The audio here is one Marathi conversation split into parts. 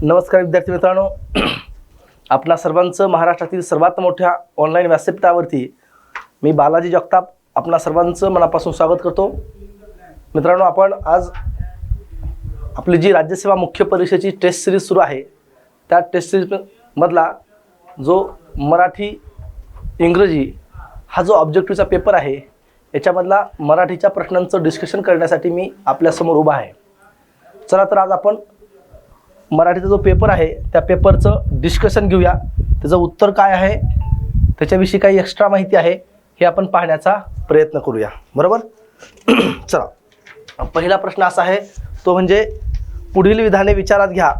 नमस्कार विद्यार्थी मित्रांनो, आपणा सर्वांचं महाराष्ट्रातील सर्वात मोठ्या ऑनलाईन व्यासपीठावरती मी बालाजी जगताप आपणा सर्वांचं मनापासून स्वागत करतो। मित्रांनो, आपण आज आपली जी राज्यसेवा मुख्य परीक्षेची टेस्ट सिरीज सुरू आहे त्या टेस्ट सिरीजमधला जो मराठी इंग्रजी हा जो ऑब्जेक्टिव्हचा पेपर आहे याच्यामधला मराठीच्या प्रश्नांचं डिस्कशन करण्यासाठी मी आपल्यासमोर उभा आहे। चला तर आज आपण मराठीचा जो पेपर आहे त्या पेपरचं डिस्कशन घेऊया, त्याचं उत्तर काय आहे, त्याच्याविषयी काही एक्स्ट्रा माहिती आहे हे आपण पाहण्याचा प्रयत्न करूया। बरोबर, चला पहिला प्रश्न असा आहे तो म्हणजे पुढील विधाने विचारात घ्या।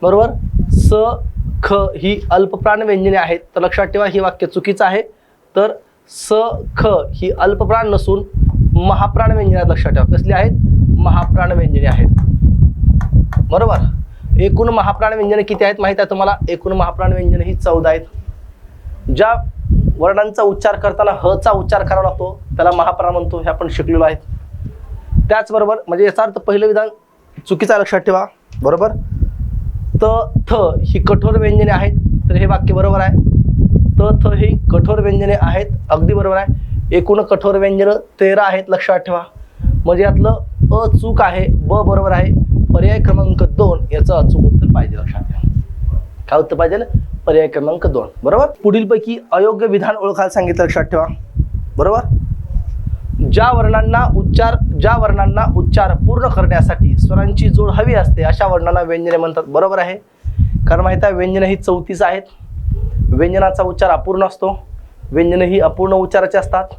बरोबर, स ख ही अल्पप्राण व्यंजने आहेत, तर लक्षात ठेवा हे वाक्य चुकीचं आहे। तर स ख ही अल्पप्राण नसून महाप्राण व्यंजने आहेत। लक्षात ठेवा कसली आहेत, महाप्राण व्यंजने आहेत। बरोबर, एकूण महाप्राण व्यंजने किती आहेत माहिती आहे तुम्हाला? एकूण महाप्राण व्यंजने ही 14 आहेत। ज्या वर्णांचा उच्चार करताना ह चा उच्चार करावा लागतो त्याला महाप्राण म्हणतो, हे आपण शिकलेलो आहेत। त्याचबरोबर म्हणजे याचा अर्थ पहिलं विधान चुकीचं आहे, लक्षात ठेवा। बरोबर, त थ ही कठोर व्यंजने आहेत, तर हे वाक्य बरोबर आहे। त थ ही कठोर व्यंजने आहेत, अगदी बरोबर आहे। एकूण कठोर व्यंजन 13 आहेत, लक्षात ठेवा। म्हणजे यातलं अ चूक आहे, ब बरोबर आहे। पर्याय क्रमांक 2 याचं अचूक उत्तर पाहिजे, लक्षात ठेवा। काय उत्तर पाहिजे? पर्याय क्रमांक 2 बरोबर। पुढीलपैकी अयोग्य विधान ओळखायला सांगितलं, लक्षात ठेवा। बरोबर, ज्या वर्णांना उच्चार पूर्ण करण्यासाठी स्वरांची जोड हवी असते अशा वर्णांना व्यंजने म्हणतात। बरोबर आहे, कारण माहिती आहे व्यंजने ही 34 आहेत। व्यंजनाचा उच्चार अपूर्ण असतो, व्यंजने ही अपूर्ण उच्चाराचे असतात।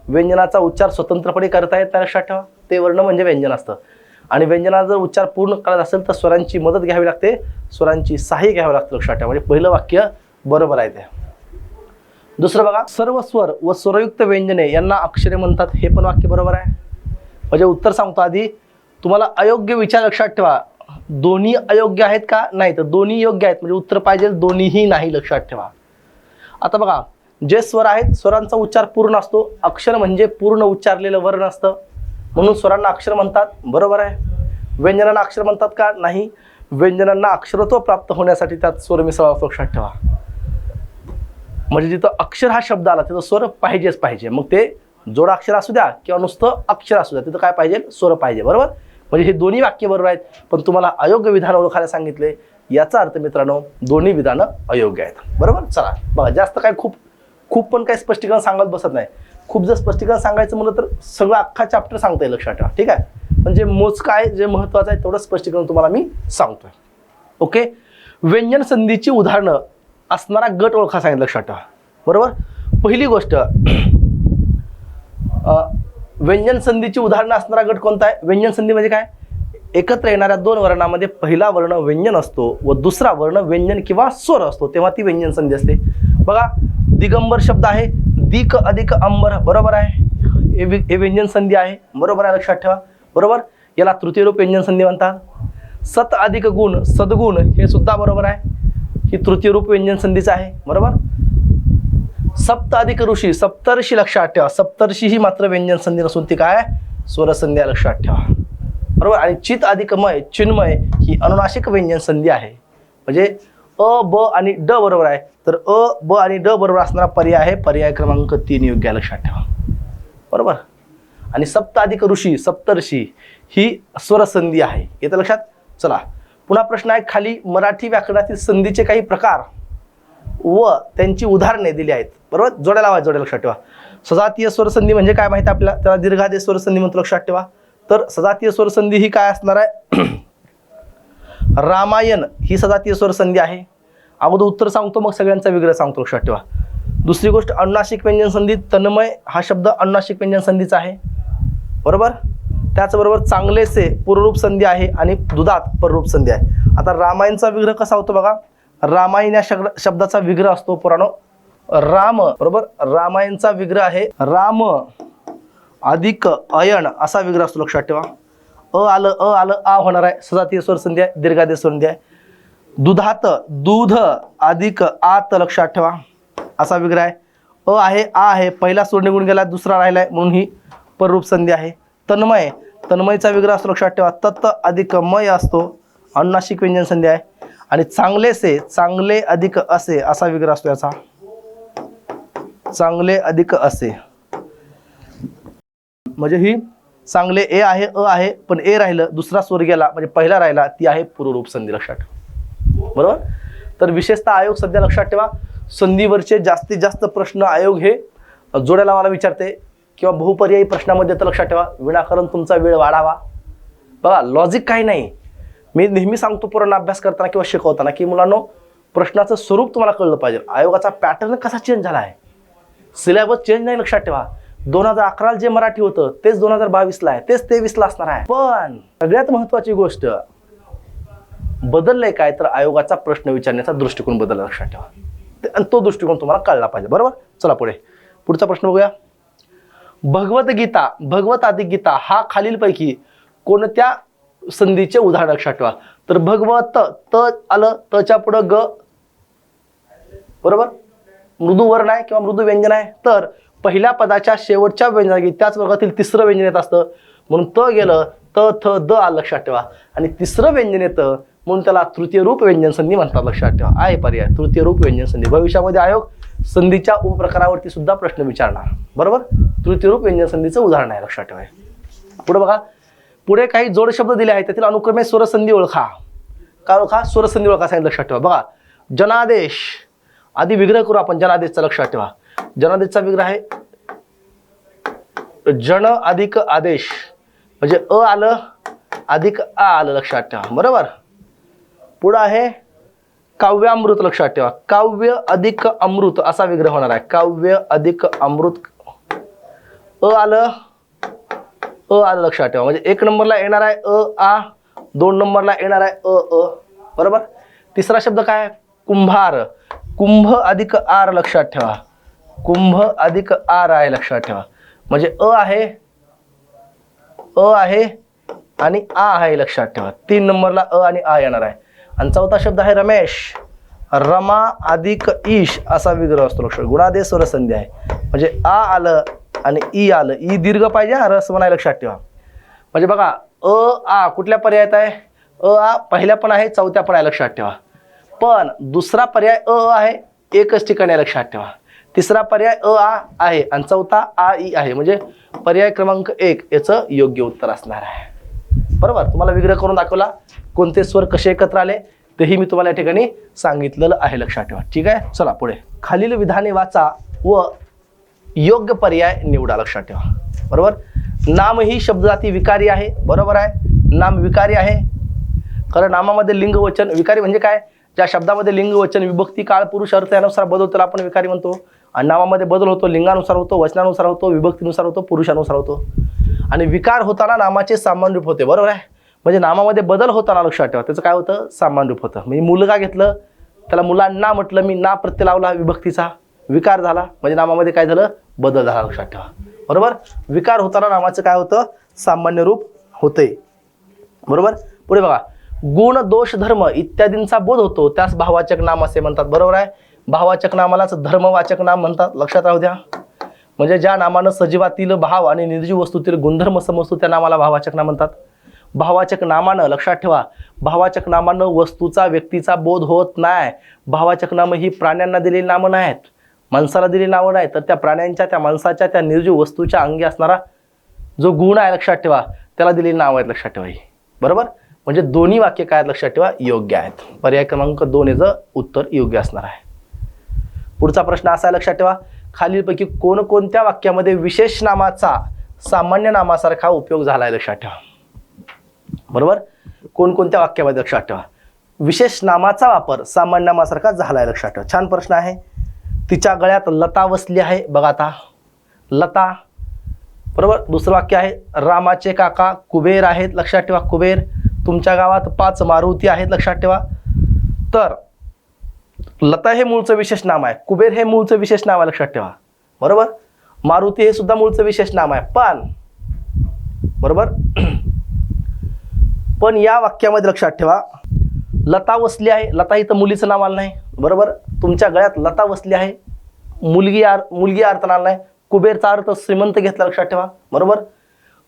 व्यंजनाचा उच्चार स्वतंत्रपणे करता येत नाही, लक्षात ठेवा। ते वर्ण म्हणजे व्यंजन असतं आणि व्यंजनाचा जर उच्चार पूर्ण करायचा असेल तर स्वरांची मदत घ्यावी लागते, स्वरांची सहाय्य घ्यावं लागतं, लक्षात ठेवा। म्हणजे पहिलं वाक्य बरोबर आहे ते। दुसरं बघा, सर्व स्वर व स्वरयुक्त व्यंजने यांना अक्षरे म्हणतात, हे पण वाक्य बरोबर आहे। म्हणजे उत्तर सांगतो आधी तुम्हाला अयोग्य विचार, लक्षात ठेवा। दोन्ही अयोग्य आहेत का? नाही, तर दोन्ही योग्य आहेत, म्हणजे उत्तर पाहिजे दोन्हीही नाही, लक्षात ठेवा। आता बघा, जे स्वर आहेत स्वरांचा उच्चार पूर्ण असतो, अक्षर म्हणजे पूर्ण उच्चारलेलं वर्ण असतं, म्हणून स्वरांना अक्षर म्हणतात। बरोबर आहे। व्यंजनांना अक्षर म्हणतात का? नाही, व्यंजनांना अक्षरत्व प्राप्त होण्यासाठी त्यात स्वर मिसळावा, लक्षात ठेवा। म्हणजे जिथं अक्षर हा शब्द आला तिथं स्वर पाहिजेच पाहिजे, मग ते जोडाक्षर असू द्या किंवा नुसतं अक्षर असू द्या, तिथं काय पाहिजे? स्वर पाहिजे। बरोबर, म्हणजे हे दोन्ही वाक्य बरोबर आहेत, पण तुम्हाला अयोग्य विधान ओळखायला सांगितले, याचा अर्थ मित्रांनो दोन्ही विधानं अयोग्य आहेत। बरोबर, चला बघा, जास्त काय खूप पण काही स्पष्टीकरण सांगत बसत नाही। खूप जर स्पष्टीकरण सांगायचं म्हणलं तर सगळं अख्खा चॅप्टर सांगता येईल, लक्षात ठेवा। ठीक आहे, म्हणजे मोजकं आहे, जे महत्त्वाचं आहे तेवढं स्पष्टीकरण तुम्हाला मी सांगतोय। ओके, व्यंजन संधीची उदाहरणं असणारा गट ओळखा सांगितलं, लक्षात ठेवा। बरोबर, पहिली गोष्ट व्यंजन संधीची उदाहरणं असणारा गट कोणता आहे? व्यंजन संधी म्हणजे काय? एकत्र येणाऱ्या दोन वर्णामध्ये पहिला वर्ण व्यंजन असतो व दुसरा वर्ण व्यंजन किंवा स्वर असतो, तेव्हा ती व्यंजन संधी असते। बघा, दिगंबर शब्द आहे, दिक अधिक अंबर, बरोबर आहे, हे व्यंजन संधी आहे। बरोबर आहे, लक्षात ठेवा। बरोबर, याला तृतीय रूप व्यंजन संधी म्हणतात। सत अधिक गुण सद्गुण, हे सुद्धा बरोबर आहे, ही तृतीय रूप व्यंजन संधीच आहे। बरोबर, सप्त अधिक ऋषी सप्तर्षी, लक्षात ठेवा। सप्तर्षी ही मात्र व्यंजन संधी नसून ती काय? स्वरसंधी आहे, लक्षात ठेवा। बरोबर, आणि चित अधिक मय चिन्मय ही अनुनासिक व्यंजन संधी आहे। म्हणजे अ ब आणि ड बरोबर आहे, तर अ ब आणि ड बरोबर असणारा पर्याय आहे पर्याय क्रमांक 3 योग्य आहे, लक्षात ठेवा। बरोबर, आणि सप्त अधिक ऋषी सप्तर्षी ही स्वरसंधी आहे, येतं लक्षात। चला पुन्हा प्रश्न आहे, खाली मराठी व्याकरणातील संधीचे काही प्रकार व त्यांची उदाहरणे दिली आहेत। बरोबर, जोड्या लावा, जोड्या, लक्षात ठेवा। सजातीय स्वरसंधी म्हणजे काय माहिती आपल्याला? त्याला दीर्घादेश स्वरसंधी म्हणतो, लक्षात ठेवा। तर सजातीय स्वरसंधी ही काय असणार आहे? रामायण ही सजातीय स्वरसंधी आहे। अगोदर उत्तर सांगतो मग सगळ्यांचा विग्रह सांगतो, लक्षात ठेवा। दुसरी गोष्ट, अनुनासिक व्यंजन संधी, तन्मय हा शब्द अनुनासिक व्यंजन संधीचा आहे। बरोबर, त्याचबरोबर चांगलेसे पूर्वरूप संधी आहे आणि दुधात पररूप संधी आहे। आता रामायणचा विग्रह कसा होतो बघा, रामायण या शब्दाचा विग्रह असतो पुराणो राम। बरोबर, रामायणचा विग्रह आहे राम अधिक अयन असा विग्रह असतो, लक्षात ठेवा। अ आलं आ होणार आहे, सजातीय स्वरसंधी आहे, दीर्घादेश स्वरसंधी आहे। दुधात दूध अधिक आत, लक्षात ठेवा, असा विग्रह आहे। अ आहे आ आहे, पहिला स्वर निघून गेला, दुसरा राहिलाय म्हणून ही पररूप संधी आहे। तन्मयचा विग्रह असतो, लक्षात ठेवा। तत् अधिक मय असतो, अनुनासिक व्यंजन संधी आहे. आणि चांगलेसे, चांगले अधिक असे असा विग्रह असतो याचा. चांगले अधिक असे म्हणजे ही चांगले ए आहे, अ आहे, पण ए राहिलं, दुसरा स्वर गेला म्हणजे पहिला राहिला, ती आहे पूर्वरूप संधी. लक्षात ठेवा. बरोबर. तर विशेषतः आयोग सध्या लक्षात ठेवा संधीवरचे जास्तीत जास्त प्रश्न आयोग हे जोड्या लावायला विचारते किंवा बहुपर्यायी प्रश्नामध्ये. तर लक्षात ठेवा विनाकारण तुमचा वेळ वाढावा. बघा लॉजिक काही नाही. मी नेहमी सांगतो पूर्ण अभ्यास करताना किंवा शिकवताना की मुलांनो प्रश्नाचं स्वरूप तुम्हाला कळलं पाहिजे. आयोगाचा पॅटर्न कसा चेंज झाला आहे, सिलेबस चेंज नाही. लक्षात ठेवा 2011 जे मराठी होतं तेच 2022 आहे, तेच 23 असणार आहे. पण सगळ्यात महत्वाची गोष्ट बदललंय काय, तर आयोगाचा प्रश्न विचारण्याचा दृष्टिकोन बदलला. लक्षात ठेवा. आणि तो दृष्टिकोन तुम्हाला कळला पाहिजे. बरोबर. चला पुढचा प्रश्न बघूया. भगवद्गीता, भगवत अधिक गीता हा खालीलपैकी कोणत्या संधीचे उदाहरण. लक्षात ठेवा. तर भगवत त आलं, तच्या पुढं ग. बरोबर. मृदू वर्ण आहे किंवा मृदू व्यंजन आहे. तर पहिल्या पदाच्या शेवटच्या व्यंजनागी त्याच वर्गातील तिसरं व्यंजन येत असतं म्हणून त गेलं, त थ द आलं. लक्षात ठेवा. आणि तिसरं व्यंजन येतं म्हणून त्याला तृतीय रूप व्यंजन संधी म्हणतात. लक्षात ठेवा. आहे पर्याय तृतीय रूप व्यंजन संधी. भविष्यामध्ये आयोग संधीच्या उपप्रकारावरती सुद्धा प्रश्न विचारणार. बरोबर. तृतीय रूप व्यंजन संधीचं उदाहरण आहे. लक्षात ठेवा. पुढे बघा. पुढे काही जोड शब्द दिले आहेत त्यातील अनुक्रमे स्वरसंधी ओळखा. काय ओळखा? स्वरसंधी ओळखा सांगितलं. लक्षात ठेवा. बघा जनादेश आधी विग्रह करू आपण जनादेशचा. लक्षात ठेवा. जनादेशचा विग्रह आहे जन अधिक आदेश म्हणजे अ आलं अधिक आ आलं. लक्षात ठेवा. बरोबर. पुढं आहे काव्यामृत. लक्षात ठेवा. काव्य अधिक अमृत असा विग्रह होणार आहे. काव्य अधिक अमृत. अ आलं लक्षात ठेवा. म्हणजे 1 नंबरला येणार आहे अ आ, 2 नंबरला येणार आहे अ अ. बरोबर. तिसरा शब्द काय? कुंभार. कुंभ अधिक आर. लक्षात ठेवा. कुंभ अधिक आर आहे. लक्षात ठेवा. म्हणजे अ आहे आणि आ आहे. लक्षात ठेवा. 3 नंबरला अ आणि आ येणार आहे. आणि चौथा शब्द आहे रमेश. रमा अधिक ईश असा विग्रह असतो. लक्षात. गुणादेश स्वरसंधी आहे. म्हणजे आ आलं आणि ई आलं. ई दीर्घ पाहिजे, रस म्हणाय. लक्षात ठेवा. म्हणजे बघा अ आ कुठल्या पर्यायात आहे? अ आ पहिल्या पण आहे, चौथ्या पण आहे. लक्षात ठेवा. पण दुसरा पर्याय अ आहे, एकच ठिकाणी. लक्षात ठेवा. तिसरा पर्याय अ आ आहे आणि चौथा आ ई आहे. म्हणजे पर्याय क्रमांक 1 याचं योग्य उत्तर असणार आहे. बरोबर. तुम्हाला विग्रह करून दाखवला. कोणते स्वर कसे एकत्र आले तेही मी तुम्हाला या ठिकाणी सांगितलेलं आहे. लक्षात ठेवा. ठीक आहे. चला पुढे. खालील विधाने वाचा व योग्य पर्याय निवडा. लक्षात ठेवा. बरोबर. नाम ही शब्दजाती विकारी आहे. बरोबर आहे. नाम विकारी आहे. खरं नामामध्ये लिंग वचन विकारी म्हणजे काय? ज्या शब्दामध्ये लिंग वचन विभक्ती काळ पुरुष अर्थ यानुसार बदल त्याला आपण विकारी म्हणतो. आणि नामामध्ये बदल होतो, लिंगानुसार होतो, वचनानुसार होतो, विभक्तीनुसार होतो, पुरुषानुसार होतो. आणि विकार होताना नामाचे सामान्य रूप होते. बरोबर आहे. म्हणजे नामामध्ये बदल होताना लक्षात ठेवा त्याचं काय होतं? सामान्य रूप होतं. म्हणजे मुलगा घेतलं त्याला मुलांना म्हटलं, मी ना प्रत्यय लावला विभक्तीचा, विकार झाला म्हणजे नामामध्ये काय झालं? बदल झाला. लक्षात ठेवा. बरोबर. विकार होताना नामाचं काय होतं? सामान्य रूप होते. बरोबर. पुढे बघा. गुण दोष धर्म इत्यादींचा बोध होतो त्यास भाववाचक नाम असे म्हणतात. बरोबर आहे. भाववाचक नामालाच धर्मवाचक नाम म्हणतात. लक्षात राहू द्या. म्हणजे ज्या नामानं सजीवातील भाव आणि निर्जीव वस्तूतील गुणधर्म समजतो त्या नामाला भाववाचक नाम म्हणतात. भाववाचक नामानं लक्षात ठेवा भाववाचक नामानं वस्तूचा व्यक्तीचा बोध होत नाही. भाववाचक नामं ही प्राण्यांना दिलेली नामं नाहीत, माणसाला दिलेली नावं नाहीत, तर त्या प्राण्यांच्या त्या माणसाच्या त्या निर्जीव वस्तूच्या अंगी असणारा जो गुण आहे लक्षात ठेवा त्याला दिलेली नावं आहेत. लक्षात ठेवा. बरोबर. म्हणजे दोन्ही वाक्य काय लक्षात ठेवा? योग्य आहेत. पर्याय क्रमांक 2 याचं उत्तर योग्य असणार आहे. पुढचा प्रश्न असा आहे. लक्षात ठेवा खालीलपैकी कोणकोणत्या वाक्यामध्ये विशेष नामाचा सामान्य नामासारखा उपयोग झाला आहे? लक्षात ठेवा. बरोबर. कोणकोणत्या वाक्यामध्ये? लक्षात ठेवा विशेष नामाचा वापर सामान्य नामासारखा झाला आहे. लक्षात ठेवा. छान प्रश्न आहे. तिच्या गळ्यात लता वसली आहे. बघा आता लता. बरोबर. दुसरं वाक्य आहे रामाचे काका कुबेर आहेत. लक्षात ठेवा. कुबेर. तुमच्या गावात 5 मारुती आहेत. लक्षात ठेवा. तर लता हे मूळचं विशेष नाम आहे, कुबेर हे मूळचं विशेष नाम आहे. लक्षात ठेवा. बरोबर. मारुती हे सुद्धा मूळचं विशेष नाम आहे. पण बरोबर पण या वाक्यामध्ये लक्षात ठेवा लता वसली आहे. लता ही तर मुलीचं नाव आलं नाही. बरोबर. तुमच्या गळ्यात लता वसली आहे, मुलगी अर्थ आला नाही. कुबेरचा अर्थ श्रीमंत घेतला. लक्षात ठेवा. बरोबर.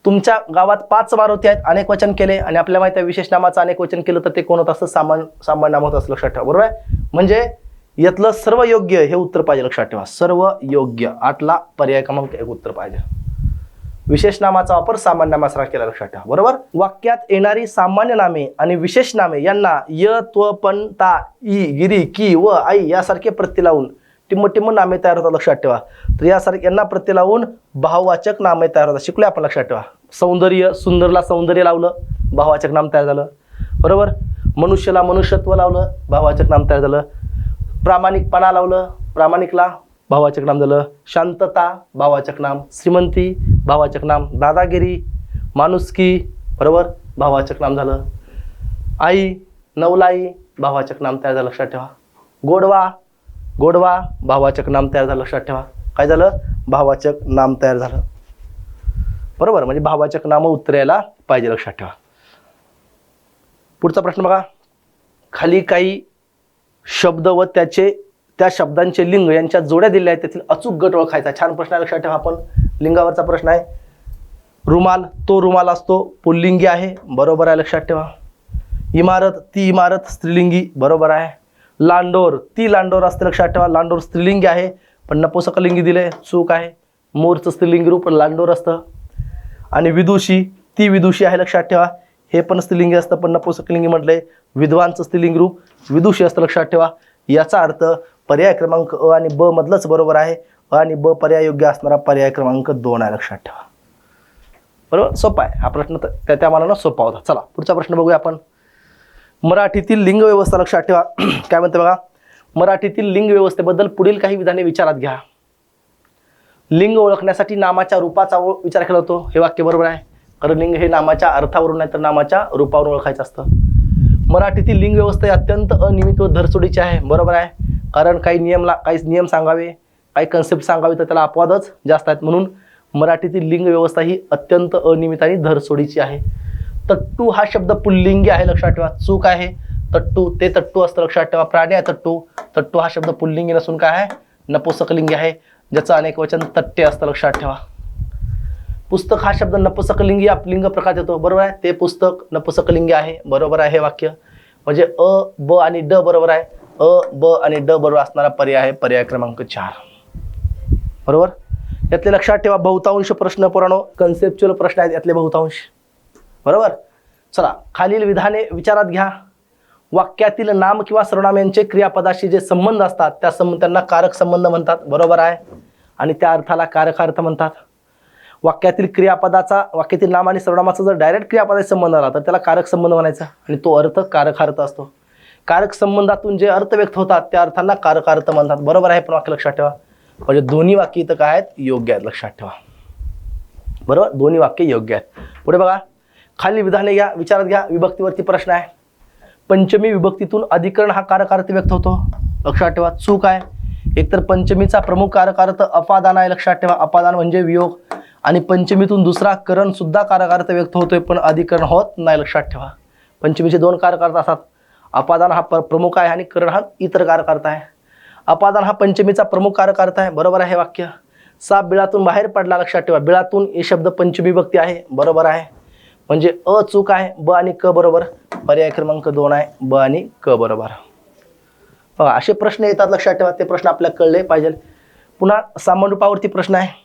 तुमच्या गावात 5 मारुती आहेत, अनेक वचन केले आणि आपल्याला माहिती आहे विशेष नामाचं अनेक वचन केलं तर ते कोण होत असतं, सामान्य नाम होत असतं. लक्षात ठेवा. बरोबर आहे. म्हणजे यातलं सर्व योग्य हे उत्तर पाहिजे. लक्षात ठेवा. सर्व योग्य 8ला पर्याय क्रमांक 1 उत्तर पाहिजे. विशेष नामाचा वापर सामान्य नामासारखा केला. लक्षात ठेवा. बरोबर. वाक्यात येणारी सामान्य नामे आणि विशेष नामे यांना य, त्व, पण, ता, ई, गिरी, की व आई यासारखे प्रत्यय लावून टिम्म नामे तयार होतात. लक्षात ठेवा. तर यासारखे यांना प्रत्यय लावून भाववाचक नामे तयार होतात. शिकले आपण. लक्षात ठेवा. सौंदर्य, सुंदरला सौंदर्य लावलं, भाववाचक नाम तयार झालं. बरोबर. मनुष्याला मनुष्यत्व लावलं, भाववाचक नाम तयार झालं. प्रामाणिकपणा लावलं, प्रामाणिकला भाववाचक नाम झालं. शांतता भाववाचक नाम. श्रीमंती भाववाचक नाम. दादागिरी, माणुसकी, बरोबर, भाववाचक नाम झालं. आई, नवलाई भाववाचक नाम तयार झालं. लक्षात ठेवा. गोडवा भाववाचक नाम तयार झालं. लक्षात ठेवा. काय झालं? भाववाचक नाम तयार झालं. बरोबर. म्हणजे भाववाचक नाम उत्तर यायला पाहिजे. लक्षात ठेवा. पुढचा प्रश्न बघा. खाली काही शब्द व त्या शब्दांचे लिंग यांच्या जोड्या दिल्या आहेत, त्यातील अचूक गट ओळखायचा. छान प्रश्न आहे. लक्षात ठेवा. आपण लिंगावरचा प्रश्न आहे. रुमाल, तो रुमाल असतो, पुल्लिंगी आहे. बरोबर आहे. लक्षात ठेवा. इमारत, ती इमारत स्त्रीलिंगी. बरोबर आहे. लांडोर, ती लांडोर असते. लक्षात ठेवा. लांडोर स्त्रीलिंगी आहे पण नपुंसकलिंगी दिले, चूक आहे. मोरचं स्त्रीलिंगी रूप लांडोर असतं. आणि विदुषी, ती विदुषी आहे. लक्षात ठेवा. हे पण स्त्रीलिंगी असतं पण नपुंसकलिंगी म्हटलंय. विद्वानचं स्त्रीलिंगी रूप विदुषी असतं. लक्षात ठेवा. याचा अर्थ पर्याय क्रमांक अ आणि ब मधलंच बरोबर आहे. अ आणि ब पर्याय योग्य असणारा पर्याय क्रमांक 2 आहे. लक्षात ठेवा. बरोबर. सोपा आहे हा प्रश्न, त्या मानानं सोपा होता. चला पुढचा प्रश्न बघूया आपण. मराठीतील लिंग व्यवस्था. लक्षात ठेवा. काय म्हणते बघा. मराठीतील लिंग व्यवस्थेबद्दल पुढील काही विधाने विचारात घ्या. लिंग ओळखण्यासाठी नामाच्या रूपाचा विचार केला जातो. हे वाक्य बरोबर आहे. कारण लिंग हे नामाच्या अर्थावरून नाही तर नामाच्या रूपावरून ओळखायचं असतं. मराठीतील लिंग व्यवस्था अत्यंत अनियमित व धरसोडीची आहे. बरोबर आहे. कारण काही नियम सांगावे, काही कन्सेप्ट सांगावे तर त्याला अपवादच जास्त आहेत. म्हणून मराठीतील लिंग व्यवस्था ही अत्यंत अनियमित आणि धरसोडीची आहे. तट्टू हा शब्द पुल्लिंगी आहे. लक्षात ठेवा. चूक आहे. तट्टू ते तट्टू असतं. लक्षात ठेवा. प्राणी आहे तट्टू. तट्टू हा शब्द पुल्लिंगी नसून काय आहे, नपुंसकलिंगी आहे, ज्याचं अनेक वचन तट्टे असतं. लक्षात ठेवा. पुस्तक हा शब्द नपुंसकलिंगी लिंग प्रकार येतो. बरोबर आहे. ते पुस्तक नपुंसकलिंगी आहे. बरोबर आहे हे वाक्य. म्हणजे अ, ब आणि ड बरोबर आहे. अ, ब आणि ड बरोबर असणारा पर्याय आहे पर्याय क्रमांक 4. बरोबर. यातले लक्षात ठेवा बहुतांश प्रश्न पुराणो कन्सेप्च्युअल प्रश्न आहेत यातले बहुतांश. बरोबर. चला खालील विधाने विचारात घ्या. वाक्यातील नाम किंवा सर्वनाम यांचे क्रियापदाशी जे संबंध असतात त्यांना कारक संबंध म्हणतात. बरोबर आहे. आणि त्या अर्थाला कारकार्थ म्हणतात. वाक्यातील नाम आणि सर्वनामाचा जर डायरेक्ट क्रियापदाशी संबंध आला तर त्याला कारक संबंध म्हणायचा आणि तो अर्थ कारकार्थ असतो. कारक संबंधातून जे अर्थ व्यक्त होतात त्या अर्थांना कारकार्थ म्हणतात. बरोबर आहे. पण वाक्य लक्षात ठेवा. म्हणजे दोन्ही वाक्य इथं काय आहेत, योग्य आहेत. लक्षात ठेवा. बरोबर. दोन्ही वाक्य योग्य आहेत. पुढे बघा. खाली विधाने घ्या, विचारात घ्या. विभक्तीवरती प्रश्न आहे. पंचमी विभक्तीतून अधिकरण हा कारकार्थ व्यक्त होतो. लक्षात ठेवा. चूक आहे. एकतर पंचमीचा प्रमुख कारकार्थ अपादान आहे. लक्षात ठेवा. अपादान म्हणजे वियोग. आणि पंचमीतून दुसरा करण सुद्धा कारकार्थ व्यक्त होतोय पण अधिकरण होत नाही. लक्षात ठेवा. पंचमीचे 2 कारकार्थ असतात. अपादान हा प्रमुख आहे आणि करण हा इतर कारकार्थ आहे. अपादान हा पंचमीचा प्रमुख कारकार्थ आहे. बरोबर आहे हे वाक्य. साप बिळातून बाहेर पडला. लक्षात ठेवा. बिळातून हे शब्द पंचमी विभक्ती आहे. बरोबर आहे. म्हणजे अ चूक आहे. ब आणि क बरोबर. पर्याय क्रमांक 2 आहे. ब आणि क बरोबर. बघा असे प्रश्न येतात. लक्षात ठेवा. ते प्रश्न आपल्याला कळले पाहिजे. पुन्हा सामान्य रूपावरती प्रश्न आहे.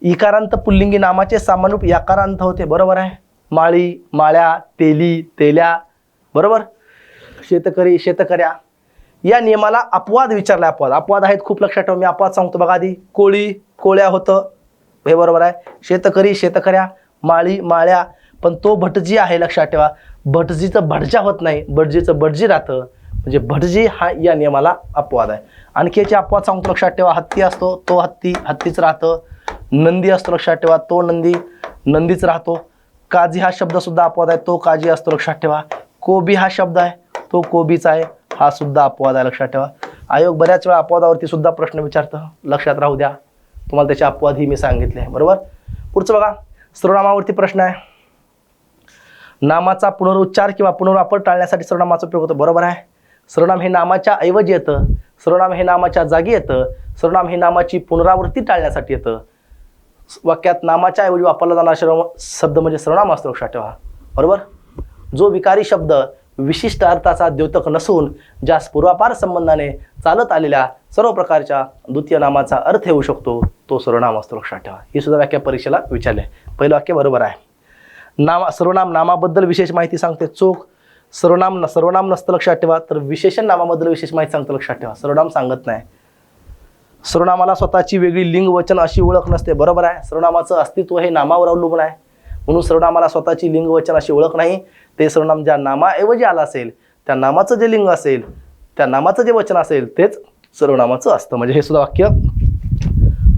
इकारांत पुल्लिंगी नामाचे सामान्य रूप याकारांत होते. बरोबर आहे. माळी, माळ्या, तेली, तेल्या. बरोबर. शेतकरी, शेतकऱ्या. या नियमाला अपवाद विचारला. अपवाद आहेत खूप. लक्षात ठेवा. मी अपवाद सांगतो बघा आधी. कोळी, कोळ्या होतं. हे बरोबर आहे. शेतकरी, शेतकऱ्या. माळी, माळ्या. पण तो भटजी आहे. लक्षात ठेवा. भटजीचं भटजा होत नाही, भटजीचं भटजी राहतं. म्हणजे भटजी हा या नियमाला अपवाद आहे. आणखी याचे अपवाद सांगतो. लक्षात ठेवा. हत्ती असतो, तो हत्ती हत्तीच राहतं. नंदी असतो. लक्षात ठेवा. तो नंदी नंदीच राहतो. काजी हा शब्द सुद्धा अपवाद आहे. तो काजी असतो. लक्षात ठेवा. कोबी हा शब्द आहे. तो कोबीच आहे. हा सुद्धा अपवाद आहे. लक्षात ठेवा. आयोग बऱ्याच वेळा अपवादावरती सुद्धा प्रश्न विचारतं. लक्षात राहू द्या. तुम्हाला त्याचे अपवाद ही मी सांगितले. बरोबर. पुढचं बघा. सर्वनामावरती प्रश्न आहे. नामाचा पुनरुच्चार किंवा पुनर्वापर टाळण्यासाठी सर्वनामाचा उपयोग होतो. बरोबर आहे. सर्वनाम हे नामाच्या ऐवजी येतं. सर्वनाम हे नामाच्या जागी येतं. सर्वनाम हे नामाची पुनरावृत्ती टाळण्यासाठी येतं. वाक्यात नामाच्या ऐवजी वापरला जाणारा शब्द म्हणजे सर्वनाम असतो, लक्षात ठेवा. बरोबर. जो विकारी शब्द विशिष्ट अर्थाचा द्योतक नसून ज्यास पूर्वापार संबंधाने चालत आलेल्या सर्व प्रकारच्या द्वितीय नामाचा अर्थ येऊ शकतो तो सर्वनाम असतो, लक्षात ठेवा. ही सुद्धा व्याख्या परीक्षेला विचारले. पहिलं वाक्य बरोबर आहे. सर्वनाम नामाबद्दल विशेष माहिती सांगते, चूक. सर्वनाम नसतं, लक्षात ठेवा. तर विशेषण नामाबद्दल विशेष माहिती सांगतं, लक्षात ठेवा. सर्वनाम सांगत नाही. सर्वनामाला स्वतःची वेगळी लिंग वचन अशी ओळख नसते, बरोबर आहे. सर्वनामाचं अस्तित्व हे नामावर अवलंबून आहे, म्हणून सर्वनामाला स्वतःची लिंग वचन अशी ओळख नाही. ते सर्वनाम ज्या नामाऐवजी आलं असेल त्या नामाचं जे लिंग असेल, त्या नामाचं जे वचन असेल तेच सर्वनामाचं असतं. म्हणजे हे सुद्धा वाक्य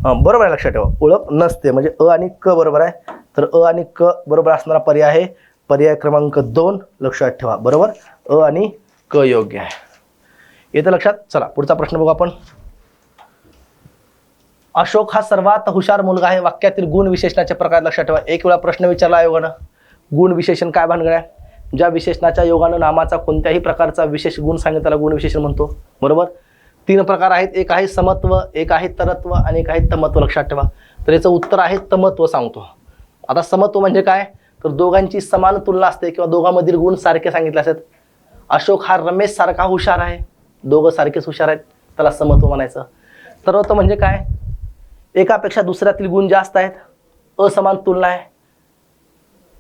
बरोबर आहे, लक्षात ठेवा. ओळख नसते म्हणजे अ आणि क बरोबर आहे. तर अ आणि क बरोबर असणारा पर्याय आहे पर्याय क्रमांक 2, लक्षात ठेवा. बरोबर, अ आणि क योग्य आहे. येतं लक्षात. चला पुढचा प्रश्न बघू आपण. अशोक हा सर्वात हुशार मुलगा आहे. वाक्यातील गुण विशेषणाचे प्रकार लक्षात ठेवा. एक वेळा प्रश्न विचारला आयोगानं. गुण विशेषण काय भानगड आहे? ज्या विशेषणाच्या योगानं नामाचा कोणत्याही प्रकारचा विशेष गुण सांगितलं त्याला गुण विशेषण म्हणतो, बरोबर. 3 प्रकार आहेत. एक आहे समत्व, एक आहे तरत्व आणि एक आहे तमत्व, लक्षात ठेवा. तर याचं उत्तर आहे तमत्व सांगतो. आता समत्व म्हणजे काय? तर दोघांची समान तुलना असते किंवा दोघांमधील गुण सारखे सांगितले असतात. अशोक हा रमेश सारखा हुशार आहे, दोघं सारखेच हुशार आहेत, त्याला समत्व म्हणायचं. तरत्व म्हणजे काय? एकापेक्षा दुसऱ्यातील गुण जास्त आहेत, असमान तुलना आहे.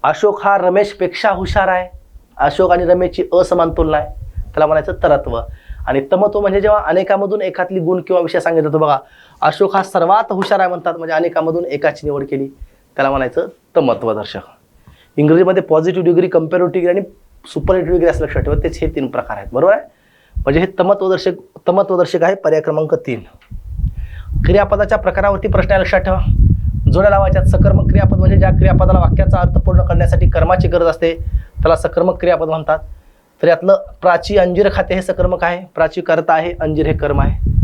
अशोक हा रमेशपेक्षा हुशार आहे, अशोक आणि रमेशची असमान तुलना आहे, त्याला म्हणायचं तरत्व. आणि तमत्व म्हणजे जेव्हा अनेकामधून एकातली गुण किंवा विषय सांगितलं जातो, बघा अशोक हा सर्वात हुशार आहे म्हणतात म्हणजे अनेकामधून एकाची निवड केली, त्याला म्हणायचं तमत्वदर्शक. इंग्रजीमध्ये पॉझिटिव्ह डिग्री, कंपॅरेटिव्ह डिग्री आणि सुपरलेटिव्ह डिग्री असं लक्षात ठेवा. तेच हे 3 प्रकार आहेत, बरोबर आहे. म्हणजे हे तमत्वदर्शक आहे पर्याय क्रमांक 3. क्रियापदाच्या प्रकारावरती प्रश्न आहे, लक्षात ठेवा. जोड्या लावायच्यात. सकर्मक क्रियापद म्हणजे ज्या क्रियापदाला वाक्याचा अर्थ पूर्ण करण्यासाठी कर्माची गरज असते त्याला सकर्मक क्रियापद म्हणतात. तर यातलं प्राची अंजीर खाते हे सकर्मक आहे, प्राची कर्ता आहे, अंजीर हे कर्म आहे.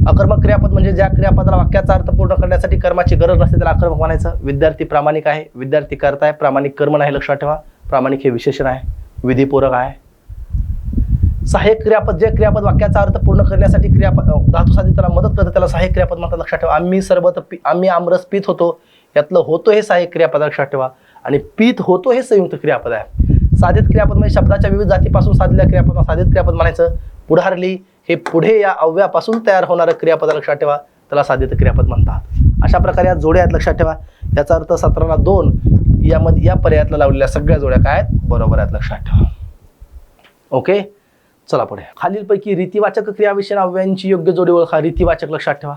अकर्मक क्रियापद म्हणजे ज्या क्रियापदाला वाक्याचा अर्थ पूर्ण करण्यासाठी कर्माची गरज नसते त्याला अकर्मक म्हणायचं. विद्यार्थी प्रामाणिक आहे, विद्यार्थी कर्ता आहे, प्रामाणिक कर्म नाही, लक्षात ठेवा. प्रामाणिक हे विशेषण आहे, विधीपूरक आहे. सहाय्यक क्रियापद जे क्रियापद वाक्याचा अर्थ पूर्ण करण्यासाठी क्रियापद धातू साधित त्याला मदत करतं त्याला सहाय्यक क्रियापद म्हणतात, लक्षात ठेवा. आम्ही आमरस पीत होतो, यातलं होतो हे सहाय्यक क्रियापद, लक्षात ठेवा. आणि पीत होतो हे संयुक्त क्रियापद आहे. साधित क्रियापद म्हणजे शब्दाच्या विविध जातीपासून साधलेल्या क्रियापदाला साधित क्रियापद म्हणायचं. पुढारली हे पुढे या अव्ययापासून तयार होणारं क्रियापद, लक्षात ठेवा, त्याला साधित क्रियापद म्हणतात. अशा प्रकारे या जोड्या आहेत, लक्षात ठेवा. याचा अर्थ 17 2 यामध्ये या पर्यायातला लावलेल्या सगळ्या जोड्या काय आहेत? बरोबर आहेत, लक्षात ठेवा. ओके, चला पुढे. खालीलपैकी रीतिवाचक क्रियाविशेषण अव्ययांची योग्य जोडी ओळखा. रीतिवाचक लक्षात ठेवा.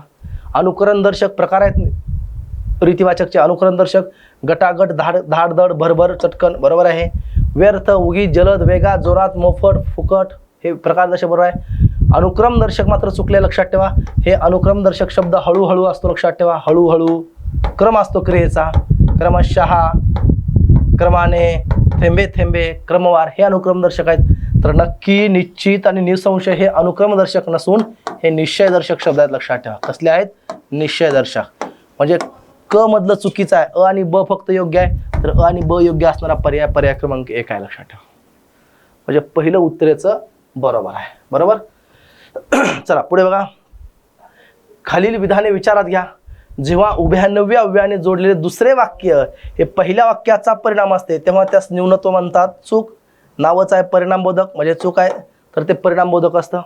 अनुकरणदर्शक प्रकार आहेत रीतिवाचकचे. अनुकरणदर्शक गटागट, धाडधड, भरभर, चटकन, बरोबर आहे. व्यर्थ, उगी, जलद, वेगात, जोरात, मोफट, फुकट हे प्रकारदर्शक बरोबर आहे. अनुक्रमदर्शक मात्र चुकले, लक्षात ठेवा. हे अनुक्रमदर्शक शब्द हळूहळू असतो, लक्षात ठेवा. हळूहळू क्रम असतो क्रियेचा, क्रमशः, क्रमाने, थेंबे थेंबे, क्रमवार हे अनुक्रमदर्शक आहेत. तर नक्की, निश्चित आणि निसंशय हे अनुक्रमदर्शक नसून हे निश्चयदर्शक शब्द आहेत, लक्षात ठेवा. कसले आहेत? निश्चयदर्शक. म्हणजे क मधलं चुकीचं आहे, अ आणि ब फक्त योग्य आहे. तर अ आणि ब योग्य असणारा पर्याय क्रमांक 1 आहे, लक्षात ठेवा. म्हणजे पहिलं उत्तरेचं बरोबर आहे, बरोबर. चला पुढे बघा. खालील विधाने विचारात घ्या. जेव्हा उभयान्वयी अव्ययाने जोडलेले दुसरे वाक्य हे पहिल्या वाक्याचा परिणाम असते तेव्हा त्यास न्यूनत्व म्हणतात. चूक. नावच आहे परिणामबोधक म्हणजे चूक आहे, तर ते परिणामबोधक असतं.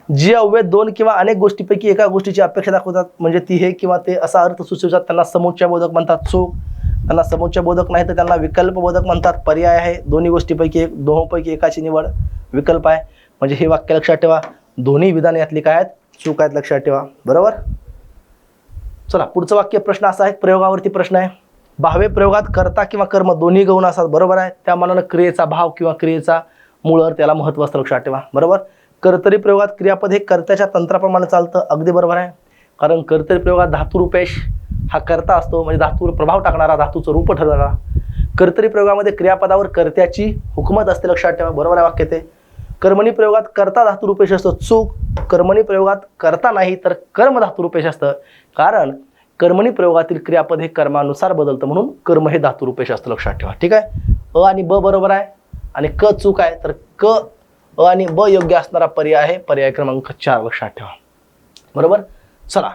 जी अव्यय 2 किंवा अनेक गोष्टीपैकी एका गोष्टीची अपेक्षा दाखवतात म्हणजे ती हे किंवा ते असा अर्थ सुचवतात त्यांना समुच्चयबोधक म्हणतात. चूक. त्यांना समुच्चयबोधक नाही तर त्यांना विकल्पबोधक म्हणतात. पर्याय आहे दोन्ही गोष्टीपैकी दोहोंपैकी एकाची निवड, विकल्प आहे. म्हणजे हे वाक्य लक्षात ठेवा. दोन्ही विधाने यातली काय आहेत? चूक आहेत, लक्षात ठेवा, बरोबर. चला पुढचं वाक्य प्रश्न असा आहे, प्रयोगावरती प्रश्न आहे. भावे प्रयोगात कर्ता किंवा कर्म दोन्ही गौण असतात, बरोबर आहे. त्या मानानं क्रियेचा भाव किंवा क्रियेचा मूळ अर्थ त्याला महत्त्व असतं, लक्षात ठेवा, बरोबर. कर्तरी प्रयोगात क्रियापद हे कर्त्याच्या तंत्राप्रमाणे चालतं, अगदी बरोबर आहे. कारण कर्तरी प्रयोगात धातुरूपेश हा कर्ता असतो म्हणजे धातूवर प्रभाव टाकणारा, धातूचं रूप ठरवणारा. कर्तरी प्रयोगामध्ये क्रियापदावर कर्त्याची हुकमत असते, लक्षात ठेवा, बरोबर आहे वाक्य ते. कर्मणी प्रयोगात कर्ता धातुरूपेश असतो. चूक. कर्मणी प्रयोगात कर्ता नाही तर कर्म धातुरूपेश असतं, कारण कर्मणी प्रयोगातील क्रियापद हे कर्मानुसार बदलतं म्हणून कर्म हे धातुरूपेश असतं, लक्षात ठेवा, ठीक आहे. अ आणि ब बरोबर आहे आणि क चूक आहे. तर क, अ आणि ब योग्य असणारा पर्याय आहे पर्याय क्रमांक 4, लक्षात ठेवा, बरोबर. चला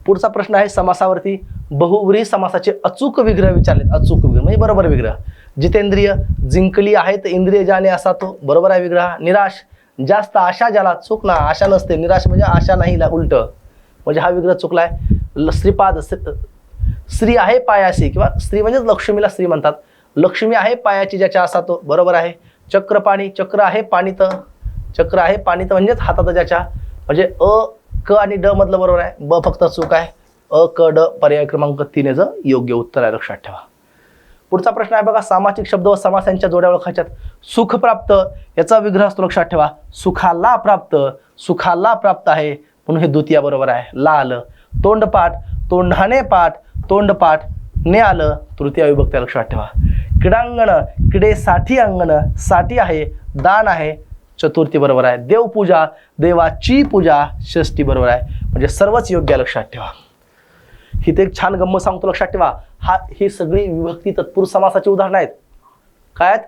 पुढचा प्रश्न आहे समासावरती. बहुव्रीही समासाचे अचूक विग्रह विचारलेत. अचूक विग्रह म्हणजे बरोबर विग्रह. जितेंद्रिय, जिंकली आहेत इंद्रिय ज्याने असा तो, बरोबर आहे विग्रह. निराश, जास्त आशा ज्याला, चूक ना, आशा नसते, निराश म्हणजे आशा नाही, उलट म्हणजे हा विग्रह चुकलाय. श्रीपाद, स्त्री आहे पायाशी, किंवा स्त्री म्हणजे लक्ष्मीला स्त्री म्हणतात. लक्ष्मी आहे पायाची ज्याच्या असा तो, बरोबर आहे. चक्रपाणी, चक्र आहे पाणीत, चक्र आहे पाणीत म्हणजेच हातात ज्याच्या, म्हणजे अ क आणि ड मधलं बरोबर आहे. ब फक्त चूक आहे. अ क ड पर्याय क्रमांक 3 याचं योग्य उत्तर आहे, लक्षात ठेवा. पुढचा प्रश्न आहे बघा, सामासिक शब्द व समासांच्या जोड्या ओळखायच्यात. सुख प्राप्त याचा विग्रह असतो, लक्षात ठेवा. सुखाला प्राप्त, सुखाला प्राप्त आहे म्हणून हे द्वितीय बरोबर आहे. ला आलं. तोंडपाठ, तोंडाने पाठ, तोंडपाठ ने आलं, तृतीय विभक्ती, लक्षात ठेवा. क्रीडांगण, क्रीडेसाठी अंगण, साठी आहे, दान आहे, चतुर्थी बरोबर आहे. देवपूजा, देवाची पूजा, षष्ठी बरोबर आहे. म्हणजे सर्वच योग्य आहे, लक्षात ठेवा. इथे एक छान गंमत सांगतो, लक्षात ठेवा. ही सगळी विभक्ती तत्पुरुष समासाची उदाहरणं आहेत. काय आहेत?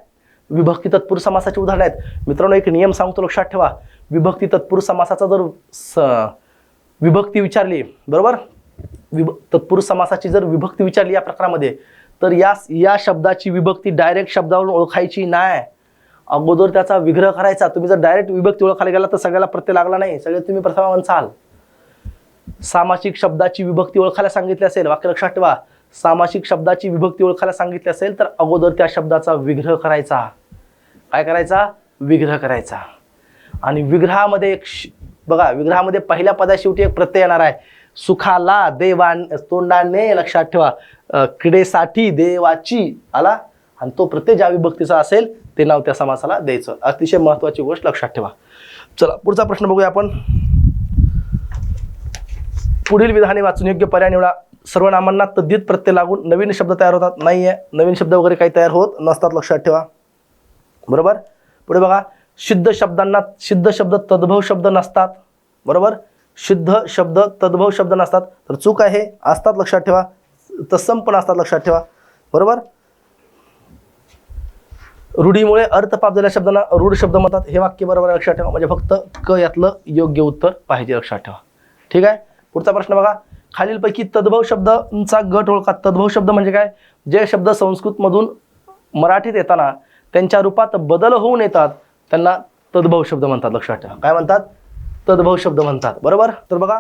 विभक्ती तत्पुरुष समासाची उदाहरणं आहेत. मित्रांनो, एक नियम सांगतो, लक्षात ठेवा. विभक्ती तत्पुरुष समासाचा जर विभक्ती विचारली, बरोबर, तत्पुरुष समासाची जर विभक्ती विचारली या प्रकारामध्ये, तर या शब्दाची विभक्ती डायरेक्ट शब्दावरून ओळखायची नाही. अगोदर त्याचा विग्रह करायचा. तुम्ही जर डायरेक्ट विभक्ती ओळखायला गेला तर सगळ्याला प्रत्यय लागला नाही, सगळे तुम्ही प्रथम म्हणसाल. सामासिक शब्दाची विभक्ती ओळखायला सांगितली असेल, वाक्य लक्षात ठेवा. सामासिक शब्दाची विभक्ती ओळखायला सांगितली असेल तर अगोदर त्या शब्दाचा विग्रह करायचा. काय करायचा? विग्रह करायचा. आणि विग्रहामध्ये बघा, विग्रहामध्ये पहिल्या पदाशेवटी एक प्रत्यय येणार आहे. सुखाला, तोंडाने, लक्षात ठेवा. क्रीडेसाठी, देवाची आला, आणि तो प्रत्यय ज्या विभक्तीचा असेल ते नाव त्या समासाला द्यायचं. अतिशय महत्वाची गोष्ट, लक्षात ठेवा. चला पुढचा प्रश्न बघूया आपण. पुढील विधाने वाचून योग्य पर्याय निवडा. सर्वनामांना तद्धित प्रत्यय लागून नवीन शब्द तयार होतात. नाहीये, नवीन शब्द वगैरे काही तयार होत नसतात, लक्षात ठेवा. बरोबर. पुढे बघा, सिद्ध शब्दांना सिद्ध शब्द तद्भव शब्द नसतात. बरोबर. सिद्ध शब्द तद्भव शब्द नसतात, तर चूक आहे. असतात, लक्षात ठेवा. तत्सम पण असतात, लक्षात ठेवा. बरोबर. रूढीमुळे अर्थपाप झालेल्या शब्दांना रूढ शब्द म्हणतात. हे वाक्य बरोबर आहे, लक्षात ठेवा. म्हणजे फक्त क यातलं योग्य उत्तर पाहिजे, लक्षात ठेवा. ठीक आहे. पुढचा प्रश्न बघा, खालीलपैकी तद्भव शब्दांचा गट ओळखा. तद्भव शब्द म्हणजे काय? जे शब्द संस्कृतमधून मराठीत येताना त्यांच्या रूपात बदल होऊन येतात त्यांना तद्भव शब्द म्हणतात, लक्षात ठेवा. काय म्हणतात? तद्भव शब्द म्हणतात. बरोबर. तर बघा,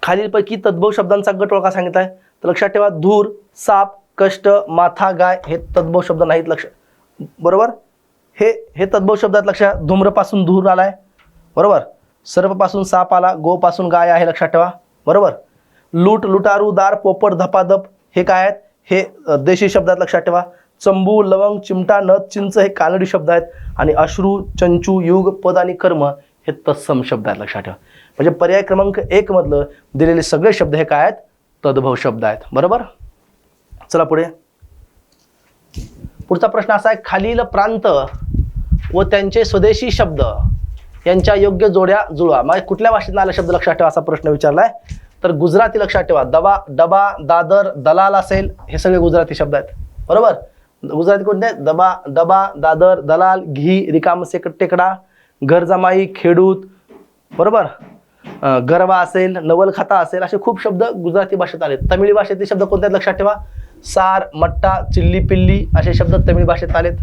खालीलपैकी तद्भव शब्दांचा गट ओळखा सांगितलाय, तर लक्षात ठेवा. धूर, साप, कष्ट, माथा, गाय हे तद्भव शब्द नाहीत, लक्षात. बरोबर. हे तद्भव शब्द आहेत, लक्षात. धूम्रपासून धूर आलाय, बरोबर. सर्पपासून साप आला, गोपासून गाय आहे, लक्षात ठेवा. बरोबर. लूट, लुटारू, दार, पोपट, धपाधप हे काय आहेत? हे देशी शब्द आहेत, लक्षात ठेवा. चंबू, लवंग, चिमटा, नथ, चिंच हे कानडी शब्द आहेत. आणि अश्रू, चंचू, युग, पद आणि कर्म हे तत्सम शब्द आहेत, लक्षात ठेवा. म्हणजे पर्याय क्रमांक 1 मधलं दिलेले सगळे शब्द हे काय आहेत? तद्भव शब्द आहेत. बरोबर. चला पुढे. पुढचा प्रश्न असा आहे, खालील प्रांत व त्यांचे स्वदेशी शब्द यांच्या योग्य जोड्या जुळवा. मग कुठल्या भाषेतून आला शब्द, लक्षात ठेवा. असा प्रश्न विचारलाय. तर गुजराती, लक्षात ठेवा. दबा, डबा, दादर, दलाल असेल, हे सगळे गुजराती शब्द आहेत. बरोबर. गुजराती कोणते? दबा, डबा, दादर, दलाल, घी, रिकामसे टेकडा, घर जमाई, खेडूत, बरोबर. गरबा असेल, नवलखता असेल, असे खूप शब्द गुजराती भाषेत आले. तमिळी भाषेतले शब्द कोणते आहेत, लक्षात ठेवा. सार, मट्टा, चिल्ली पिल्ली असे शब्द तमिळ भाषेत आलेत.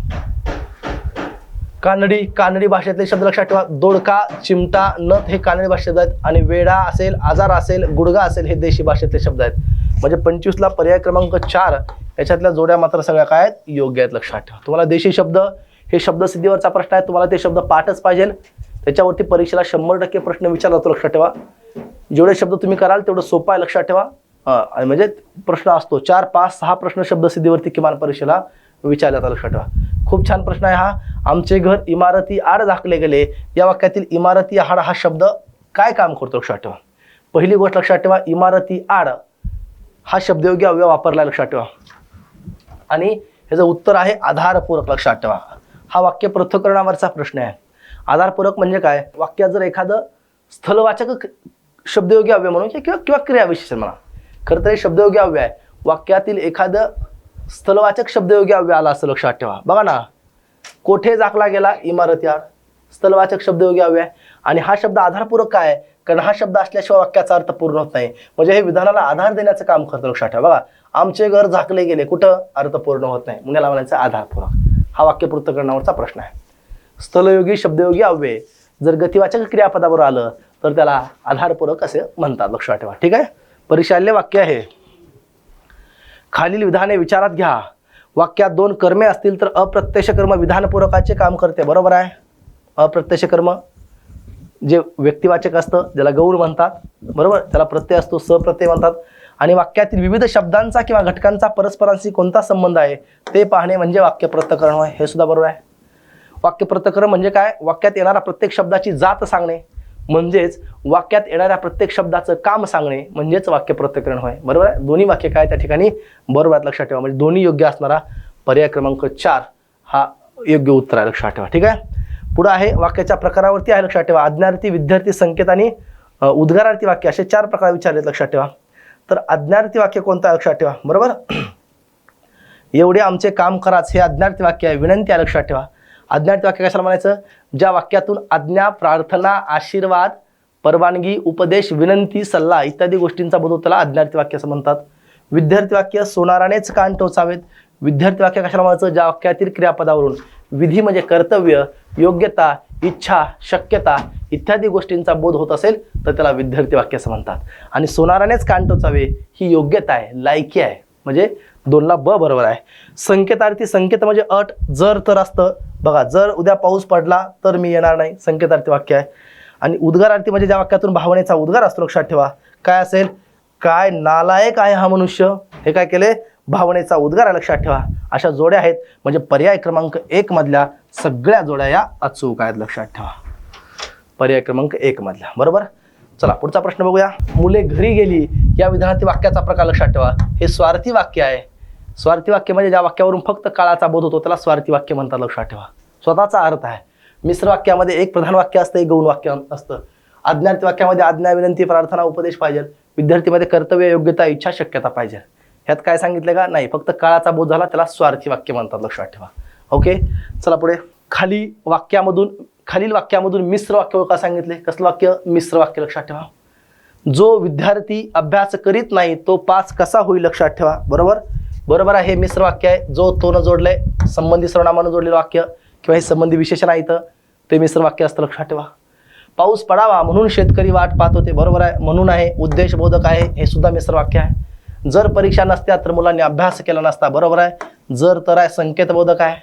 कानडी भाषेतले शब्द लक्षात ठेवा. दोडका, चिमटा, नथ हे कानडी भाषेत आहेत. आणि वेडा असेल, आजार असेल, गुडगा असेल हे देशी भाषेतले शब्द आहेत. म्हणजे 25ला पर्याय क्रमांक 4 याच्यातल्या जोड्या मात्र सगळ्या काय आहेत? योग्य आहेत, लक्षात ठेवा. तुम्हाला देशी शब्द हे शब्दसिद्धीवरचा प्रश्न आहे. तुम्हाला ते शब्द पाठच पाहिजे. त्याच्यावरती परीक्षेला 100% प्रश्न विचारला जातो, लक्षात ठेवा. जेवढे शब्द तुम्ही कराल तेवढं सोपं आहे, लक्षात ठेवा. म्हणजे प्रश्न असतो 4, 5, 6 प्रश्न शब्दसिद्धीवरती किमान परीक्षेला विचारला जातात, लक्षात ठेवा. खूप छान प्रश्न आहे हा. आमचे घर इमारती आड झाकले गेले, या वाक्यातील इमारती आड हा शब्द काय काम करतो, लक्षात ठेवा. पहिली गोष्ट लक्षात ठेवा, इमारती आड हा शब्दयोगी अव्यय वापरला, लक्षात ठेवा. आणि ह्याचं उत्तर आहे आधारपूरक, लक्षात ठेवा. हा वाक्य पृथक्करणावरचा प्रश्न आहे. आधारपूरक म्हणजे काय? वाक्यात जर एखादं स्थलवाचक शब्दयोगी अव्यय म्हणून किंवा क्रियाविशेषण म्हणा, खरं तर हे शब्दयोगी अव्यय आहे. वाक्यातील एखादं स्थलवाचक शब्दयोगी अव्यय आला असं लक्षात ठेवा. बघा ना, कोठे झाकला गेला, इमारती आड. स्थलवाचक शब्दयोगी अव्यय आहे. आणि हा शब्द आधारपूरक काय आहे, कारण हा शब्द असल्याशिवाय वाक्याचा अर्थ पूर्ण होत नाही. म्हणजे हे विधानाला आधार देण्याचं काम करतं. लक्षात ठेवा. बघा, आमचे घर झाकले गेले, कुठं, अर्थ पूर्ण होत नाही, म्हणून याला म्हणायचं आधारपूरक. हा वाक्य पृथक्करणावरचा प्रश्न आहे. स्थलयोगी शब्दयोगी अव्यय जर गतिवाचक क्रियापदावर आलं तर त्याला आधारपूरक असे म्हणतात. लक्षात ठेवा. ठीक आहे. परिशाल्य वाक्य आहे. खालील विधाने विचारात घ्या. वाक्यात 2 कर्मे असतील तर अप्रत्यक्ष कर्म विधानपूरकाचे काम करते. बरोबर आहे. अप्रत्यक्ष कर्म जे व्यक्तिवाचक असतं ज्याला गौण म्हणतात, बरोबर, त्याला प्रत्यय असतो सप्रत्यय म्हणतात. आणि वाक्यातील विविध शब्दांचा किंवा घटकांचा परस्परांशी कोणता संबंध आहे ते पाहणे म्हणजे वाक्य पृथक्करण होय. हे सुद्धा बरोबर आहे. वाक्य पृथक्करण म्हणजे काय, वाक्यात येणाऱ्या प्रत्येक शब्दाची जात सांगणे म्हणजेच वाक्यात येणाऱ्या प्रत्येक शब्दाचं काम सांगणे म्हणजेच वाक्य पृथक्करण होय. बरोबर आहे. दोन्ही वाक्य काय त्या ठिकाणी बरोबर आहेत. लक्षात ठेवा. म्हणजे दोन्ही योग्य असणारा पर्याय क्रमांक 4 हा योग्य उत्तर आहे. लक्षात ठेवा. ठीक आहे. पुढे आहे वाक्याच्या प्रकारावरती आहे. लक्षात ठेवा. आज्ञार्थी, विद्यार्थी, संकेत आणि उद्गारार्थी वाक्य असे 4 प्रकार विचारलेत. लक्षात ठेवा. तर आज्ञार्थी वाक्य कोणतं आहे लक्षात ठेवा. बरोबर, एवढे आमचे काम कराच हे आज्ञार्थी वाक्य आहे. विनंती आहे. लक्षात ठेवा. आज्ञार्थी वाक्य कशाला म्हणायचं, ज्या वाक्यातून आज्ञा, प्रार्थना, आशीर्वाद, परवानगी, उपदेश, विनंती, सल्ला इत्यादी गोष्टींचा बोध होतो त्याला आज्ञार्थी वाक्य असं म्हणतात. विद्यार्थी वाक्य सोनारानेच कान टोचावेत. विद्यार्थी वाक्य कशाला म्हणायचं, ज्या वाक्यातील क्रियापदावरून विधी म्हणजे कर्तव्य, योग्यता, इच्छा, शक्यता इत्यादी गोष्टींचा बोध होत असेल तर त्याला विद्यार्थी वाक्य असं म्हणतात. आणि सोनारानेच कान टोचावे ही योग्यता आहे, लायकी आहे, म्हणजे 2ला ब बरोबर आहे. संकेतार्थी, संकेत म्हणजे अट, जर तर असतं. बघा, जर उद्या पाऊस पडला तर मी येणार नाही, संकेतार्थी वाक्य आहे. आणि उद्गारार्थी म्हणजे ज्या वाक्यातून भावनेचा उद्गार असतो. लक्षात ठेवा. काय असेल, काय नालायक आहे हा मनुष्य, हे काय केले, भावनेचा उद्गार आहे. लक्षात ठेवा. अशा जोड्या आहेत. म्हणजे पर्याय क्रमांक 1 मधल्या सगळ्या जोड्या या अचूक आहेत. लक्षात ठेवा. पर्याय क्रमांक 1 मधल्या. बरोबर. चला पुढचा प्रश्न बघूया. मुले घरी गेली या विधानातील वाक्याचा प्रकार लक्षात ठेवा. हे स्वार्थी वाक्य आहे. स्वार्थी वाक्य म्हणजे ज्या वाक्यावरून फक्त काळाचा बोध होतो त्याला स्वार्थी वाक्य म्हणतात. लक्षात ठेवा. स्वतःचा अर्थ आहे. मिश्र वाक्यामध्ये एक प्रधान वाक्य असतं, एक गौण वाक्य असतं. आज्ञार्थी वाक्यामध्ये आज्ञा, विनंती, प्रार्थना, उपदेश पाहिजे. विद्यार्थीमध्ये कर्तव्य, योग्यता, इच्छा, शक्यता पाहिजे. ह्यात काय सांगितलं का, नाही, फक्त काळाचा बोध झाला त्याला स्वार्थी वाक्य म्हणतात. लक्षात ठेवा. ओके. चला पुढे. खालील वाक्यामधून मिश्र वाक्य ओळखा सांगितले. कसलं वाक्य, मिश्र वाक्य. लक्षात ठेवा. जो विद्यार्थी अभ्यास करीत नाही तो पास कसा होईल. लक्षात ठेवा. बरोबर, बरोबर आहे. हे मिश्र वाक्य आहे. जो तो न जोडलंय, संबंधी सर्वनामानं जोडलेलं वाक्य किंवा हे संबंधी विशेषण आहे इथं, ते मिश्र वाक्य असतं. लक्षात ठेवा. पाऊस पडावा म्हणून शेतकरी वाट पाहत होते. बरोबर आहे. म्हणून आहे. उद्देशबोधक आहे. हे सुद्धा मिश्र वाक्य आहे. जर परीक्षा नसत्या तर मुलांनी अभ्यास केला नसता. बरोबर आहे. जर तर आहे. संकेतबोधक आहे.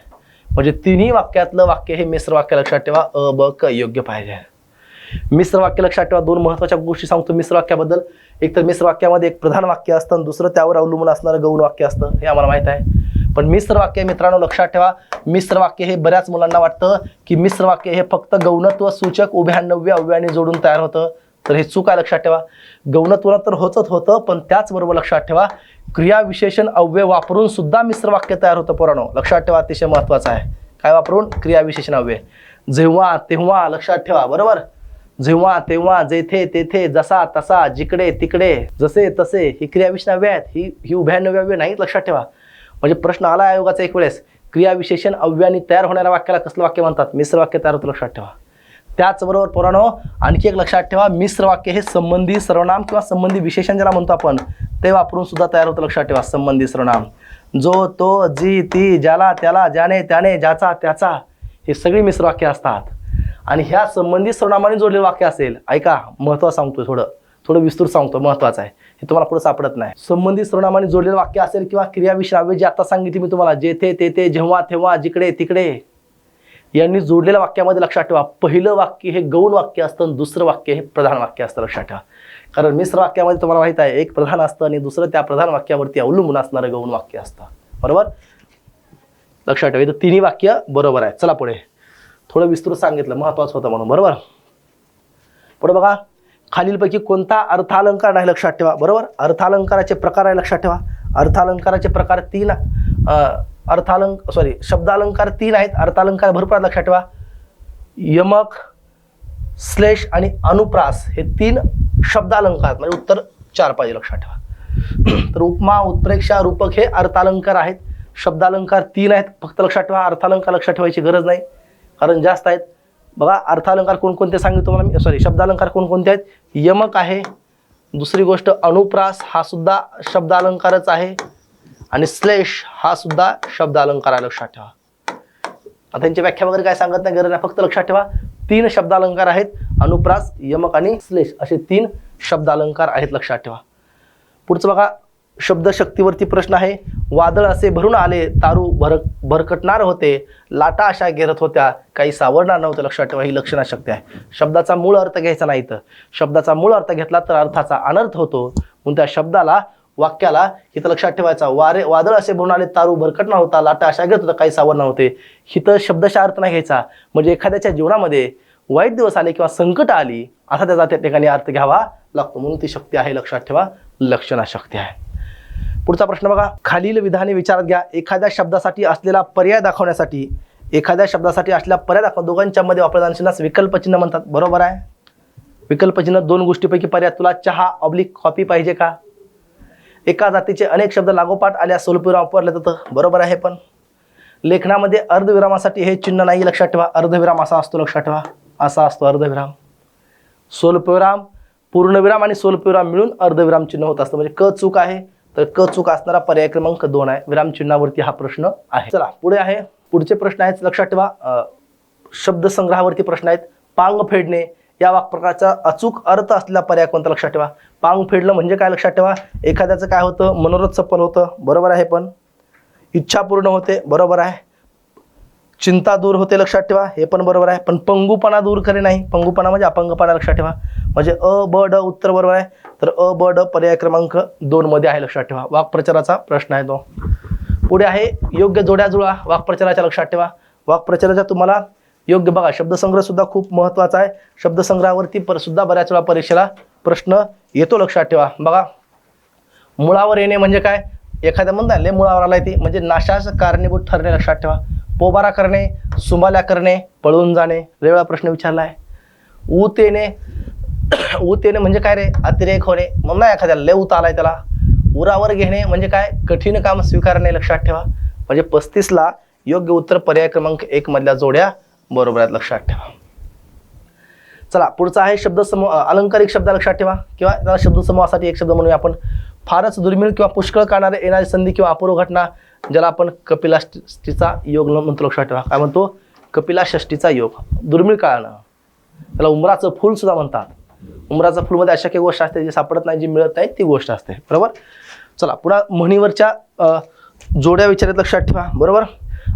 म्हणजे तिन्ही वाक्यातलं वाक्य हे मिश्र वाक्य. लक्षात ठेवा. अ, ब, क योग्य पाहिजे. मिश्र वाक्य लक्षात ठेवा. 2 महत्त्वाच्या गोष्टी सांगतो मिश्र वाक्याबद्दल. एक तर मिश्र वाक्यामध्ये एक प्रधान वाक्य असतं आणि दुसरं त्यावर अवलंबून असणारं गौण वाक्य असतं. हे आम्हाला माहित आहे. पण मिश्र वाक्य मित्रांनो लक्षात ठेवा. मिश्र वाक्य हे बऱ्याच मुलांना वाटतं की मिश्र वाक्य हे फक्त गौणत्व सूचक उभ्या नव्या अव्ययाने जोडून तयार होतं. तर हे चूक आहे. लक्षात ठेवा. गौणत्व तर होतं, पण त्याचबरोबर लक्षात ठेवा क्रिया विशेषण अव्यय वापरून सुद्धा मिश्र वाक्य तयार होतं. पोरांनो लक्षात ठेवा. अतिशय महत्त्वाचं आहे. काय वापरून, क्रिया विशेषण अव्यय. जेव्हा तेव्हा. लक्षात ठेवा. बरोबर. जेव्हा तेव्हा, जेथे तेथे, जसा तसा, जिकडे तिकडे, जसे तसे ही क्रिया विशेषण अव्यय आहेत. ही उभ्या नव्या अव्यय नाहीत. लक्षात ठेवा. म्हणजे प्रश्न आला आयोगाचा एक वेळेस, क्रिया विशेषण अव्ययाने तयार होणाऱ्या वाक्याला कसलं वाक्य म्हणतात, मिश्र वाक्य तयार होतं. लक्षात ठेवा. त्याचबरोबर पोरांनो आणखी एक लक्षात ठेवा, मिश्र वाक्य हे संबंधी सर्वनाम किंवा संबंधी विशेषण ज्याला म्हणतो आपण ते वापरून सुद्धा तयार होतं. लक्षात ठेवा. संबंधी सर्वनाम, जो तो, जी ती, ज्याला त्याला, ज्याने त्याने, ज्याचा त्याचा, हे सगळी मिश्र वाक्य असतात. आणि ह्या संबंधित सर्वनामाने जोडलेलं वाक्य असेल, ऐका महत्त्व सांगतोय, थोडं विस्तृत सांगतो, महत्त्वाचं आहे हे, तुम्हाला पुढे सापडत नाही. संबंधित सर्वनामाने जोडलेलं वाक्य असेल किंवा क्रिया विशेषण जे आता सांगितली मी तुम्हाला, जेथे तेथे, जेव्हा तेव्हा, जिकडे तिकडे यांनी जोडलेल्या वाक्यामध्ये लक्षात ठेवा पहिलं वाक्य हे गौण वाक्य असतं आणि दुसरं वाक्य हे प्रधान वाक्य असतं. लक्षात ठेवा. कारण मिश्र वाक्यामध्ये तुम्हाला माहित आहे एक प्रधान असतं आणि दुसरं त्या प्रधान वाक्यावरती अवलंबून असणारं गौण वाक्य असतं. बरोबर. लक्षात ठेवा. इथं तिन्ही वाक्य बरोबर आहे. चला पुढे. थोडं विस्तृत सांगितलं, महत्त्वाचं होतं म्हणून. बरोबर. पुढे बघा, खालीलपैकी कोणता अर्थालंकार नाही. लक्षात ठेवा. बरोबर. अर्थालंकाराचे प्रकार आहे. लक्षात ठेवा. अर्थालंकाराचे प्रकार 3 शब्दालंकार 3 आहेत. अर्थालंकार भरपूर आहेत. लक्षात ठेवा. यमक, श्लेष आणि अनुप्रास हे 3 शब्दालंकार आहेत. म्हणजे उत्तर 4 पाहिजे. लक्षात ठेवा. तर उपमा, उत्प्रेक्षा, रूपक हे अर्थालंकार आहेत. शब्दालंकार 3 आहेत. फक्त लक्षात ठेवा. अर्थालंकार लक्षात ठेवायची गरज नाही कारण जास्त आहेत. बघा अर्थालंकार कोणकोणते सांगितले तुम्हाला मी, सॉरी शब्दालंकार कोणकोणते आहेत, यमक आहे, दुसरी गोष्ट अनुप्रास हा सुद्धा शब्दालंकारच आहे, आणि श्लेष हा सुद्धा शब्दालंकार आहे, लक्षात ठेवा. आता त्यांची व्याख्या वगैरे काय सांगत नाही, गरज नाही, फक्त लक्षात ठेवा 3 शब्दालंकार आहेत, अनुप्रास, यमक आणि श्लेष असे 3 शब्दालंकार आहेत, लक्षात ठेवा. पुढचं बघा शब्दशक्तीवरती प्रश्न आहे. वादळ असे भरून आले, तारू भरकटणार होते, लाटा अशा घेरत होत्या, काही सावरणार नव्हतं, लक्षात ठेवा. ही लक्षणाशक्ती आहे. शब्दाचा मूळ अर्थ घ्यायचा नाही, तर शब्दाचा मूळ अर्थ घेतला तर अर्थाचा अनर्थ होतो, म्हणून त्या शब्दाला वाक्याला इथं लक्षात ठेवायचा. वादळ असे भरून आले, तारू भरकटणार होता, लाटा अशा घेत होता, काही सावरणार नव्हते. इथं शब्दशः अर्थ नाही घ्यायचा, म्हणजे एखाद्याच्या जीवनामध्ये वाईट दिवस आले किंवा संकट आली असा त्याचा त्या ठिकाणी अर्थ घ्यावा लागतो, म्हणून ती शक्ती आहे, लक्षात ठेवा, लक्षणाशक्ती आहे. पुढचा प्रश्न बघा, खालील विधाने विचारात घ्या. एखाद्या शब्दासाठी असलेला पर्याय दाखवण्यासाठी दोघांच्या मध्ये वापरल्या जाणाऱ्या विकल्पचिन्ह म्हणतात, बरोबर आहे. विकल्पचिन्ह 2 गोष्टीपैकी पर्याय. तुला चहा कॉफी पाहिजे का? एका जातीचे अनेक शब्द लागोपाठ आल्यास स्वल्पविराम वापरले जातं, बरोबर आहे. पण लेखनामध्ये अर्धविरामासाठी हे चिन्ह नाही, लक्षात ठेवा. अर्धविराम असा असतो, लक्षात ठेवा, असा असतो अर्धविराम. स्वल्पविराम, पूर्णविराम आणि स्वल्पविराम मिळून अर्धविराम चिन्ह होत असतं, म्हणजे क चूक आहे, तर क चूक असणारा पर्याय क्रमांक 2 आहे. विराम चिन्हावरती हा प्रश्न आहे. चला पुढे आहे. पुढचे प्रश्न आहेत, लक्षात ठेवा, शब्दसंग्रहावरती प्रश्न आहेत. पांग फेडणे या वाक्प्रकारचा अचूक अर्थ असलेला पर्याय कोणता, लक्षात ठेवा. पांग फेडलं म्हणजे काय, लक्षात ठेवा. एखाद्याचं काय होतं, मनोरथ सफल होतं, बरोबर आहे. पण इच्छा पूर्ण होते, बरोबर आहे. चिंता दूर होते, लक्षात ठेवा, हे पण बरोबर आहे. पण पंगुपणा दूर करे नाही, पंगुपणा म्हणजे अपंगपणा, लक्षात ठेवा. म्हणजे अ ब ड उत्तर बरोबर आहे, तर अ ब ड पर्याय क्रमांक 2 मध्ये आहे, लक्षात ठेवा. वाक्प्रचाराचा प्रश्न आहे तो. पुढे आहे योग्य जोड्या जुळा वाक्प्रचाराच्या, लक्षात ठेवा. वाक्प्रचाराच्या तुम्हाला योग्य बघा, शब्दसंग्रह सुद्धा खूप महत्त्वाचा आहे. शब्दसंग्रहावरती सुद्धा बऱ्याच वेळा परीक्षेला प्रश्न येतो, लक्षात ठेवा. बघा मुळावर येणे म्हणजे काय, एखाद्या म्हणता लय मुळावर आलाय ती म्हणजे नाशास कारणीभूत ठरणे, लक्षात ठेवा. पोबारा करणे, सुंबाल्या करणे, पळून जाणे, वेगळा प्रश्न विचारला आहे. ऊत येणे म्हणजे काय रे, अतिरेक होणे, मग ना एखाद्याला लय ऊत आलाय त्याला. उरावर घेणे म्हणजे काय, कठीण काम स्वीकारणे, लक्षात ठेवा. म्हणजे 35ला योग्य उत्तर पर्याय क्रमांक 1 मधल्या जोड्या बरोबर आहेत, लक्षात ठेवा. चला पुढचा आहे शब्दसमूह, अलंकारिक शब्द, लक्षात ठेवा. किंवा त्याला शब्दसमूहासाठी एक शब्द म्हणूया आपण. फारच दुर्मिळ किंवा पुष्कळ काढणारे येणारी संधी किंवा अपूर्व घटना, ज्याला आपण कपिलाष्टीचा योग म्हणतो, लक्षात ठेवा. काय म्हणतो, कपिलाष्टीचा योग. दुर्मिळ काळणं, त्याला उमराचं फूल सुद्धा म्हणतात. उमराचं फुलमध्ये अशा काही गोष्ट असते जी सापडत नाही, जी मिळत नाही, ती गोष्ट असते, बरोबर. चला पुन्हा म्हणीवरच्या जोड्या विचारत, लक्षात ठेवा, बरोबर.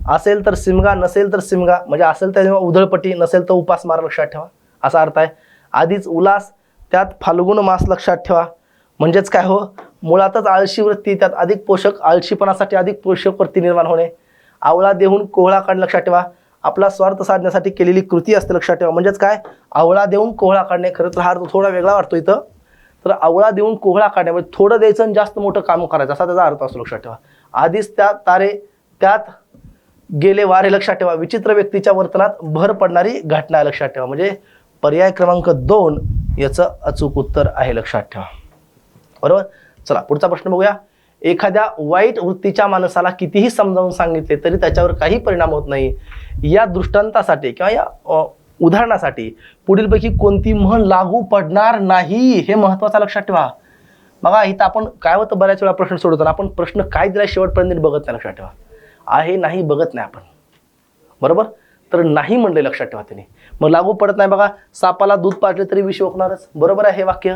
असेल तर सिमगा, नसेल तर सिमगा, म्हणजे असेल तर उधळपट्टी, नसेल तर उपासमार, लक्षात ठेवा, असा अर्थ आहे. आधीच उल्हास, त्यात फाल्गुन मास, लक्षात ठेवा. म्हणजेच काय हो, मुळातच आळशी वृत्ती, त्यात अधिक पोषक, आळशीपणासाठी अधिक पोषक वृत्ती निर्माण होणे. आवळा देऊन कोहळा काढणे, लक्षात ठेवा. आपला स्वार्थ साधण्यासाठी केलेली कृती असते, लक्षात ठेवा. म्हणजेच काय, आवळा देऊन कोहळा काढणे. खरं तर हा अर्थ थोडा वेगळा वाटतो इथं. तर आवळा देऊन कोहळा काढणे म्हणजे थोडं द्यायचं आणि जास्त मोठं काम करायचं, असा त्याचा अर्थ असतो, लक्षात ठेवा. आधीच त्या तारे, त्यात गेले वारे, लक्षात ठेवा. विचित्र व्यक्तीच्या वर्तनात भर पडणारी घटना, लक्षात ठेवा. म्हणजे पर्याय क्रमांक 2 याचं अचूक उत्तर आहे, लक्षात ठेवा, बरोबर. चला पुढचा प्रश्न बघूया. एखाद्या वाईट वृत्तीच्या माणसाला कितीही समजावून सांगितले तरी त्याच्यावर काही परिणाम होत नाही. या दृष्टांतासाठी किंवा या उदाहरणासाठी पुढीलपैकी कोणती म्हण लागू पडणार नाही, हे महत्त्वाचं, लक्षात ठेवा. बघा इथं आपण काय होतं, बऱ्याच वेळा प्रश्न सोडवतो आपण प्रश्न काय दिला शेवटपर्यंत बघत नाही, लक्षात ठेवा. आहे नाही बघत नाही आपण, बरोबर. तर नाही म्हणले, लक्षात ठेवा त्यांनी. मग लागू पडत नाही. बघा सापाला दूध पाजले तरी विष ओकणारच, बरोबर आहे हे वाक्य.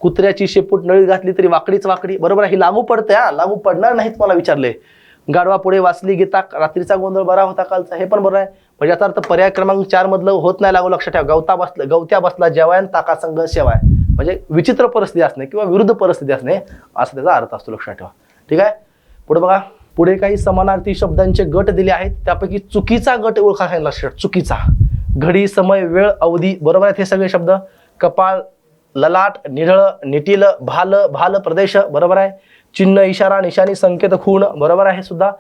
कुत्र्याची शेपूट नळीत घातली तरी वाकडीच वाकडी, बरोबर आहे. ही लागू पडते, हा लागू पडणार नाही तुम्हाला विचारले. गाढवा पुढे वाचली गीता, रात्रीचा गोंधळ बरा होता कालचा, हे पण बरोबर आहे. म्हणजे याचा अर्थ पर्याय क्रमांक 4 मधलं होत नाही लागू, लक्षात ठेवा. गवत्या बसला जेवाय ताका संघ शेवाय, म्हणजे विचित्र परिस्थिती असणे किंवा विरुद्ध परिस्थिती असणे, असा त्याचा अर्थ असतो, लक्षात ठेवा. ठीक आहे. पुढे बघा, पुढे काही समानार्थी शब्दांचे गट दिले आहेत. त्यापैकी चुकीचा गट ओळखा सांगितला, लक्षात. चुकीचा, घडी, समय, वेळ, अवधी, बरोबर आहेत हे सगळे शब्द. कपाळ, ललाट, निढळ, निटील, भाल, प्रदेश, बरोबर आहे. चिन्ह, इशारा, निशाणी, संकेत, खूण, बरोबर आहे सुद्धा.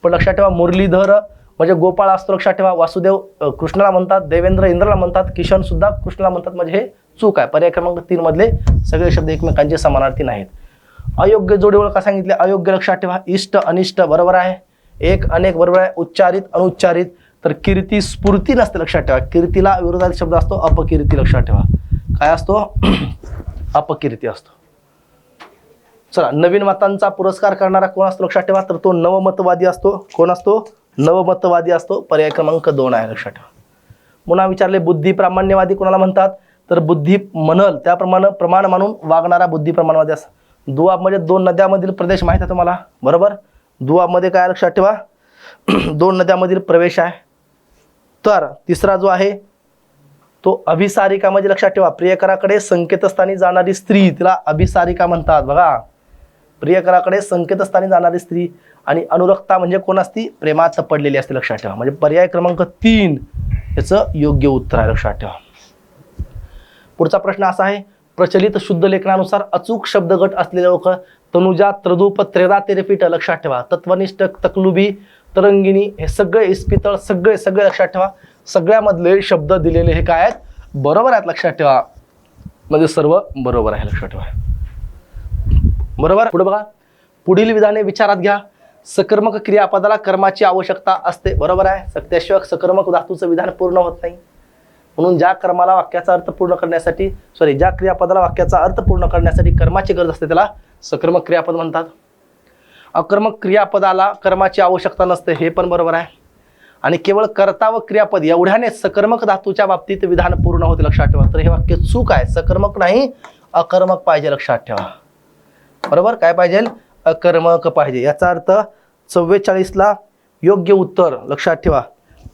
पण लक्षात ठेवा मुरलीधर म्हणजे गोपाळ असतो, लक्षात ठेवा. वासुदेव कृष्णाला म्हणतात, देवेंद्र इंद्रला म्हणतात, किशन सुद्धा कृष्णाला म्हणतात, म्हणजे हे चूक आहे. पर्याय क्रमांक 3 मधले सगळे शब्द एकमेकांचे समानार्थी नाहीत. अयोग्य जोडी ओळखा सांगितले. अयोग्य, लक्षात ठेवा. इष्ट, अनिष्ट, बरोबर आहे. एक, अनेक, बरोबर आहे. उच्चारित, अनुच्चारित, तर कीर्ती स्फूर्ती नसते, लक्षात ठेवा. कीर्तीला विरोधात शब्द असतो अपकीर्ती, लक्षात ठेवा. काय असतो? अपकीर्ती असतो. चला, नवीन मतांचा पुरस्कार करणारा कोण असतो लक्षात ठेवा, तर तो नवमतवादी असतो. कोण असतो? नवमतवादी असतो. पर्याय क्रमांक 2 आहे, लक्षात ठेवा. पुन्हा विचारले बुद्धी प्रामाण्यवादी कोणाला म्हणतात, तर बुद्धी म्हणल त्याप्रमाणे प्रमाण म्हणून वागणारा बुद्धी प्रमाणवादी असतो. दुआब म्हणजे 2 नद्यामधील प्रदेश माहित आहे तुम्हाला, बरोबर. दुआबमध्ये काय लक्षात ठेवा, 2 नद्यामधील प्रवेश आहे. तर तिसरा जो आहे तो अभिसारिका, म्हणजे लक्षात ठेवा प्रियकराकडे संकेतस्थानी जाणारी स्त्री, तिला अभिसारिका म्हणतात. बघा, प्रियकराकडे संकेतस्थानी जाणारी स्त्री. आणि अनुरक्ता म्हणजे कोण असती? प्रेमात पडलेली असते, लक्षात ठेवा. म्हणजे पर्याय क्रमांक 3 याचं योग्य उत्तर आहे, लक्षात ठेवा. पुढचा प्रश्न असा आहे, प्रचलित शुद्ध लेखनानुसार अचूक शब्दगट असलेले लोक तनुजा, त्रदूप, त्रेदा, तेरेपीठ, लक्षात ठेवा. तत्वनिष्ठ, तकलुबी, तरंगिणी, हे सगळे इस्पितळ, सगळे लक्षात ठेवा. सगळ्यामधले शब्द दिलेले हे काय आहेत? बरोबर आहेत, लक्षात ठेवा. म्हणजे सर्व बरोबर आहे, लक्षात ठेवा. बरोबर. पुढे बघा, पुढील विधाने विचारात घ्या. सकर्मक क्रियापदाला कर्माची आवश्यकता असते, बरोबर आहे. त्याशिवाय सकर्मक धातूचं विधान पूर्ण होत नाही. म्हणून ज्या कर्माला वाक्याचा अर्थ पूर्ण करण्यासाठी ज्या क्रियापदाला वाक्याचा अर्थ पूर्ण करण्यासाठी कर्माची गरज असते त्याला सकर्मक क्रियापद म्हणतात. अकर्मक क्रियापदाला कर्माची आवश्यकता नसते, हे पण बरोबर आहे. आणि केवळ कर्ता व क्रियापद एवढ्याने सकर्मक धातूच्या बाबतीत विधान पूर्ण होते, लक्षात ठेवा. तर हे वाक्य चूक आहे. सकर्मक नाही, अकर्मक पाहिजे, लक्षात ठेवा. बरोबर. काय पाहिजे? अकर्मक पाहिजे. याचा अर्थ 44ला योग्य उत्तर, लक्षात ठेवा.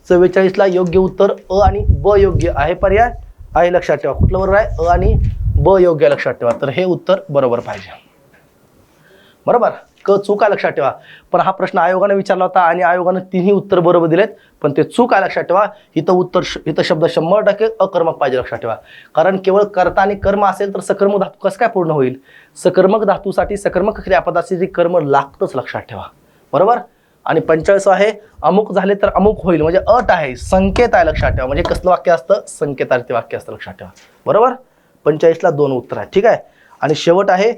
44ला योग्य उत्तर अ आणि ब योग्य आहे, पर्याय आहे, लक्षात ठेवा. कुठलं बरोबर आहे? अ आणि ब योग्य, लक्षात ठेवा. तर हे उत्तर बरोबर पाहिजे, बरोबर. क चूक आहे, लक्षात ठेवा. पण हा प्रश्न आयोगाने विचारला होता आणि आयोगाने 3ही उत्तर बरोबर दिलेत, पण ते चूक आहे, लक्षात ठेवा. इथं शब्द 100% अकर्मक पाहिजे, लक्षात ठेवा. कारण केवळ कर्ता आणि कर्म असेल तर सकर्मक धातू कसं काय पूर्ण होईल? सकर्मक धातूसाठी सकर्मक क्रियापदाची कर्म लागतंच, लक्षात ठेवा. बरोबर. आणि 45 आहे, अमुक झाले तर अमुक होईल, म्हणजे अट आहे, संकेत आहे, लक्षात ठेवा. म्हणजे कसलं वाक्य असतं? संकेतार्थी वाक्य असतं, लक्षात ठेवा. बरोबर. 45ला 2 उत्तर आहे, ठीक आहे. आणि शेवट आहे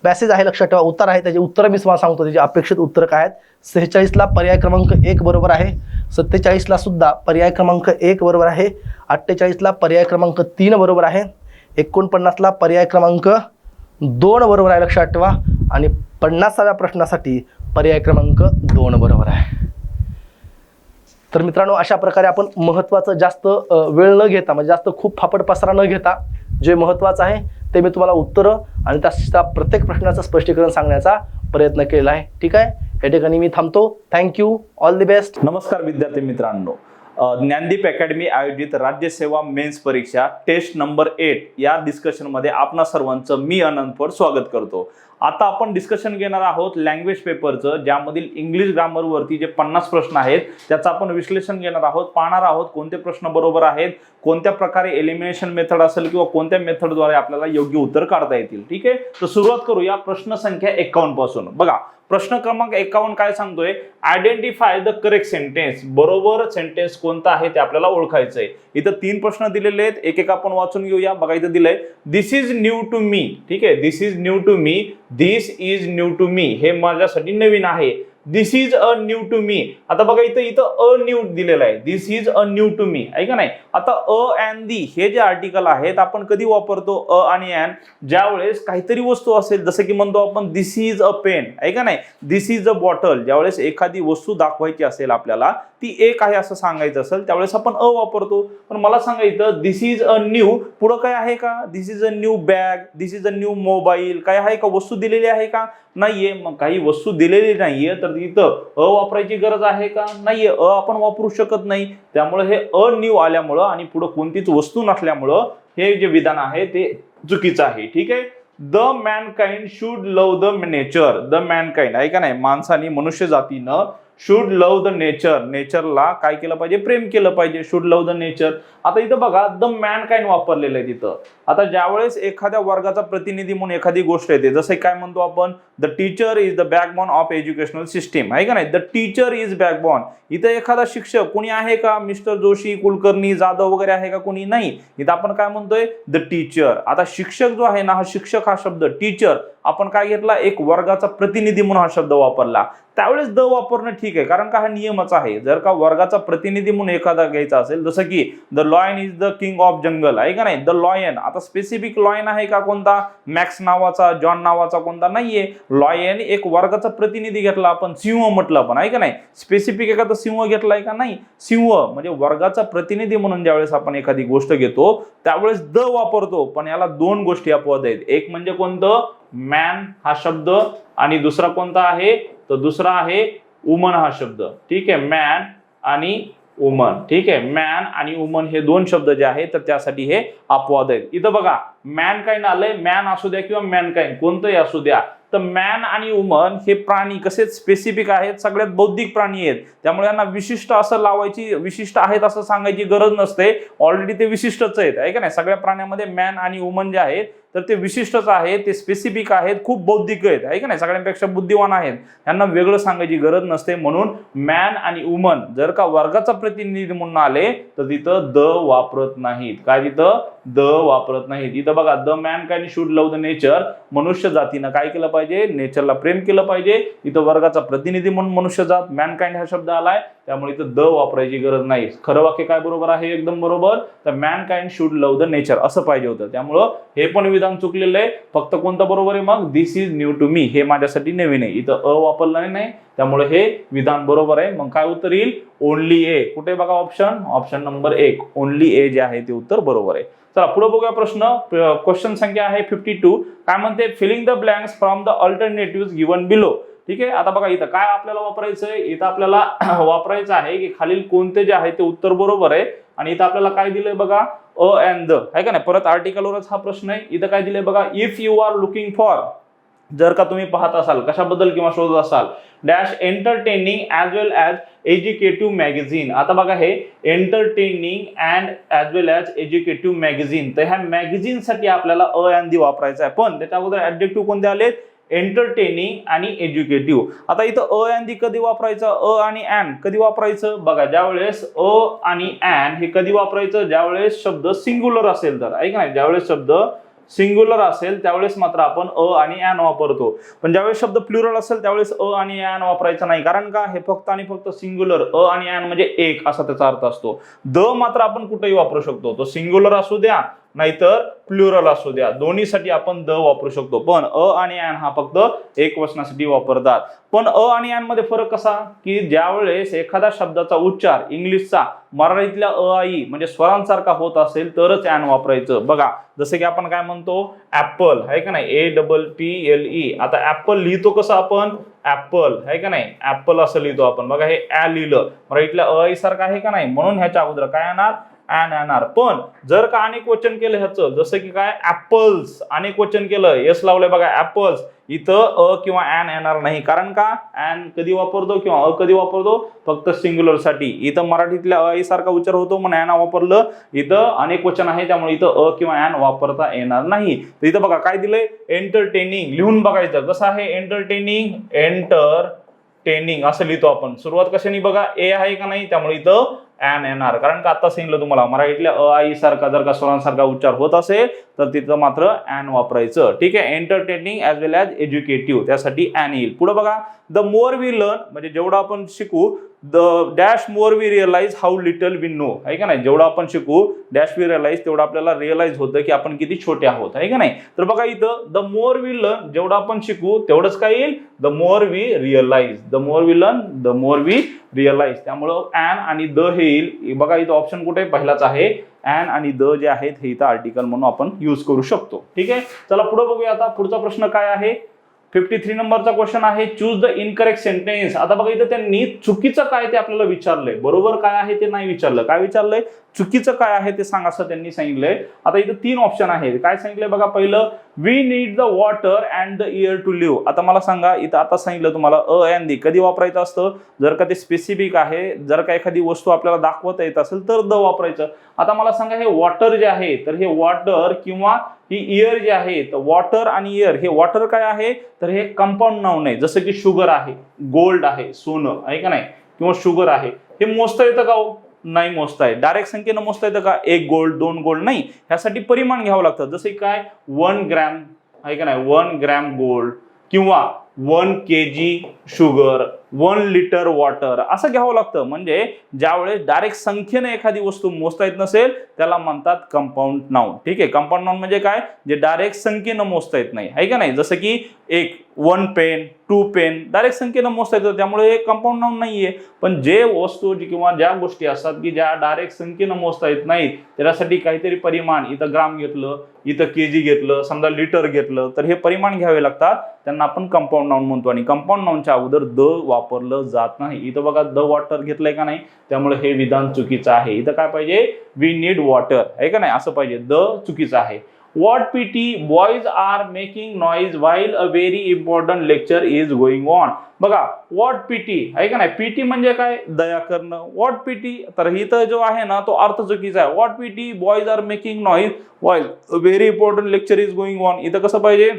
पॅसेज आहे, लक्षात ठेवा. उत्तर आहे, त्याचे उत्तर मी तुम्हाला सांगतो, त्याचे अपेक्षित उत्तर काय आहेत. 46ला पर्याय क्रमांक 1 बरोबर आहे. 47ला सुद्धा पर्याय क्रमांक 1 बरोबर आहे. 48ला पर्याय क्रमांक 3 बरोबर आहे. 49ला पर्याय क्रमांक 2 बरोबर आहे, लक्षात ठेवा. आणि 50व्या प्रश्नासाठी पर्याय क्रमांक 2 बरोबर आहे. तर मित्रांनो, अशा प्रकारे आपण महत्त्वाचं जास्त वेळ न घेता, म्हणजे जास्त खूप फापट पसरा न घेता, जे महत्त्वाचं आहे ते मी तुम्हाला उत्तरं आणि त्या प्रत्येक प्रश्नाचं स्पष्टीकरण सांगण्याचा प्रयत्न केलेला आहे, ठीक आहे. या ठिकाणी मी थांबतो. थँक्यू. All the best. नमस्कार विद्यार्थी मित्रांनो, ज्ञानदीप अकॅडमी आयोजित राज्यसेवा मेन्स परीक्षा टेस्ट नंबर 8 या डिस्कशनमध्ये आपणा सर्वांचं मी अनंत स्वागत करतो. आता आपण डिस्कशन घेणार आहोत लँग्वेज पेपरचं, ज्यामधील इंग्लिश ग्रामरवरती जे 50 प्रश्न आहेत त्याचं आपण विश्लेषण घेणार आहोत. पाहणार आहोत कोणते प्रश्न बरोबर आहेत, कोणत्या प्रकारे एलिमिनेशन मेथड असेल किंवा कोणत्या मेथडद्वारे आपल्याला योग्य उत्तर काढता येतील, ठीक आहे. तर सुरुवात करूया प्रश्न संख्या 51 पासून. बघा, प्रश्न क्रमांक 51 काय सांगतोय? Identify the correct sentence. बरोबर सेंटेन्स कोणता आहे ते आपल्याला ओळखायचं आहे. इथं 3 प्रश्न दिलेले आहेत, एक आपण वाचून घेऊया. बघा, इथं दिलंय this is new to me, ठीक आहे. This is new to me, this is new to me, हे माझ्यासाठी नवीन आहे. This is a new to me. आता बघा, इथं अ न्यू दिलेलं आहे. This is a new to me, आहे का नाही. आता अ अँड दी हे जे आर्टिकल आहेत आपण कधी वापरतो? अ आणि अँड ज्यावेळेस काहीतरी वस्तू असेल, जसं की म्हणतो आपण दिस इज अ पेन, आहे का नाही. दिस इज अ बॉटल, ज्यावेळेस एखादी वस्तू दाखवायची असेल आपल्याला, ती एक आहे असं सांगायचं असेल, त्यावेळेस आपण अ वापरतो. पण मला सांगायचं दिस इज अ न्यू, पुढं काय आहे का? This is a new bag, this is a new mobile, काय आहे का? वस्तू दिलेली आहे का? नाहीये. मग काही वस्तू दिलेली नाहीये तर इथं अ वापरायची गरज आहे का? नाहीये. अ आपण वापरू शकत नाही. त्यामुळे हे अ न्यू आल्यामुळं आणि पुढे कोणतीच वस्तू नसल्यामुळं हे जे विधान आहे ते चुकीचं आहे, ठीक आहे. The Mankind should love the nature. The Mankind, आहे का नाही, माणसाने, मनुष्य जातीनं शुड लव्ह द नेचर, नेचरला काय केलं पाहिजे? प्रेम केलं पाहिजे. Should love the nature. आता इथं बघा द मॅनकाइंड वापरलेलं आहे तिथं. आता ज्यावेळेस एखाद्या वर्गाचा प्रतिनिधी म्हणून एखादी गोष्ट येते, जसं काय म्हणतो आपण, the teacher is the backbone of educational system, आहे का नाही, द टीचर इज बॅकबोन. इथं एखादा शिक्षक कोणी आहे का, मिस्टर जोशी, कुलकर्णी, जाधव वगैरे आहे का कोणी, नाही. इथं आपण काय म्हणतोय, द टीचर. आता शिक्षक जो आहे ना, हा शिक्षक हा शब्द टीचर आपण काय घेतला, एक वर्गाचा प्रतिनिधी म्हणून हा शब्द वापरला. त्यावेळेस द वापरणं ठीक आहे, कारण का हा नियमच आहे. जर का वर्गाचा प्रतिनिधी म्हणून एखादा घ्यायचा असेल, जसं की the lion is the king of jungle, आहे का नाही, द लॉयन. आता स्पेसिफिक लॉयन आहे का कोणता, मॅक्स नावाचा, जॉन नावाचा कोणता, नाहीये. लॉयन एक वर्गाचा प्रतिनिधी घेतला आपण, सिंह म्हटलं आपण, आहे का नाही. स्पेसिफिक एखादा सिंह घेतलाय का, नाही. सिंह म्हणजे वर्गाचा प्रतिनिधी म्हणून ज्यावेळेस आपण एखादी गोष्ट घेतो त्यावेळेस द वापरतो. पण याला दोन गोष्टी अपवाद आहेत. एक म्हणजे कोणतं, मॅन हा शब्द, आणि दुसरा कोणता आहे, तर दुसरा आहे वुमन हा शब्द. ठीक आहे, मॅन आणि वुमन. ठीक आहे, मॅन आणि वुमन हे दोन शब्द जे आहेत तर त्यासाठी हे अपवाद आहेत. इथं बघा मॅनकाइंड आलंय, मॅन असू द्या किंवा मॅनकाइंड कोणतंही असू द्या, तर मॅन आणि वुमन हे प्राणी कसे स्पेसिफिक आहेत, सगळ्यात बौद्धिक प्राणी आहेत. त्यामुळे यांना विशिष्ट असं लावायची, विशिष्ट आहेत असं सांगायची गरज नसते. ऑलरेडी ते विशिष्टच आहेत, आहे का नाही. सगळ्या प्राण्यामध्ये मॅन आणि वुमन जे आहेत तर ते विशिष्टच आहेत, ते स्पेसिफिक आहेत, खूप बौद्धिक आहेत, आहे का नाही, सगळ्यांपेक्षा बुद्धिवान आहेत. यांना वेगळं सांगायची गरज नसते. म्हणून मॅन आणि वुमन जर का वर्गाचा प्रतिनिधी म्हणून आले तर तिथं द वापरत नाहीत. काय तिथं द वापरत नाहीत. इथं बघा, the man kind should love the nature, मनुष्य जातीनं काय केलं पाहिजे, नेचरला प्रेम केलं पाहिजे. इथं वर्गाचा प्रतिनिधी म्हणून मनुष्य जात, मॅनकाइंड हा शब्द आलाय, त्यामुळे इथं द वापरायची गरज नाही. खरं वाक्य काय बरोबर आहे, एकदम बरोबर, तर Mankind should love the nature असं पाहिजे होतं. त्यामुळं हे पण विधान चुकलेलं आहे. फक्त कोणतं बरोबर आहे मग, दिस इज न्यू टू मी, हे माझ्यासाठी नवीन आहे. इथं अ वापरलं नाही, त्यामुळे हे विधान बरोबर आहे. मग काय उत्तर येईल, ओनली ए. कुठे बघा ऑप्शन नंबर 1, ओनली ए जे आहे ते उत्तर बरोबर आहे. चला पुढे बघूया प्रश्न. क्वेश्चन संख्या आहे 52. काय म्हणते, filling the blanks from the alternative given below. ठीक आहे, आता बघा इथं काय आपल्याला वापरायचं आहे, इथं आपल्याला वापरायचं आहे की खालील कोणते जे आहे ते उत्तर बरोबर आहे. आणि इथं आपल्याला काय दिलंय बघा, अ अँड द, आहे का नाही. परत आर्टिकलवरच हा प्रश्न आहे. इथं काय दिलंय बघा, if you are looking for, जर का तुम्ही पाहत असाल कशाबद्दल किंवा शोधत असाल, dash entertaining as well as educative magazine. आता बघा हे entertaining and as well as educative magazine, तर ह्या मॅगझिन साठी आपल्याला अ अँड द वापरायचा आहे. पण त्याच्या अगोदर ऍडजेक्टिव्ह कोणते आले, एंटरटेनिंग आणि एज्युकेटिव्ह. आता इथं अ अँड दी कधी वापरायचं, अ आणि अँड कधी वापरायचं बघा, ज्यावेळेस अ आणि अँड हे कधी वापरायचं, ज्यावेळेस शब्द सिंग्युलर असेल तर, ऐक नाही, ज्यावेळेस शब्द सिंग्युलर असेल त्यावेळेस मात्र आपण अ आणि अँड वापरतो. पण ज्यावेळेस शब्द प्लुरल असेल त्यावेळेस अ आणि अँड वापरायचं नाही. कारण का, हे फक्त आणि फक्त सिंग्युलर, अ आणि अँड म्हणजे एक असा त्याचा अर्थ असतो. द मात्र आपण कुठेही वापरू शकतो, तो सिंग्युलर असू द्या नाहीतर प्लुरल असू द्या, दोन्हीसाठी आपण द वापरू शकतो. पण अ आणि अँड हा फक्त एक वचनासाठी वापरतात. पण अ आणि अँड मध्ये फरक कसा, की ज्यावेळेस एखाद्या शब्दाचा उच्चार इंग्लिशचा मराठीतल्या अ आई म्हणजे स्वरांसारखा होत असेल तरच अँड वापरायचं. बघा जसं की आपण काय म्हणतो, ऍपल, आहे का नाही, APPLE. आता ऍपल लिहितो कसं आपण, ऍपल, आहे का नाही, ऍपल असं लिहितो आपण. बघा हे ऍ लिहिलं, मराठीतल्या अ आई सारखं आहे का नाही, म्हणून ह्याच्या अगोदर काय येणार, अँड येणार. पण जर का अनेक वचन केलं ह्याचं, जसं की काय ऍपल्स, अनेक वचन केलं, यस लावलंय बघा ऍपल्स, इथं अ किंवा अँड येणार नाही. कारण का, अँड कधी वापरतो किंवा अ कधी वापरतो, फक्त सिंग्युलर साठी. इथं मराठीतल्या अ सारखा उच्चार होतो म्हणून अँड वापरलं, इथं अनेक वचन आहे त्यामुळे इथं अ किंवा अँड वापरता येणार नाही. तर इथं बघा काय दिलंय, एंटरटेनिंग, लिहून बघायचं कसं आहे, एंटरटेनिंग, एंटरटेनिंग असं लिहितो आपण. सुरुवात कशाने बघा, ए आहे का नाही, त्यामुळे इथं अँड येणार. कारण का आता सांगितलं तुम्हाला, मराठीतल्या अ आई सारखा जर का स्वरांसारखा उच्चार होत असेल तर तिथं मात्र अँड वापरायचं. ठीक आहे, एंटरटेनिंग ॲज वेल ॲज एज्युकेटिव्ह, त्यासाठी अँड येईल. पुढे बघा, द मोर वी लर्न, म्हणजे जेवढं आपण शिकू, the dash more we realise how little we know, आहे का नाही, जेवढं आपण शिकू डॅश वी रिअलाइज तेवढं आपल्याला रिअलाइज होतं की आपण किती छोटे आहोत, आहे का नाही. तर बघा इथं द मोर वी लर्न, जेवढं आपण शिकू तेवढंच काय येईल, the more we realise, the more we learn, the more we realise. त्यामुळं अँड आणि द हे येईल. बघा इथं ऑप्शन कुठे, पहिलाच आहे. अँड आणि द जे आहेत हे इथं आर्टिकल म्हणून आपण यूज करू शकतो. ठीक आहे, चला पुढे बघूया. आता पुढचा प्रश्न काय आहे, 53 नंबरचा क्वेश्चन आहे, चूज द इनकरेक्ट सेंटेन्स. आता बघा इथं त्यांनी चुकीचं काय ते आपल्याला विचारलंय, बरोबर काय आहे ते नाही विचारलं. काय विचारलंय, चुकीचं काय आहे ते सांग असं त्यांनी सांगितलंय. आता इथं 3 ऑप्शन आहेत. काय सांगितलंय बघा, पहिलं we need the water and the air to live. आता मला सांगा, इथं आता सांगितलं तुम्हाला अँड दी कधी वापरायचं असतं, जर का ते स्पेसिफिक आहे, जर का एखादी वस्तू आपल्याला दाखवता येत असेल तर द वापरायचं. आता मला सांगा, हे वॉटर जे आहे तर हे वॉटर किंवा ही एअर जे आहे, तर वॉटर आणि एअर, हे वॉटर काय आहे तर हे कंपाऊंड नाउन आहे. जसं की शुगर आहे, गोल्ड आहे, सोनं आहे का नाही, किंवा शुगर आहे, हे मोजता येतं का हो? नाही मोजता येत. डायरेक्ट संख्येनं मोजता येतं का? 1 गोल्ड 2 गोल्ड नाही, ह्यासाठी परिमाण घ्यावं लागतं. जसे काय 1 ग्रॅम आहे का नाही, 1 ग्रॅम गोल्ड किंवा 1 kg शुगर, 1 लिटर वॉटर असं घ्यावं लागतं. म्हणजे ज्यावेळेस डायरेक्ट संख्येनं एखादी वस्तू मोजता येत नसेल त्याला म्हणतात कंपाऊंड नाउन. ठीक आहे, कंपाऊंड नाउन म्हणजे काय, जे डायरेक्ट संख्येनं मोजता येत नाही आहे का नाही. जसं की 1 पेन 2 पेन डायरेक्ट संख्येनं मोजता येतं, त्यामुळे हे कंपाऊंड नाउन नाहीये. पण जे वस्तू किंवा ज्या गोष्टी असतात की ज्या डायरेक्ट संख्येनं मोजता येत नाहीत, त्याच्यासाठी काहीतरी परिमाण, इथं ग्राम घेतलं, इथं केजी घेतलं, समजा लिटर घेतलं, तर हे परिमाण घ्यावे लागतात, त्यांना आपण कंपाऊंड नाउन म्हणतो. आणि कंपाऊंड नाउनच्या अगोदर द वापरलं जात नाही. इथं बघा द वॉटर घेतलंय का नाही, त्यामुळे हे विधान चुकीचं आहे. इथं काय पाहिजे, वी नीड वॉटर आहे का नाही असं पाहिजे, द चुकीचं आहे. What PT boys are making noise while a very important lecture is going on. बघा what PT आहे का नाही, PT म्हणजे काय, दया करणं. what PT, तर इथं जो आहे ना तो अर्थ चुकीचा आहे. what PT boys are making noise while a very important lecture is going on. इथं कसं पाहिजे,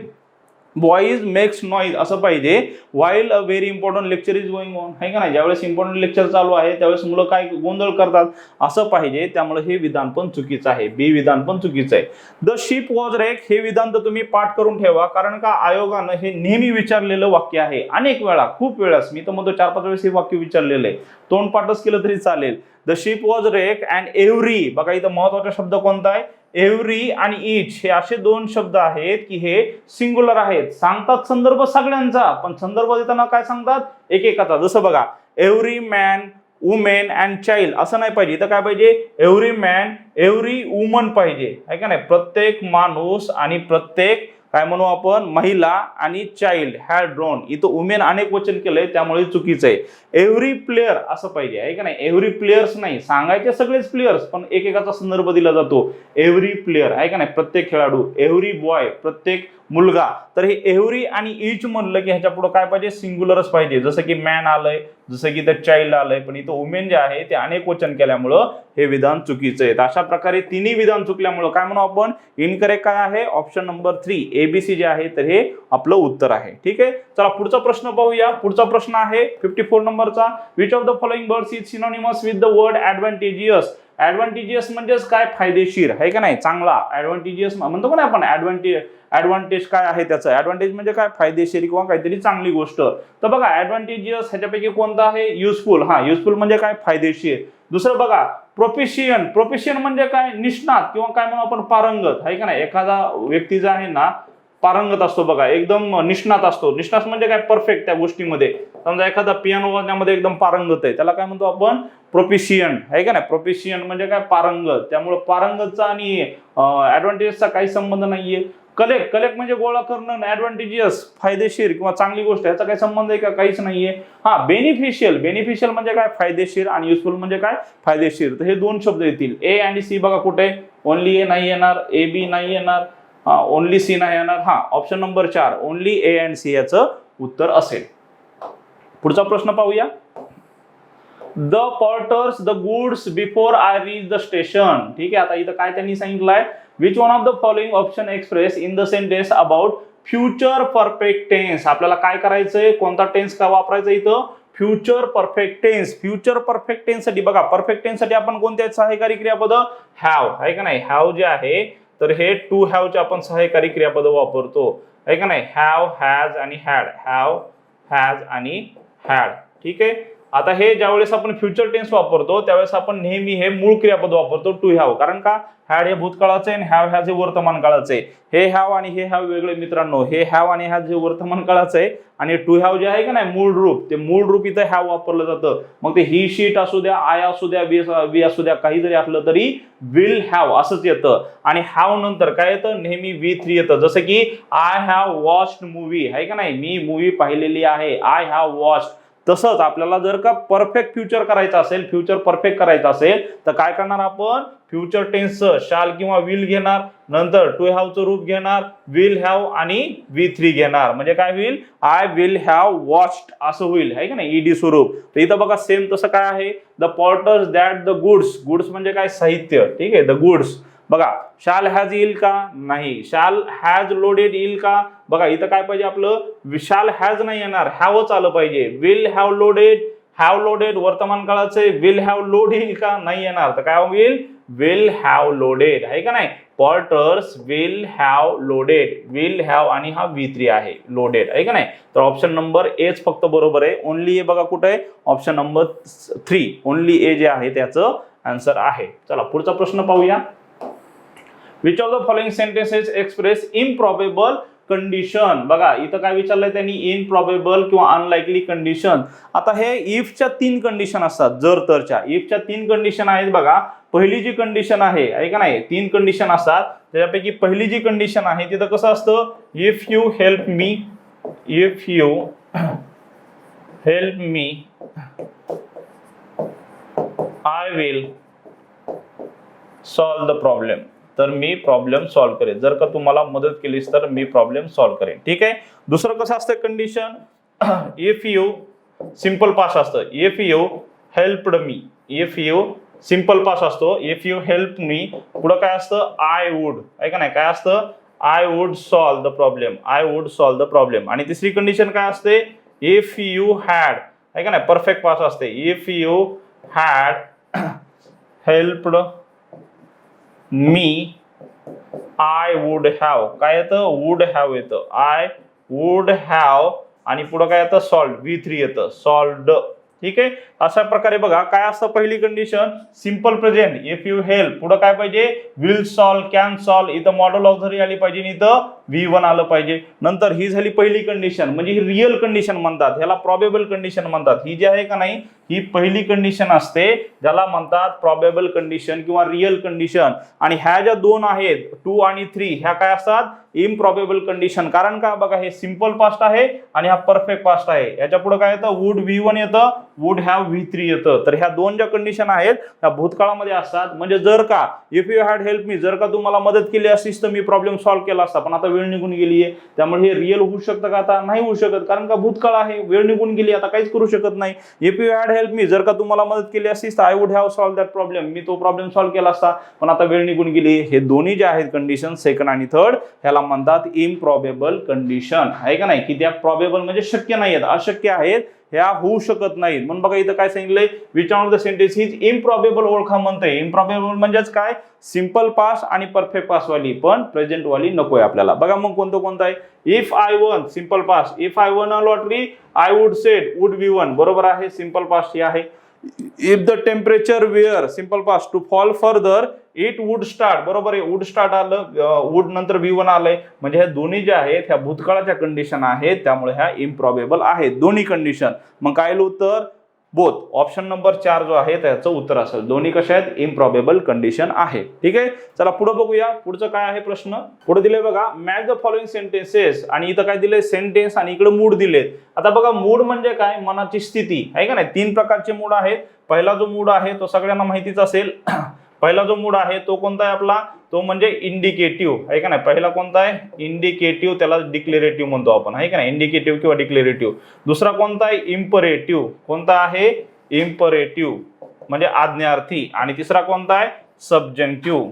बॉईज मेक्स नॉईज असं पाहिजे, while a very important lecture is going on आहे का नाही. ज्यावेळेस इम्पॉर्टंट लेक्चर चालू आहे त्यावेळेस मुलं काय गोंधळ करतात असं पाहिजे, त्यामुळे हे विधान पण चुकीचं आहे. बी विधान पण चुकीचं आहे. द शिप वॉज रेक हे विधान तर तुम्ही पाठ करून ठेवा, कारण का आयोगानं हे नेहमी विचारलेलं वाक्य आहे. अनेक वेळा, खूप वेळास, मी तर म्हणतो 4-5 वेळेस हे वाक्य विचारलेलं आहे. तोंडपाठच केलं तरी चालेल. The ship was wreck and every, बघा इथं महत्वाचा शब्द कोणता आहे, एव्हरी आणि इच हे असे 2 शब्द आहेत की हे सिंग्युलर आहेत. सांगतात संदर्भ सगळ्यांचा, पण संदर्भ देताना काय सांगतात, एकेकाचा. जसं बघा every man women and child असं नाही पाहिजे. इथं काय पाहिजे, एव्हरी मॅन एव्हरी वुमन पाहिजे आहे का नाही. प्रत्येक माणूस आणि प्रत्येक काय म्हणू आपण, महिला आणि चाइल्ड हॅड ड्रोन. इथं वुमेन अनेक वचन केलंय त्यामुळे चुकीचं आहे. एव्हरी प्लेयर असं पाहिजे आहे का नाही, एव्हरी प्लेयर्स नाही, सांगायचे सगळेच प्लेयर्स पण एकेकाचा संदर्भ दिला जातो. एव्हरी प्लेयर आहे का नाही, प्रत्येक खेळाडू. एव्हरी बॉय प्रत्येक मुलगा. तर हे एव्हरी आणि इच म्हणलं की ह्याच्या पुढे काय पाहिजे, सिंग्युलरच पाहिजे. जसं की मॅन आलंय, जसं की द चाइल्ड आलंय, पण इथं वुमेन जे आहे ते अनेक वचन केल्यामुळं हे विधान चुकीचं आहे. अशा प्रकारे तिन्ही विधान चुकल्यामुळं काय म्हणू आपण, इनकरेक्ट काय आहे, ऑप्शन नंबर 3 ABC जे आहे तर हे आपलं उत्तर आहे. ठीक आहे, चला पुढचा प्रश्न पाहूया. पुढचा प्रश्न आहे 54 नंबरचा. Which of the following words is synonymous with the word advantageous. Advantageous म्हणजेच काय, फायदेशीर आहे का नाही, चांगला. ऍडव्हान्टेजियस म्हणतो का नाही आपण, ऍडव्हान्टेज काय आहे त्याचं, ऍडव्हान्टेज म्हणजे काय, फायदेशीर किंवा काहीतरी चांगली गोष्ट. तर बघा ऍडव्हान्टेजियस ह्याच्यापैकी कोणता आहे, युजफुल. हा, युजफुल म्हणजे काय, फायदेशीर. दुसरं बघा प्रोफिशियंट. प्रोफिशियंट म्हणजे काय, निष्णात किंवा काय म्हणून आपण पारंगत आहे का नाही. एखादा व्यक्ती जो आहे ना पारंगत असतो बघा, एकदम निष्णात असतो. निष्णात म्हणजे काय, परफेक्ट त्या गोष्टीमध्ये. समजा एखादा पियानो वाजवण्यामध्ये एकदम पारंगत आहे, त्याला काय म्हणतो आपण, प्रोफिशियंट आहे का नाही. प्रोफिशियंट म्हणजे काय, पारंगत. त्यामुळे पारंगतचा आणि ऍडव्हान्टेजचा काही संबंध नाहीये. कलेक्ट म्हणजे गोळा करणं, ऍडव्हान्टेजियस फायदेशीर किंवा चांगली गोष्ट, याचा काही संबंध आहे का, काहीच नाहीये. हा, बेनिफिशियल म्हणजे काय, फायदेशीर, आणि युजफुल म्हणजे काय, फायदेशीर. तर हे 2 शब्द येतील. ए आणि सी बघा कुठे, ओनली ए नाही येणार, ए बी नाही येणार, ओनली सी नाही येणार. हा, option number 4 only A and C याचं उत्तर असेल. पुढचा प्रश्न पाहूया. The porters the goods before I reach the station. ठीक आहे, आता इथं काय त्यांनी सांगितलंय, which one of the following option express in the sentence about future perfect tense. आपल्याला काय करायचंय, कोणता टेन्स का वापरायचा इथं, future perfect tense. Future perfect tense साठी बघा, परफेक्ट टेन्स साठी आपण कोणत्या सहाय्यकारी क्रियापद, हॅव आहे का नाही. हॅव जे आहे तर हे टू हॅवचे आपण सहाय्यकारी क्रियापद वापरतो आहे का नाही. हॅव, हॅज आणि हॅड. हॅव, हॅज आणि हॅड. ठीक आहे, आता हे ज्यावेळेस आपण फ्युचर टेन्स वापरतो त्यावेळेस आपण नेहमी हे मूळ क्रियापद वापरतो टू हॅव, कारण का हॅड हे भूतकाळाचे आणि हॅव हॅज हे वर्तमान काळाचे. हे हॅव आणि हे हॅव वेगळे मित्रांनो. हे हॅव आणि हॅज हे वर्तमान काळाचे आहे, आणि टू हॅव जे आहे का नाही मूळ रूप, ते मूळ रूप इथं हॅव वापरलं जातं. मग ते ही शीट असू द्या, आय असू द्या, वी असू द्या, काही जरी असलं तरी विल हॅव असंच येतं. आणि हॅव नंतर काय येतं, नेहमी V3 येतं. जसं की आय हॅव वॉच्ड मूवी आहे का नाही, मी मूवी पाहिलेली आहे. I have watched. तसंच आपल्याला जर का परफेक्ट फ्युचर करायचं असेल, फ्युचर परफेक्ट करायचं असेल तर काय करणार आपण, फ्युचर टेन्सचं शाल किंवा विल घेणार, नंतर टू हॅवचं रूप घेणार, विल हॅव आणि V3 घेणार. म्हणजे काय होईल, आय विल हॅव वॉच्ड असं होईल, आहे का नाही, ईडी स्वरूप. तर इथं बघा सेम तसं काय आहे, the porters that the goods, goods म्हणजे काय, साहित्य, ठीक आहे, द गुड्स. बघा शाल हॅज येईल का, नाही. शाल हॅज लोडेड येईल का, बघा इथं काय पाहिजे आपलं, शाल हॅज नाही येणार, हॅवच आलं पाहिजे. Will have loaded, have loaded वर्तमान काळाचं, विल हॅव लोड येईल का, नाही येणार. तर काय होईल, विल हॅव लोडेड, आहे का नाही. Porters will have loaded, will have आणि हा V3 आहे, लोडेड, आहे का नाही. तर ऑप्शन नंबर एच फक्त बरोबर आहे. ओनली ए बघा कुठे आहे, ऑप्शन नंबर 3, ओनली ए जे आहे त्याचं आन्सर आहे. चला पुढचा प्रश्न पाहूया. Which of the following sentences express improbable condition. बघा इथं काय विचारलंय त्यांनी, इनप्रॉबेबल किंवा अनलाइकली कंडिशन. आता हे इफच्या 3 कंडिशन असतात, जर तरच्या इफच्या 3 कंडिशन आहेत. बघा पहिली जी कंडिशन आहे का नाही, 3 कंडिशन असतात, त्याच्यापैकी पहिली जी कंडिशन आहे तिथं कसं असतं, if you help me, if you help me I will solve the problem. तर मी प्रॉब्लेम सॉल्व्ह करेन, जर का तुम्हाला मदत केलीस तर मी प्रॉब्लेम सॉल्व्ह करेन, ठीक आहे. दुसरं कसं असतं condition, if you simple past असतं, if you helped me, if you simple past असतो, इफ यू हेल्प मी, पुढं काय असतं, आय वुड, आहे का नाही, काय असतं, I would solve the problem, I would solve the problem. आणि तिसरी कंडिशन काय असते, इफ यू हॅड, आहे का नाही, परफेक्ट पास्ट असते, if you had helped me I would have, काय येतं, वुड हॅव येतं, आय वुड हॅव आणि पुढे काय येतं, सॉल्व्ड, V3 येतं, सॉल्व्ड, ठीक आहे. अशा प्रकारे बघा काय असतं, पहिली condition simple present, if you help, पुढे काय पाहिजे, विल सॉल्व्ह, कॅन सॉल्व्ह, इथं मॉडेल ऑक्झिलरी आली पाहिजे, इथं V1 आलं पाहिजे. नंतर ही झाली पहिली कंडिशन, म्हणजे ही रिअल कंडिशन म्हणतात, ह्याला प्रॉबेबल कंडिशन म्हणतात. ही जी आहे का नाही, ही पहिली कंडिशन असते, ज्याला म्हणतात प्रॉबेबल कंडिशन किंवा रिअल कंडिशन. आणि ह्या ज्या 2 आहेत 2 आणि 3, ह्या काय असतात, इम्प्रॉबेबल कंडिशन. कारण का, बघा हे सिंपल पास्ट आहे आणि हा परफेक्ट पास्ट आहे, याच्या पुढे काय येतं, वुड V1 येतं, वुड हॅव V3 येतं. तर ह्या 2 ज्या कंडिशन आहेत त्या भूतकाळामध्ये असतात. म्हणजे जर का if you had help me, जर का तुम्हाला मदत केली असतीस तर मी प्रॉब्लेम सॉल्व्ह केला असता, पण आता वेळ निघून गेली आहे, त्यामुळे हे रिअल होऊ शकतं का, आता नाही होऊ शकत, कारण का भूतकाळ आहे, वेळ निघून गेली, आता काहीच करू शकत नाही. If you had help me, जर का तुम्हाला मदत केली असतीस तर I would have solve that problem, मी तो प्रॉब्लेम सॉल्व्ह केला असता, पण आता वेळ निघून गेली. हे दोन्ही जे आहेत कंडिशन, सेकंड आणि थर्ड, ह्याला म्हणतात इम्प्रॉबेबल कंडिशन, आहे का नाही, की त्या प्रॉबेबल म्हणजे शक्य नाहीत, अशक्य आहेत, ह्या होऊ शकत नाहीत. म्हणून बघा इथं काय सांगितलंय, which of the sentence is improbable ओळखा म्हणतंय. इम्प्रॉबेबल म्हणजेच काय, सिंपल पास्ट आणि परफेक्ट पास्ट वाली, पण प्रेझेंट वाली नकोय आपल्याला. बघा मग कोणतं आहे, if I won, simple past, if I won a lottery I would said would V1, बरोबर आहे, सिंपल पास्ट ही आहे. If the temperature were, simple past, to fall further it would start, बरोबर आहे, वुड स्टार्ट आलं, वुड नंतर V1 आलंय. म्हणजे ह्या दोन्ही ज्या आहेत ह्या भूतकाळाच्या कंडिशन आहेत, त्यामुळे ह्या इम्प्रॉबेबल आहेत दोन्ही कंडिशन. मग काय उत्तर, बोथ. ऑप्शन नंबर 4 जो आहे त्याचं उत्तर असेल, दोन्ही कशा आहेत, इम्प्रॉबेबल कंडिशन आहे, ठीक आहे. चला पुढे बघूया, पुढचं काय आहे प्रश्न. पुढे दिले बघा, मॅच द फॉलोइंग सेंटेन्सेस, आणि इथं काय दिले, सेंटेन्स आणि इकडे मूड दिलेत. आता बघा मूड म्हणजे काय, मनाची स्थिती, आहे का नाही. 3 प्रकारचे मूड आहेत. पहिला जो मूड आहे तो सगळ्यांना माहितीच असेल. पहिला जो मूड आहे तो कोणता आहे आपला, तो म्हणजे इंडिकेटिव्ह, आहे का नाही. पहिला कोणता आहे, इंडिकेटिव्ह, त्याला डिक्लेरेटिव्ह म्हणतो आपण, आहे का नाही, इंडिकेटिव्ह किंवा डिक्लेरेटिव्ह. दुसरा कोणता आहे, इम्परेटिव्ह, कोणता आहे, इम्परेटिव्ह म्हणजे आज्ञार्थी. आणि तिसरा कोणता आहे, सब्जंक्टिव्ह,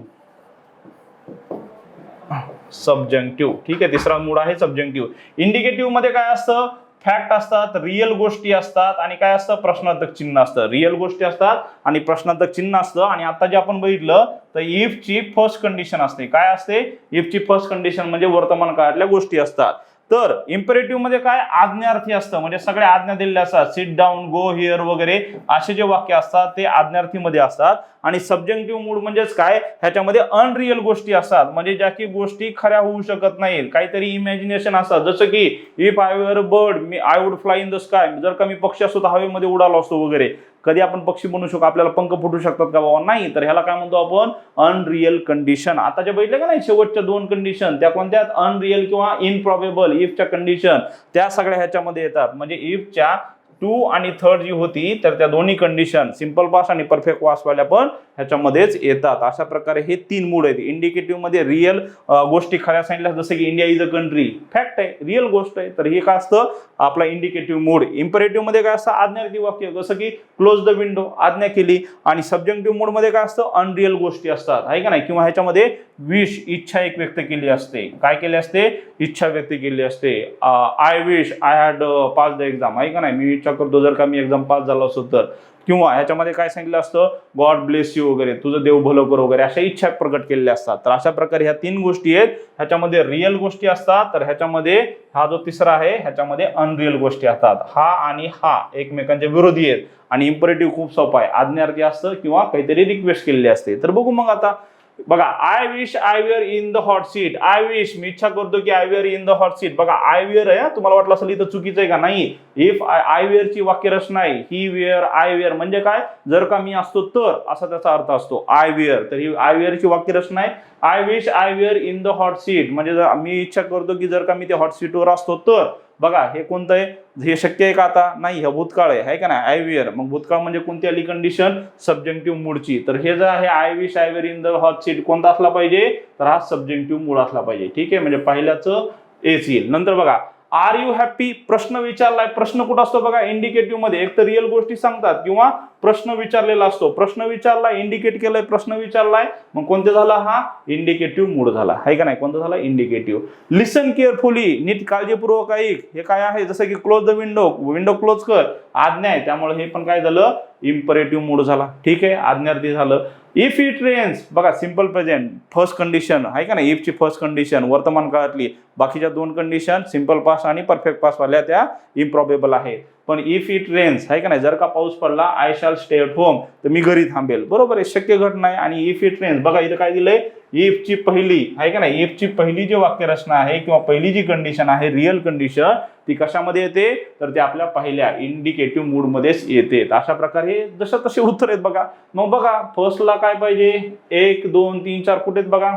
सब्जंक्टिव्ह, ठीक आहे. तिसरा मूड आहे सब्जंक्टिव्ह. इंडिकेटिव्ह मध्ये काय असतं, फॅक्ट असतात, रिअल गोष्टी असतात, आणि काय असतं, प्रश्नार्थक चिन्ह असतं. रिअल गोष्टी असतात आणि प्रश्नार्थक चिन्ह असतं. आणि आता जे आपण बघितलं तर इफ ची फर्स्ट कंडिशन असते, काय असते, इफ ची फर्स्ट कंडिशन म्हणजे वर्तमान काळातल्या गोष्टी असतात. तर इम्पेरेटिव्ह मध्ये काय, आज्ञार्थी असतं, म्हणजे सगळ्या आज्ञा दिलेल्या असतात, सिट डाऊन, गो हिअर वगैरे असे जे वाक्य असतात ते आज्ञार्थी मध्ये असतात. आणि सब्जेक्टिव्ह मूड म्हणजेच काय, ह्याच्यामध्ये अनरिअल गोष्टी असतात, म्हणजे ज्या की गोष्टी खऱ्या होऊ शकत नाहीत, काहीतरी इमॅजिनेशन असतात. जसं की इफ आय वर a bird me I would fly in the sky, जर का मी पक्षी असतो तर हवेमध्ये उडालो असतो वगैरे. कधी आपण पक्षी बनू शकतो, आपल्याला पंख फुटू शकतात का बाबा, नाही. तर ह्याला काय म्हणतो आपण, अनरिअल कंडिशन. आता जे बघितलं का नाही शेवटच्या 2 कंडिशन, त्या कोणत्या, अनरिअल किंवा इनप्रॉबेबल, इफच्या कंडिशन त्या सगळ्या ह्याच्यामध्ये येतात. म्हणजे इफच्या टू आणि थर्ड जी होती तर त्या दोन्ही कंडिशन सिंपल पास्ट आणि परफेक्ट पास्ट वाल्या पण ह्याच्यामध्येच येतात. अशा प्रकारे हे 3 मूड आहेत. इंडिकेटिव्ह मध्ये रिअल गोष्टी खऱ्या सांगितल्या, जसं की India is a country, fact आहे, रिअल गोष्ट आहे, तर हे काय असतं आपला इंडिकेटिव्ह मूड. इम्पेरेटिव्ह मध्ये काय असतं आज्ञार्थी वाक्य, जसं की क्लोज द विंडो, आज्ञा केली. आणि सब्जेक्टिव्ह मूड मध्ये काय असतं अनरिअल गोष्टी असतात, आहे का नाही, किंवा ह्याच्यामध्ये विश, इच्छा एक व्यक्त केली असते. काय केली असते, इच्छा व्यक्त केली असते. I wish I had pass the exam, आहे का नाही, मी इच्छा करतो जर का मी एक्झाम पास झालो असतो तर. किंवा ह्याच्यामध्ये काय सांगितलं असतं गॉड ब्लेस यू वगैरे, तुझं देव भलं कर वगैरे, अशा इच्छा प्रकट केलेल्या असतात. तर अशा प्रकारे ह्या 3 गोष्टी आहेत, ह्याच्यामध्ये रिअल गोष्टी असतात, तर ह्याच्यामध्ये हा जो तिसरा आहे ह्याच्यामध्ये अनरिअल गोष्टी असतात. हा आणि हा एकमेकांच्या विरोधी आहेत. आणि इम्परेटिव्ह खूप सोपा आहे, आज्ञार्थी असतं किंवा काहीतरी रिक्वेस्ट केलेली असते. तर बघू मग आता बघा, I wish I were in the hot seat. I wish, मी इच्छा करतो की I were in the hot seat. बघा आय वेअर आहे, तुम्हाला वाटलं असेल इथं चुकीचं आहे का, नाही. इफ आय वेअर ची वाक्यरचना आहे ही वेअर आय वेअर, म्हणजे काय, जर का मी असतो तर असा त्याचा अर्थ असतो आय वेअर. तर ही आय वेअर ची वाक्यरचना आहे. I wish I were in the hot seat म्हणजे मी इच्छा करतो की जर का मी त्या हॉट सीटवर असतो तर. बघा हे कोणतं आहे, हे शक्य आहे का आता, नाही, हे भूतकाळ आहे का नाही, आय वेअर. मग भूतकाळ म्हणजे कोणती आली कंडिशन, सब्जेक्टिव्ह मूडची. तर हे जे आहे I wish I were in the hot seat कोणता असला पाहिजे, तर हा सब्जेक्टिव्ह मूड असला पाहिजे. ठीक आहे, म्हणजे पहिल्याचं एच येईल. नंतर बघा आर यू हॅपी, प्रश्न विचारलाय. प्रश्न कुठं असतो बघा इंडिकेटिव्ह मध्ये, एक तर रिअल गोष्टी सांगतात किंवा प्रश्न विचारलेला असतो. प्रश्न विचारलाय, इंडिकेट केलाय, प्रश्न विचारलाय, मग कोणते झाला, हा इंडिकेटिव्ह मूड झाला, आहे का नाही, कोणता झाला इंडिकेटिव्ह. लिसन केअरफुली, नीट काळजीपूर्वक ऐक, हे काय आहे, जसं की close the window, window close कर, आज्ञा आहे, त्यामुळे हे पण काय झालं इम्परेटिव्ह मूड झाला. ठीक आहे, आज्ञार्थी झालं. इफ इट रेन्स, बघा सिंपल प्रेझेंट फर्स्ट कंडिशन आहे का नाही, इफ ची फर्स्ट कंडिशन वर्तमान काळातली, बाकीच्या 2 कंडिशन सिंपल पास्ट आणि परफेक्ट पास्ट वाल्या त्या इम्प्रॉबेबल आहेत. पण इफ इट रेन्स आहे का नाही, जर का पाऊस पडला I shall stay at home, तर मी घरी थांबेल, बरोबर आहे, शक्य घटना आहे. आणि इफ इट रेन्स, बघा इथं काय दिलंय, इफ ची पहिली आहे का नाही, इफ ची पहिली जी वाक्यरचना आहे किंवा पहिली जी कंडिशन आहे रिअल कंडिशन, ती कशामध्ये येते, तर ते आपल्या पहिल्या इंडिकेटिव्ह मूड मध्येच येते. अशा प्रकारे जसं तसे उत्तर आहेत बघा. मग बघा फर्स्टला काय पाहिजे, 1 2 3 4 कुठे आहेत बघा,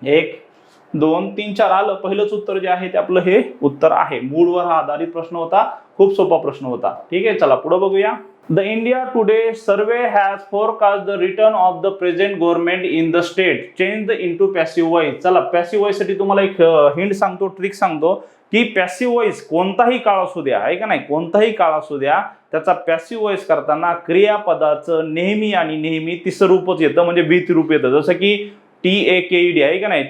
1 2 3 4 आलं. पहिलंच उत्तर जे आहे ते आपलं हे उत्तर आहे. मूडवर हा आधारित प्रश्न होता, खूप सोपा प्रश्न होता. ठीक आहे, चला पुढे बघूया. The India Today survey has forecast the return of the present government in the state change the into passive voice. चला पॅसिव्ह वॉइस साठी तुम्हाला एक हिंट सांगतो, ट्रिक सांगतो की पॅसिव्ह वॉइस कोणताही काळ असू द्या, आहे का नाही, कोणताही काळ असू द्या, त्याचा पॅसिव्ह वॉइस करताना क्रियापदाचं नेहमी आणि नेहमी तिसरं रूपच येतं, म्हणजे द्वितीय रूप येतं. जसं की TAKED आहे का नाही,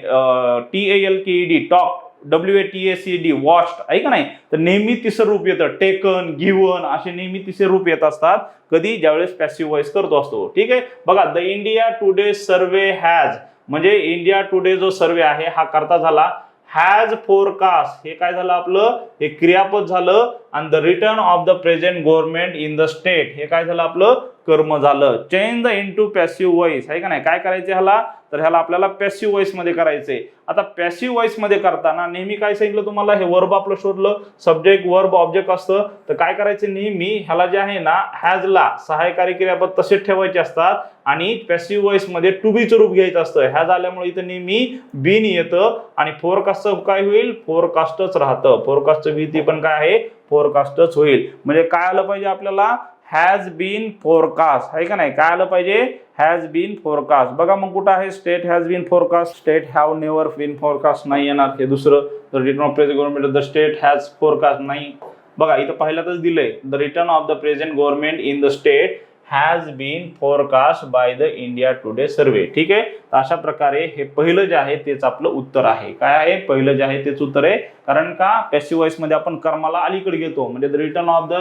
TALKED टॉक, WATACD वॉच्ड, आहे का नाही, तर नेहमी तिसरं रूप येतं. टेकन, गिव्हन असे नेहमी तिसरे रूप येत असतात, कधी ज्यावेळेस पॅसिव्ह वॉइस करतो असतो. ठीक आहे, बघा the India Today survey has, म्हणजे इंडिया टुडे जो सर्वे आहे हा करता झाला. हॅज फोरकास्ट, हे काय झालं आपलं, हे क्रियापद झालं. आणि the return of the present government in the state, हे काय झालं आपलं कर्म झालं. Change the into passive voice, आहे का नाही, काय करायचे ह्याला, तर ह्याला आपल्याला पॅसिव्ह वॉइस मध्ये करायचंय. आता पॅसिव्ह वॉइस मध्ये करताना नेहमी काय सांगितलं तुम्हाला, हे वर्ब आपलं शोधलं, सब्जेक्ट वर्ब ऑब्जेक्ट असतं, तर काय करायचं नेहमी ह्याला जे आहे ना हॅजला सहाय्यकारी क्रियापद तसेच ठेवायचे असतात आणि पॅसिव्ह वॉइस मध्ये टू बीचं रूप घ्यायचं असतं. हॅज आल्यामुळे इथं नेहमी बीन येतं आणि फोरकास्टचं काय होईल, फोरकास्टच राहतं. फोरकास्टचं भीती पण काय आहे, फोरकास्टच होईल. म्हणजे काय आलं पाहिजे आपल्याला, हॅज बीन फोरकास्ट, आहे का नाही, काय आलं पाहिजे, हॅज बीन फोरकास्ट. बघा मग कुठं आहे, state has been forecast, state have never been forecast नाही येणार. हे दुसरं, the return of present government the state has forecast नाही. बघा इथं पहिल्यातच दिलंय, the return of the present government in the state has been forecast by the India Today survey. ठीक आहे, तर अशा प्रकारे हे पहिलं जे आहे तेच आपलं उत्तर आहे. काय आहे, पहिलं जे आहे तेच उत्तर आहे. कारण का पॅसिव्ह वॉइस मध्ये आपण कर्माला अलीकडे घेतो, म्हणजे the return of the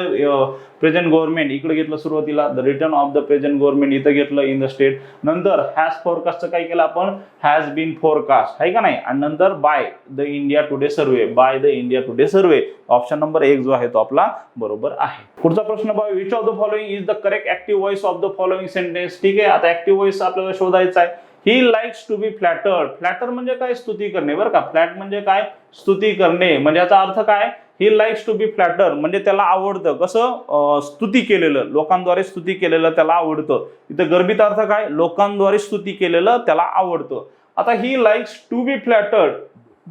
present government इकडे घेतलं सुरुवातीला, the return of the present government इथं घेतलं इन द स्टेट. नंतर हॅज फोरकास्टचं काय केलं आपण, हॅज बीन फोरकास्ट, आहे का नाही, आणि नंतर bye the India Today survey, bye the India Today survey. Option number 1 जो आहे तो आपला बरोबर आहे. पुढचा प्रश्न बघा, which of the following is the correct active voice of the following sentence. ठीक आहे, आता ऍक्टिव्ह वॉइस आपल्याला शोधायचा आहे. He likes to be flattered. Flatter म्हणजे काय, स्तुती करणे, बरं का. फ्लॅट म्हणजे काय, स्तुती करणे. म्हणजे याचा अर्थ काय, he likes to be flatter म्हणजे त्याला आवडतं. कसं, स्तुती केलेलं, लोकांद्वारे स्तुती केलेलं त्याला आवडतं. इथं गर्भित अर्थ काय, लोकांद्वारे स्तुती केलेलं त्याला आवडतं. आता he likes to be flattered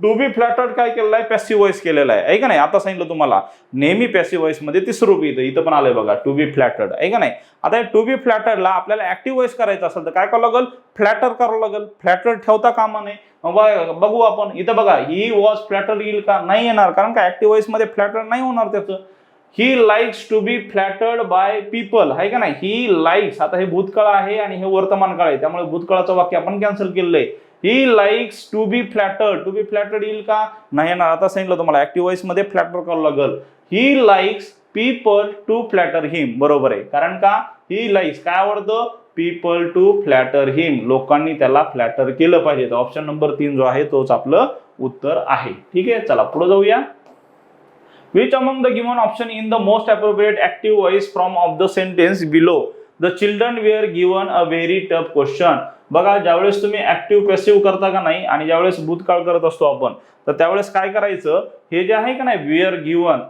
to be flattered काय केलेलं आहे, पॅसिव्ह वॉइस केलेला आहे का नाही. आता सांगितलं तुम्हाला नेहमी पॅसिव्ह वॉइस मध्ये तिसरं रूप येतं, इथं पण आलंय बघा टू बी फ्लॅटर्ड आहे का नाही. आता टू बी फ्लॅटर्डला आपल्याला ऍक्टिव्ह वॉइस करायचं असेल तर काय करावं लागेल, फ्लॅटर करावं लागेल. फ्लॅटर ठेवता कामा नये. बघू आपण इथं बघा, ही वॉज फ्लॅटर्ड येईल का, नाही येणार, कारण का ऍक्टिव्ह वॉइस मध्ये फ्लॅटर नाही होणार त्याचं. He likes to be flattered by people आहे का नाही. ही लाईक्स, आता हे भूतकाळ आहे आणि हे वर्तमान काळ आहे, त्यामुळे भूतकाळाचं वाक्य आपण कॅन्सल केलेलं आहे. ही likes to be flattered, to be फ्लॅटर्ड येईल का, नाही येणार. आता सांगितलं तुम्हाला ऍक्टिव्ह वॉइस मध्ये फ्लॅटर करावं लागेल. He likes people to flatter हिम, बरोबर आहे, कारण का ही लाईक्स काय आवडतं, पीपल टू फ्लॅटर हिम, लोकांनी त्याला फ्लॅटर केलं पाहिजे. तर ऑप्शन नंबर 3 जो आहे तोच आपलं उत्तर आहे. ठीक आहे, चला पुढे जाऊया. Which among the given option in the most appropriate active voice from of the sentence below? The children were given a very tough question. बघा, ज्यावेळेस तुम्ही ऍक्टिव्ह पॅसिव्ह करता का नाही आणि ज्यावेळेस भूतकाळ करत असतो आपण, तर त्यावेळेस काय करायचं, हे जे आहे का नाही वेअर गिवन,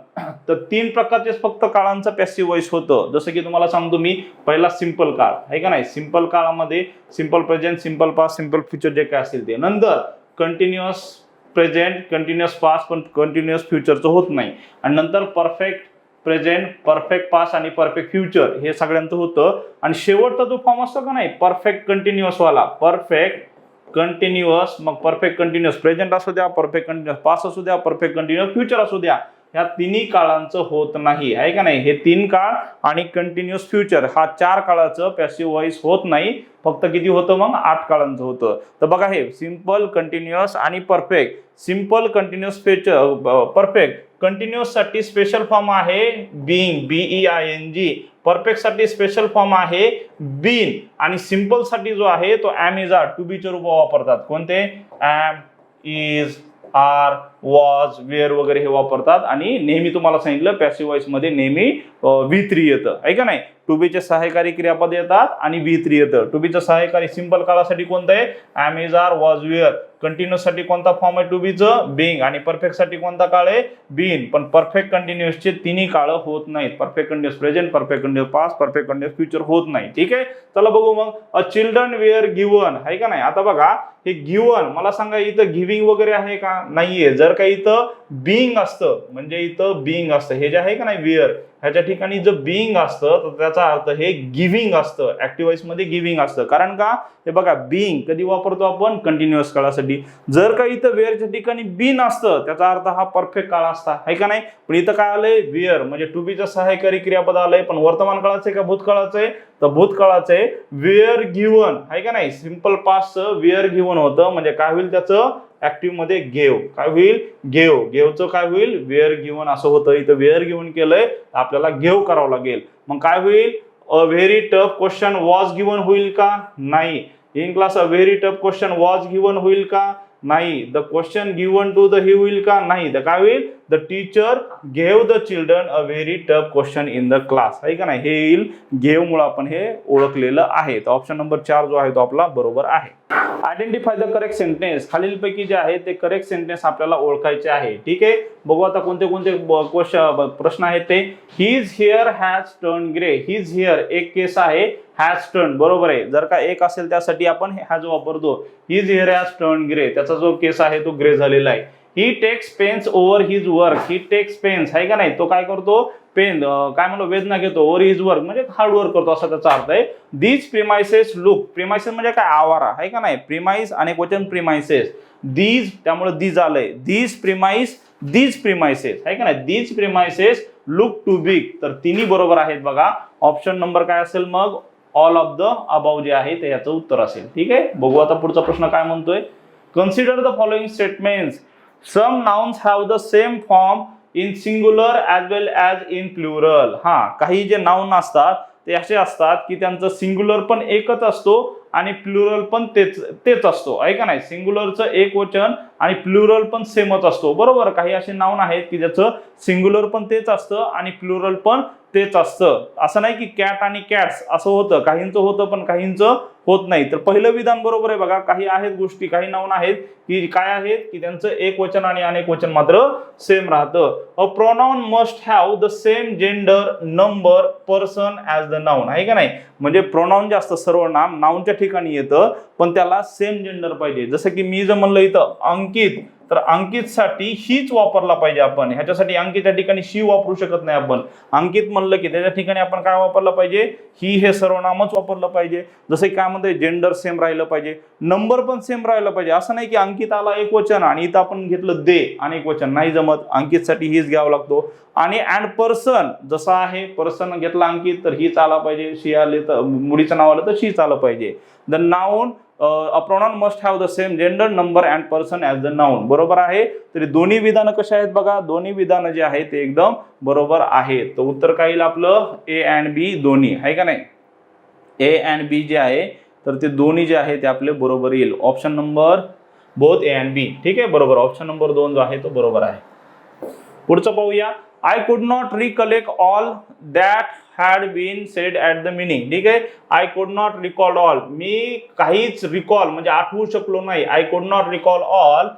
तर 3 प्रकारचे फक्त काळांचं पॅसिव्ह व्हॉइस होतं. जसं की तुम्हाला सांगतो मी, पहिला सिंपल काळ आहे का नाही, सिंपल काळामध्ये simple present, simple past, simple future जे काय असेल ते. नंतर कंटिन्युअस प्रेझेंट, कंटिन्युअस पास्ट, पण कंटिन्युअस फ्युचरचं होत नाही. आणि नंतर परफेक्ट प्रेझेंट, परफेक्ट पास्ट आणि परफेक्ट फ्युचर हे सगळ्यांचं होतं. आणि शेवटचा जो फॉर्म असतो का नाही परफेक्ट कंटिन्युअस वाला, परफेक्ट कंटिन्युअस, मग परफेक्ट कंटिन्युअस प्रेझेंट असू द्या, परफेक्ट कंटिन्युअस पास्ट असू द्या, परफेक्ट कंटिन्युअस फ्युचर असू द्या, ह्या तिन्ही काळांचं होत नाही आहे का नाही. हे 3 काळ आणि कंटिन्युअस फ्युचर हा 4 काळाचं पॅसिव्ह व्हॉइस होत नाही. फक्त किती होतं मग, 8 काळांचं होतं. तर बघा, हे सिंपल, कंटिन्युअस आणि perfect. Simple, continuous, future, perfect. Continuous साठी स्पेशल फॉर्म आहे बीइंग, BEING. परफेक्ट साठी स्पेशल फॉर्म आहे बीन. आणि सिंपल साठी जो आहे तो am, is, are, to be चे रूप वापरतात. कोणते, am, is, are, was, were वगैरे हे वापरतात. आणि नेहमी तुम्हाला सांगितलं पॅसिव्ह व्हॉइस मध्ये नेहमी V3 येतं आहे का नाही. टू बीचे सहायकारी क्रियापद येतात आणि V3 येतं. टू बीचं सहायकारी सिंपल काळासाठी कोणतं आहे, am, is, are, was, were. Continuous साठी कोणता फॉर्म आहे टू बीचं, बिंग. आणि परफेक्ट साठी कोणता काळ आहे, बीन. पण परफेक्ट कंटिन्युअसचे तिन्ही काळ होत नाहीत. Perfect continuous present, perfect continuous past, perfect continuous future होत नाही. ठीक आहे, चला बघू मग. अ चिल्ड्रन वेअर गिवन आहे का नाही. आता बघा, हे गिवन, मला सांगा इथं गिव्हिंग वगैरे आहे का, नाहीये. जर का इथं बिंग असतं, म्हणजे इथं बिंग असतं, हे जे आहे का नाही वेअर, ह्याच्या ठिकाणी जर बिंग असतं तर त्याचा अर्थ हे गिव्हिंग असतं. ऍक्टिव्ह व्हॉइस मध्ये गिव्हिंग असतं, कारण का, हे बघा, बिंग कधी वापरतो आपण, कंटिन्युअस काळासाठी. जर का इथं वेअरच्या ठिकाणी बीन असतं, त्याचा अर्थ हा परफेक्ट काळ असता आहे का नाही. पण इथं काय आलंय, वेअर, म्हणजे टू बीचं सहायकारी क्रियापद आलंय. पण वर्तमान काळाचं आहे का भूतकाळाचं आहे, तर भूतकाळाचं आहे. वेअर गिव्हन आहे का नाही, सिंपल पास्टचं वेअर गिव्हन होतं. म्हणजे काय होईल त्याचं ऍक्टिव्ह मध्ये गेव, काय होईल, गेव. गेवचं काय होईल, वेअर गिव्हन असं होतं. इथं वेअर गिव्हन केलंय, आपल्याला गेव करावं लागेल. मग काय होईल, a very tough question was given होईल का, नाही. In class a very tough question was given होईल का, नाही. The question given to the ही होईल का, नाही. तर काय होईल, the teacher gave the children a very tough question in the class आहे का नाही. हे येईल गेव मुळे आपण हे ओळखलेलं आहे. तर ऑप्शन नंबर 4 जो आहे तो आपला बरोबर आहे. आयडेंटिफाय द करेक्ट सेंटेन्स, खालीलपैकी जे आहे ते करेक्ट सेंटेन्स आपल्याला ओळखायचे आहे. ठीक आहे, बघू आता कोणते कोणते प्रश्न आहेत ते. His hair has turn grey. His hair एक केस आहे, हॅज टर्न, बरोबर आहे. जर का एक असेल त्यासाठी आपण हॅज वापरतो. His hair has turn grey, त्याचा जो केस आहे तो ग्रे झालेला आहे. He takes pains over his work. He takes pains आहे का नाही, तो काय करतो, पेन काय म्हणतो वेदना घेतो, ओव्हर हिज वर्क म्हणजे हार्ड वर्क करतो असा त्याचा अर्थ आहे. These premises look. प्रिमाइसेस म्हणजे काय, आवारा आहे का नाही. प्रिमाइस आणि क्वेश्चन प्रिमाइसेस. दीज, त्यामुळे दीज आलंय. दीज प्रिमाइसेस आहे का नाही. These premises look too big. तर तिन्ही बरोबर आहेत बघा. ऑप्शन नंबर काय असेल मग, ऑल ऑफ द अबाव जे आहे ते याचं उत्तर असेल. ठीक आहे, बघू आता पुढचा प्रश्न काय म्हणतोय. Consider the following statements. Some nouns have the same form in singular as well as in plural. हा, काही जे नाउन असतात ते असे असतात की त्यांचं सिंग्युलर पण एकच असतो आणि प्लुरल पण तेच असतो आहे का नाही. सिंग्युलरचं एक वचन आणि प्लुरल पण सेमच असतो, बरोबर. काही असे नाउन आहेत की ज्याचं सिंग्युलर पण तेच असतं आणि प्लुरल पण तेच असतं. असं नाही की कॅट आणि कॅट्स असं होतं, काहींचं होतं पण काहींचं होत नाही. तर पहिलं विधान बरोबर आहे बघा. काही आहेत गोष्टी, काही नाउन आहेत की काय आहेत की त्यांचं एक वचन आणि अनेक वचन मात्र सेम राहतं. A pronoun must have the same gender, number, person as the noun आहे का नाही. म्हणजे प्रोनाउन जे असतं सर्वनाम नाउनच्या ठिकाणी येतं पण त्याला सेम जेंडर पाहिजे. जसं की मी जर म्हणलं इथं अंकित तर अंकितसाठी हीच वापरला पाहिजे आपण. ह्याच्यासाठी अंकितच्या ठिकाणी शी वापरू शकत नाही आपण. अंकित म्हणलं की त्याच्या ठिकाणी आपण काय वापरलं पाहिजे, ही हे सर्वनामच वापरलं पाहिजे. जसं काय म्हणतोय जेंडर सेम राहिलं पाहिजे, नंबर पण सेम राहिलं पाहिजे. असं नाही की अंकित आला एक वचन आणि इथं आपण घेतलं दे अनेक वचन, नाही जमत. अंकितसाठी हीच घ्यावा लागतो. आणि अँड पर्सन जसा आहे, पर्सन घेतला अंकित तर हीच आला पाहिजे. शी आले तर मुलीचं नाव आलं तर शीच आलं पाहिजे. The noun a pronoun must have the same gender, number and person as the noun. बरोबर आहे. तरी दोन्ही विधानं कशा आहेत बघा, दोन्ही विधानं जे आहेत ते एकदम बरोबर आहेत. तर उत्तर काय येईल आपलं, ए अँड बी दोन्ही आहे का नाही. ए अँड बी जे आहे तर ते दोन्ही जे आहे ते आपले बरोबर येईल. Option number both A and B. ठीक आहे, बरोबर. ऑप्शन नंबर 2 जो आहे तो बरोबर आहे. पुढचं पाहूया. I could not recollect all that had been said at the meaning. ठीक आहे, I could not recall all, मी काहीच रिकॉल म्हणजे आठवू शकलो नाही. I could not recall all,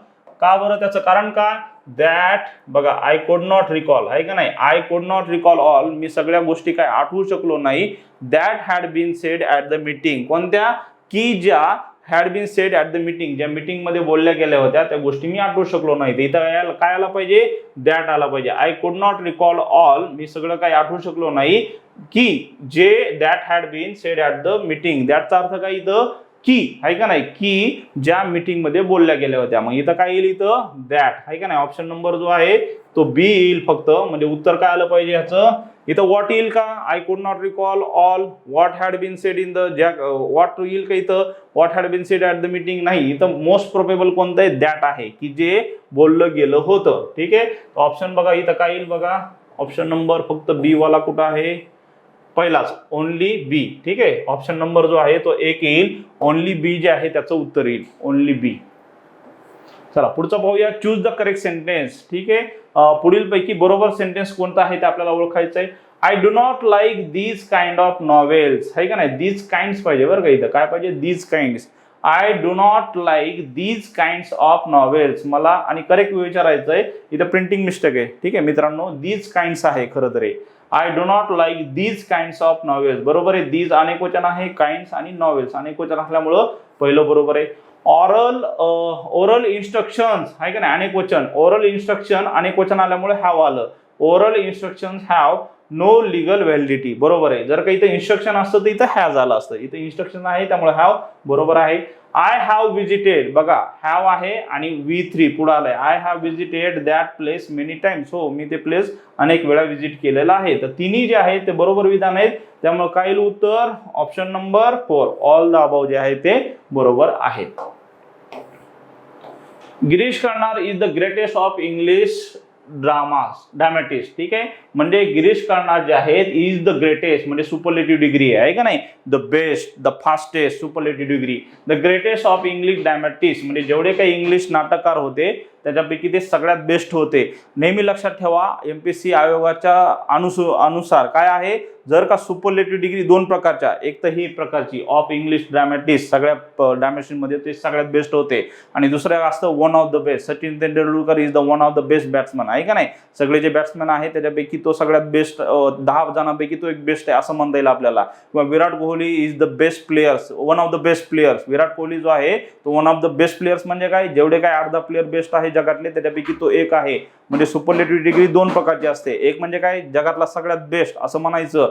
का बरं, त्याचं कारण काय, दॅट बघा, आय कुड नॉट रिकॉल आहे का नाही. I could not recall all, मी सगळ्या गोष्टी काय आठवू शकलो नाही. That had been said at the meeting, कोणत्या, की ज्या had been said at the meeting, ज्या मीटिंग मध्ये बोलल्या गेल्या होत्या त्या गोष्टी मी आठवू शकलो नाही. इथं काय आला पाहिजे, दॅट आला पाहिजे. I could not recall all, मी सगळं काही आठवू शकलो नाही की जे that had been said at the meeting. दॅटचा अर्थ काय इथं, की आहे का नाही, की ज्या मीटिंग मध्ये बोलल्या गेल्या होत्या. मग इथं काय येईल, इथं दॅट आहे का नाही. ऑप्शन नंबर जो आहे तो बी येईल फक्त. म्हणजे उत्तर काय आलं पाहिजे ह्याचं, इथं व्हॉट येईल का, I could not recall all what had been said in the, what येईल का इथं, what had been said at the meeting नाही. इथं मोस्ट प्रोबेबल कोणतं आहे, दॅट आहे, की जे बोललं गेलं होतं. ठीक आहे, ऑप्शन बघा इथं काय येईल बघा, ऑप्शन नंबर फक्त बी वाला कुठं आहे, पहिलाच ओनली बी. ठीक आहे, ऑप्शन नंबर जो आहे तो एक येईल. ओनली बी जे आहे त्याचं उत्तर येईल, ओनली बी. चला पुढचं पाहूया. Choose the correct sentence. ठीक आहे, पुढील पैकी बरोबर सेंटेन्स कोणता आहे ते आपल्याला ओळखायचं आहे. I do not like these kind of novels आहे का नाही. दीज काइंड्स पाहिजे बरं का, इथं काय पाहिजे, these kinds. I do not like these kinds of novels. मला आणि करेक्ट विचारायचं आहे, इथं प्रिंटिंग मिस्टेक आहे. ठीक आहे मित्रांनो, दीज काइंड्स आहे खरं तर. I do not like these kinds of novels, बरोबर आहे. दीज अनेक वचन आहे, काइंड्स आणि नॉवेल्स अनेक वचन असल्यामुळं पहिलं बरोबर आहे. ओरल इन्स्ट्रक्शन्स आहे का नाही, अनेक वचन. ओरल इन्स्ट्रक्शन अनेक वचन आल्यामुळे हॅव आलं. Oral instructions have no legal validity, बरोबर आहे. जर काही इथं इन्स्ट्रक्शन असतं तर इथं हॅज आलं असतं. इथं इन्स्ट्रक्शन आहे त्यामुळे हॅव बरोबर आहे. आय हॅव विजिटेड, बघा हॅव आहे आणि V3 पुढे आलाय. I have visited that place many times. हो, मी ते प्लेस अनेक वेळा विजिट केलेला आहे. तर तिन्ही जे आहे ते बरोबर विधान आहेत. त्यामुळे काय येईल उत्तर, option number 4 all the above जे आहे ते बरोबर आहेत. Girish Karnad is the greatest of English dramatist. ठीक आहे, म्हणजे गिरीश कर्नाड जे आहेत इज द ग्रेटेस्ट म्हणजे सुपरलेटिव्ह डिग्री आहे का नाही. The best, the fastest, superlative degree. The greatest of English dramatist म्हणजे जेवढे काही इंग्लिश नाटककार होते त्याच्यापैकी ते सगळ्यात बेस्ट होते. नेहमी लक्षात ठेवा, MPSC आयोगाच्या अनुसार काय आहे, जर का सुपरलेटिव्ह डिग्री दोन प्रकारच्या, एक तर ही प्रकारची ऑफ इंग्लिश ड्रामॅटिस्ट, सगळ्या ड्रामॅटिस्टमध्ये ते सगळ्यात बेस्ट होते. आणि दुसरं असतं one of the best. Sachin Tendulkar is the one of the best batsman आहे का नाही. सगळे जे बॅट्समॅन आहेत त्याच्यापैकी तो सगळ्यात बेस्ट, 10 जणांपैकी तो एक बेस्ट आहे असं म्हणता येईल आपल्याला. किंवा Virat Kohli is the best players, one of the best players. Virat Kohli जो आहे तो one of the best players म्हणजे काय, जेवढे काय 8-10 प्लेयर बेस्ट आहे जगातले त्याच्यापैकी तो एक आहे. म्हणजे सुपरलेटिव्ह डिग्री दोन प्रकारची असते. एक म्हणजे काय, जगातला सगळ्यात बेस्ट असं म्हणायचं,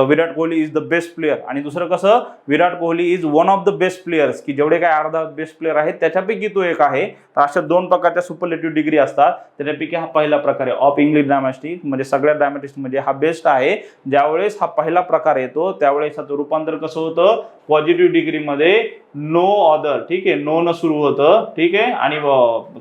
Virat Kohli is the best player. आणि दुसरं कसं, Virat Kohli is one of the best players, की जेवढे काय 8-10 बेस्ट प्लेयर आहेत त्याच्यापैकी तो एक आहे. तर अशा दोन प्रकारच्या सुपरलेटिव्ह डिग्री असतात. त्याच्यापैकी हा पहिला प्रकार आहे ऑफ इंग्लिश ड्रामॅटिस्ट, म्हणजे सगळ्या ड्रामॅटिस्ट म्हणजे हा बेस्ट आहे. ज्यावेळेस हा पहिला प्रकार येतो त्यावेळेस ह्याचं रूपांतर कसं होतं, पॉझिटिव्ह डिग्रीमध्ये नो अदर. ठीक आहे, नो न सुरू होतं. ठीक आहे, आणि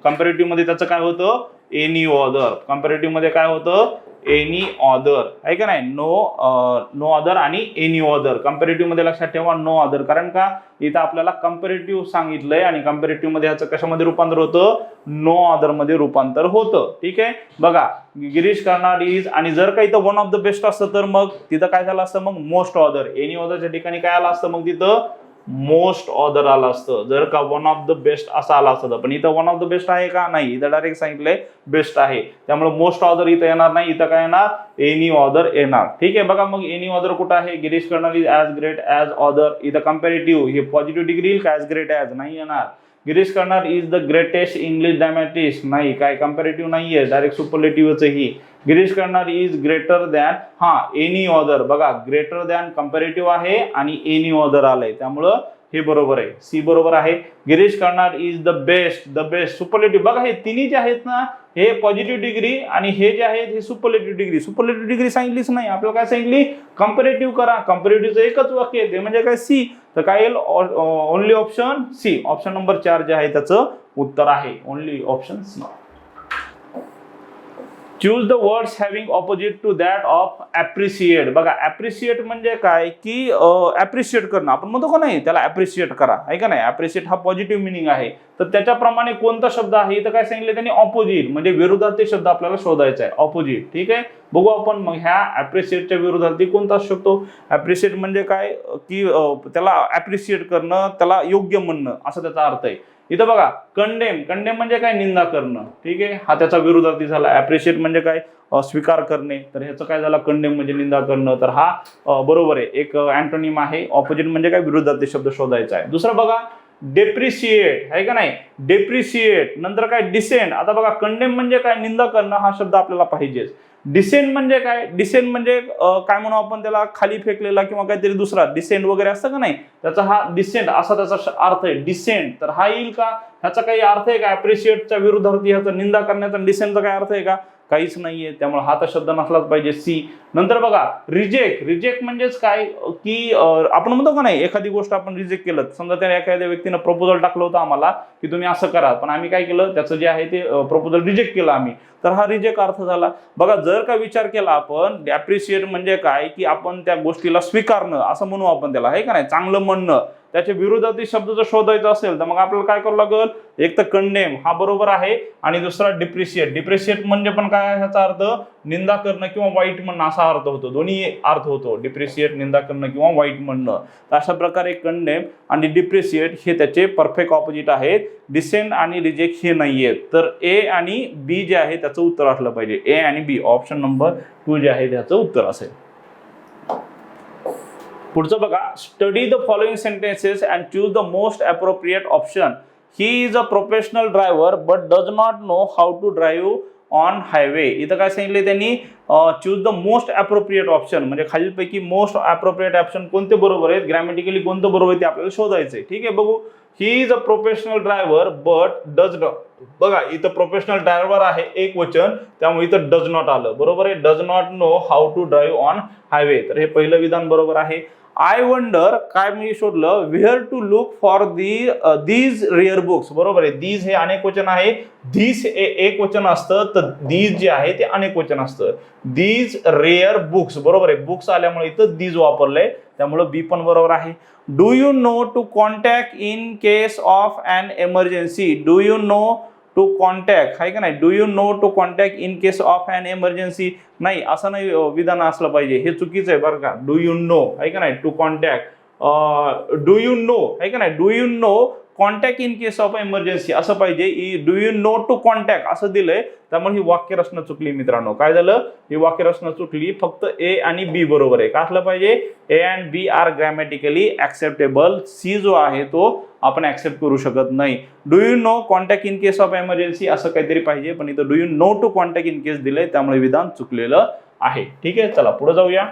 कंपॅरेटिव्ह मध्ये त्याचं काय होतं, एनी अदर. कंपॅरेटिव्ह मध्ये काय होतं, एनी अदर आहे का नाही. नो अदर आणि एनी अदर. कंपॅरेटिव्ह मध्ये लक्षात ठेवा नो अदर, कारण का इथं आपल्याला कंपॅरेटिव्ह सांगितलंय आणि कंपॅरेटिव्ह मध्ये ह्याचं कशामध्ये रूपांतर होतं, नो अदर मध्ये रूपांतर होतं. ठीक आहे, बघा गिरीश कर्नाड इज, आणि जर का इथं वन ऑफ द बेस्ट असतं तर मग तिथं काय झालं असतं, मग मोस्ट अदर. एनी अदरच्या ठिकाणी काय आलं असतं, मग तिथं मोस्ट ऑदर आलं असतं. जर का वन ऑफ द बेस्ट असं आलं असतं, पण इथं वन ऑफ द बेस्ट आहे का, नाही. इथं डायरेक्ट सांगितलंय बेस्ट आहे, त्यामुळे मोस्ट ऑदर इथं येणार नाही. इथं काय येणार, एनी ऑदर येणार. ठीक आहे, बघा मग एनी ऑदर कुठं आहे, Girish Karnad is as great as other. इथं कंपॅरेटिव्ह हे पॉझिटिव्ह डिग्री येईल का, ॲज ग्रेट ॲज नाही येणार. Girish Karnad is the greatest English dramatist, नाही काय कंपॅरेटिव्ह नाहीये, डायरेक्ट सुपरलेटिव्हच ही. Girish Karnad is greater than any other, बघा ग्रेटर दॅन कंपॅरेटिव्ह आहे आणि एनी ऑदर आलंय, त्यामुळं हे बरोबर आहे, सी बरोबर आहे. Girish Karnad is the best superlative, बघा हे तिन्ही जे आहेत ना हे पॉझिटिव्ह डिग्री आणि हे जे आहेत हे सुपरलेटिव्ह डिग्री. सुपरलेटिव्ह डिग्री सांगितलीच नाही, आपल्याला काय सांगितली कंपॅरेटिव्ह करा. कंपॅरेटिव्हचं एकच वाक्य आहे ते म्हणजे काय सी, तर काय येईल only option C. Option number 4 जे आहे त्याचं उत्तर आहे only option C. Choose the words having opposite to that of appreciate. बघा ॲप्रिशिएट म्हणजे काय की ॲप्रिशिएट करणं, आपण म्हणतो का नाही त्याला ॲप्रिशिएट करा आहे का नाही. ॲप्रिशिएट हा पॉझिटिव्ह मिनिंग आहे, तर त्याच्याप्रमाणे कोणता शब्द आहे तर काय सांगितलं त्यांनी ऑपोजिट, म्हणजे विरोधार्थी शब्द आपल्याला शोधायचा आहे ऑपोजिट. ठीक आहे, बघू आपण मग ह्या ॲप्रिशिएटच्या विरोधार्थी कोणता असू शकतो. ॲप्रिशिएट म्हणजे काय की त्याला ॲप्रिशिएट करणं, त्याला योग्य म्हणणं असा त्याचा अर्थ आहे. इथं बघा कंडेम म्हणजे काय निंदा करणं. ठीक आहे, हा त्याचा विरोधार्थी झाला. ॲप्रिशिएट म्हणजे काय स्वीकार करणे, तर ह्याचं काय झालं कंडेम म्हणजे निंदा करणं, तर हा बरोबर आहे, एक अँटोनिम आहे. ऑपोजिट म्हणजे काय विरोधार्थी शब्द शोधायचा आहे. दुसरं बघा डेप्रिशिएट आहे का नाही, डेप्रिशिएट नंतर काय डिसेंड. आता बघा कंडेम म्हणजे काय निंदा करणं, हा शब्द आपल्याला पाहिजेच. डिसेंड म्हणजे काय, डिसेंड म्हणजे काय म्हणू आपण त्याला खाली फेकलेला किंवा काहीतरी दुसरा डिसेंड वगैरे असतं का नाही, त्याचा हा डिसेंड असा त्याचा अर्थ आहे डिसेंड, तर हा येईल का, ह्याचा काही अर्थ आहे का अप्रिशिएटच्या विरोधार्थी ह्याचा निंदा करण्याचा डिसेंडचा काय अर्थ आहे का, काहीच नाहीये, त्यामुळे हा तर शब्द नसलाच पाहिजे सी. नंतर बघा रिजेक्ट म्हणजेच काय की आपण म्हणतो का नाही एखादी गोष्ट आपण रिजेक्ट केलं, समजा त्या एखाद्या व्यक्तीनं प्रपोजल टाकलं होतं आम्हाला की तुम्ही असं करा, पण आम्ही काय केलं त्याचं जे आहे ते प्रपोजल रिजेक्ट केलं आम्ही, तर हा रिजेक्ट अर्थ झाला. बघा जर का विचार केला आपण ॲप्रिशिएट म्हणजे काय की आपण त्या गोष्टीला स्वीकारणं असं म्हणू आपण त्याला आहे का नाही, चांगलं म्हणणं. त्याच्या विरोधार्थी शब्द जर शोधायचा असेल तर मग आपल्याला काय करावं लागेल, एक तर कंडेम हा बरोबर आहे आणि दुसरा डिप्रिशिएट म्हणजे पण काय ह्याचा अर्थ निंदा करणं किंवा वाईट म्हणणं असा अर्थ होतो, दोन्ही अर्थ होतो डिप्रिशिएट निंदा करणं किंवा वाईट म्हणणं. तर अशा प्रकारे कंडेम आणि डिप्रिशिएट हे त्याचे परफेक्ट ऑपोजिट आहेत. डिसेंड आणि रिजेक्ट हे नाही आहेत, तर ए आणि बी जे आहे त्याचं उत्तर असलं पाहिजे, ए आणि बी. ऑप्शन नंबर 2 जे आहे त्याचं उत्तर असेल. पुढचं बघा study the following sentences and choose the most appropriate option. He is a professional driver but does not know how to drive on highway. इथं काय सांगितले त्यांनी choose the most appropriate option, म्हणजे खालीलपैकी मोस्ट अप्रोप्रिएट ऑप्शन कोणते बरोबर आहेत, ग्रॅमॅटिकली कोणतं बरोबर आहे ते आपल्याला शोधायचंय. ठीक आहे, बघू. ही is a professional driver but does not, बघा इथं प्रोफेशनल ड्रायव्हर आहे एक वचन, त्यामुळे इथं डज नॉट आलं, बरोबर आहे. Does not know how to drive on highway, तर हे पहिलं विधान बरोबर आहे. आय वंडर काय मी शोधलं, where to look for these rare books, बरोबर आहे. दीज हे अनेक वचन आहे, धीस एक वचन असतं, तर दीज जे आहे ते अनेक वचन असतं. दीज रेअर बुक्स, बरोबर आहे, बुक्स आल्यामुळे इथं दीज वापरलंय, त्यामुळे बी पण बरोबर आहे. Do you know to contact in case of an emergency. Do you know to contact आहे का नाही, do you know to contact in case of an emergency, नाही असं नाही विधान असलं पाहिजे, हे चुकीचं आहे बरं का. डू यू नो आहे का नाही to contact, do you know आहे का नाही, do you know contact in case of emergency असं पाहिजे. Do you know to contact असं दिलंय, त्यामुळे ही वाक्य रचना चुकली मित्रांनो. काय झालं, ही वाक्य रचना चुकली, फक्त ए आणि बी बरोबर आहे. काय असलं पाहिजे, A and B are grammatically acceptable. C जो आहे तो आपण ऍक्सेप्ट करू शकत नाही. Do you know contact in case of emergency असं काहीतरी पाहिजे, पण इथं do you know to contact in case दिलंय, त्यामुळे विधान चुकलेलं आहे. ठीक आहे, चला पुढे जाऊया.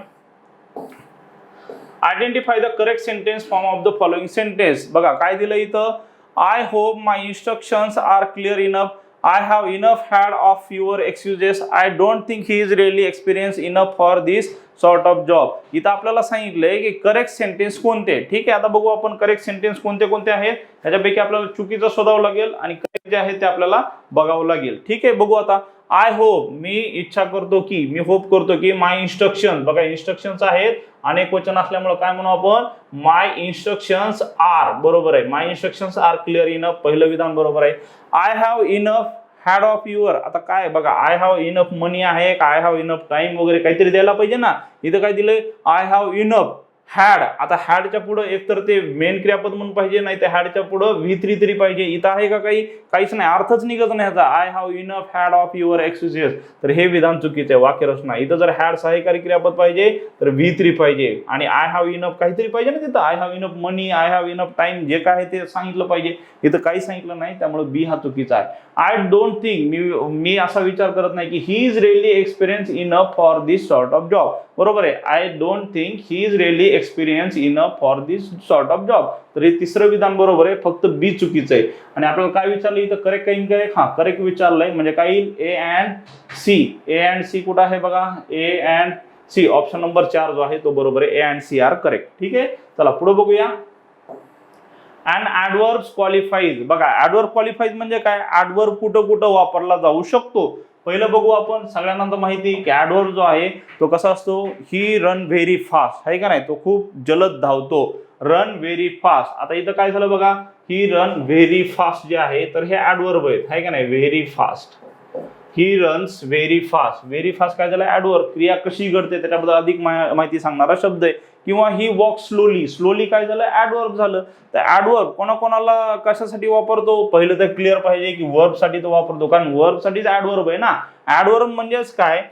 Identify the correct sentence form of the following sentence. बघा काय दिलं इथं, I hope my instructions are clear enough. I have enough had of your excuses. I don't think he is really experienced enough for this sort of job. इथं आपल्याला सांगितलंय की करेक्ट सेंटेन्स कोणते. ठीक आहे, आता बघू आपण करेक्ट सेंटेन्स कोणते कोणते आहेत, ह्याच्यापैकी आपल्याला चुकीचं शोधावं लागेल आणि करेक्ट जे आहे ते आपल्याला बघावं लागेल. ठीक आहे, बघू आता. आय होप मी इच्छा करतो की, मी होप करतो की, माय इन्स्ट्रक्शन, बघा इन्स्ट्रक्शन्स आहेत अनेक वचन असल्यामुळे काय म्हणू आपण, माय इन्स्ट्रक्शन्स आर, बरोबर आहे. माय इन्स्ट्रक्शन्स आर क्लिअर इनफ, पहिलं विधान बरोबर आहे. I have enough had of your, आता काय बघा, आय हॅव इनफ मनी आहे का, आय हॅव इनफ टाइम वगैरे काहीतरी द्यायला पाहिजे ना. इथं काय दिलंय, आय हॅव इनफ हॅड, आता हॅडच्या पुढे एकतर ते मेन क्रियापद म्हणून पाहिजे, नाही तर हॅडच्या पुढे V3 तरी पाहिजे. इथं आहे का काही? काहीच नाही, अर्थच निघत नाही ह्याचा. I have enough had of your excuses, तर हे विधान चुकीचं आहे, वाक्यरचना. इथं जर हॅड सहाय्यकारी क्रियापद पाहिजे तर V3 पाहिजे, आणि आय हॅव इनफ काहीतरी पाहिजे ना तिथं. I have enough money, I have enough time, जे काय आहे ते सांगितलं पाहिजे. इथं काही सांगितलं नाही, त्यामुळे बी हा चुकीचा आहे. आय डोंट थिंक, मी असा विचार करत नाही की he is really experience enough for this sort of job. बरोबर आहे, I don't think he is really experience enough for this sort of job. तर हे तिसरं विधान बरोबर आहे, फक्त बी चुकीचं आहे. आणि आपल्याला काय विचारलं इथं, करेक्ट का इनकरेक्ट? हा, करेक्ट विचारलंय, म्हणजे काय येईल? A and C. A and C कुठं आहे बघा? A and C, option number 4 जो आहे तो बरोबर आहे. A and C are correct. ठीक आहे, चला पुढे बघूया. And adverbs qualifies. बघा, ॲडव्हर्ब क्वालिफाईज म्हणजे काय? ॲडव्हर्ब कुठं कुठं वापरला जाऊ शकतो. पहिलं बघू आपण. सगळ्यांना तर माहिती की ॲडव्हर्ब जो आहे तो कसा असतो? ही रन व्हेरी फास्ट, आहे का नाही? तो खूप जलद धावतो. Run very fast. आता इथं काय झालं बघा, ही रन व्हेरी फास्ट जे आहे तर हे ॲडव्हर्ब आहेत, आहे का नाही? Very fast, he runs very fast. Very fast काय झालं? ॲडव्हर्ब. क्रिया कशी घडते त्याच्याबद्दल अधिक माहिती सांगणारा शब्द आहे. किंवा ही वॉक स्लोली. स्लोली काय झालं? ॲडव्हर्ब झालं. तर ॲडव्हर्ब कोणाकोणाला कशासाठी वापरतो? पहिलं तर क्लिअर पाहिजे की वर्ब साठी तो वापरतो, कारण वर्ब साठीच ॲडव्हर्ब आहे ना. ॲडव्हर्ब म्हणजेच काय?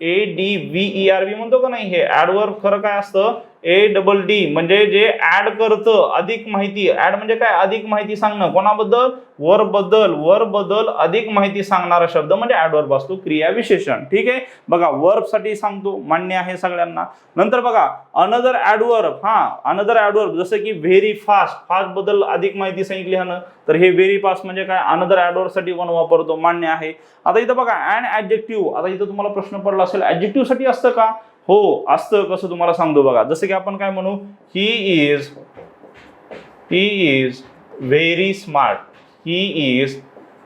ADVERB म्हणतो का नाही, हे ॲडव्हर्ब खरं काय असतं? ADD, म्हणजे जे ऍड करतं अधिक माहिती. ऍड म्हणजे काय? अधिक माहिती सांगणं. कोणाबद्दल? वर्ब बद्दल. वर्ब बद्दल अधिक माहिती सांगणारा शब्द म्हणजे ऍडवर्ब असतो, क्रिया विशेषण. ठीक आहे, बघा वर्ब साठी सांगतो, मान्य आहे सगळ्यांना. नंतर बघा अनदर ऍडवर्ब. हा, अनदर ऍडवर्ब जसं की व्हेरी फास्ट. फास्ट बद्दल अधिक माहिती सांगितली ह्यानं, तर हे व्हेरी फास्ट म्हणजे काय? अनदर ऍडवर्ब साठी पण वापरतो, मान्य आहे. आता इथं बघा अँड ऍडजेक्टिव्ह. आता इथं तुम्हाला प्रश्न पडला असेल, ऍडजेक्टिव्ह साठी असतं का? हो असतं. कसं तुम्हाला सांगतो बघा. जसं की आपण काय म्हणू? He is very smart. He is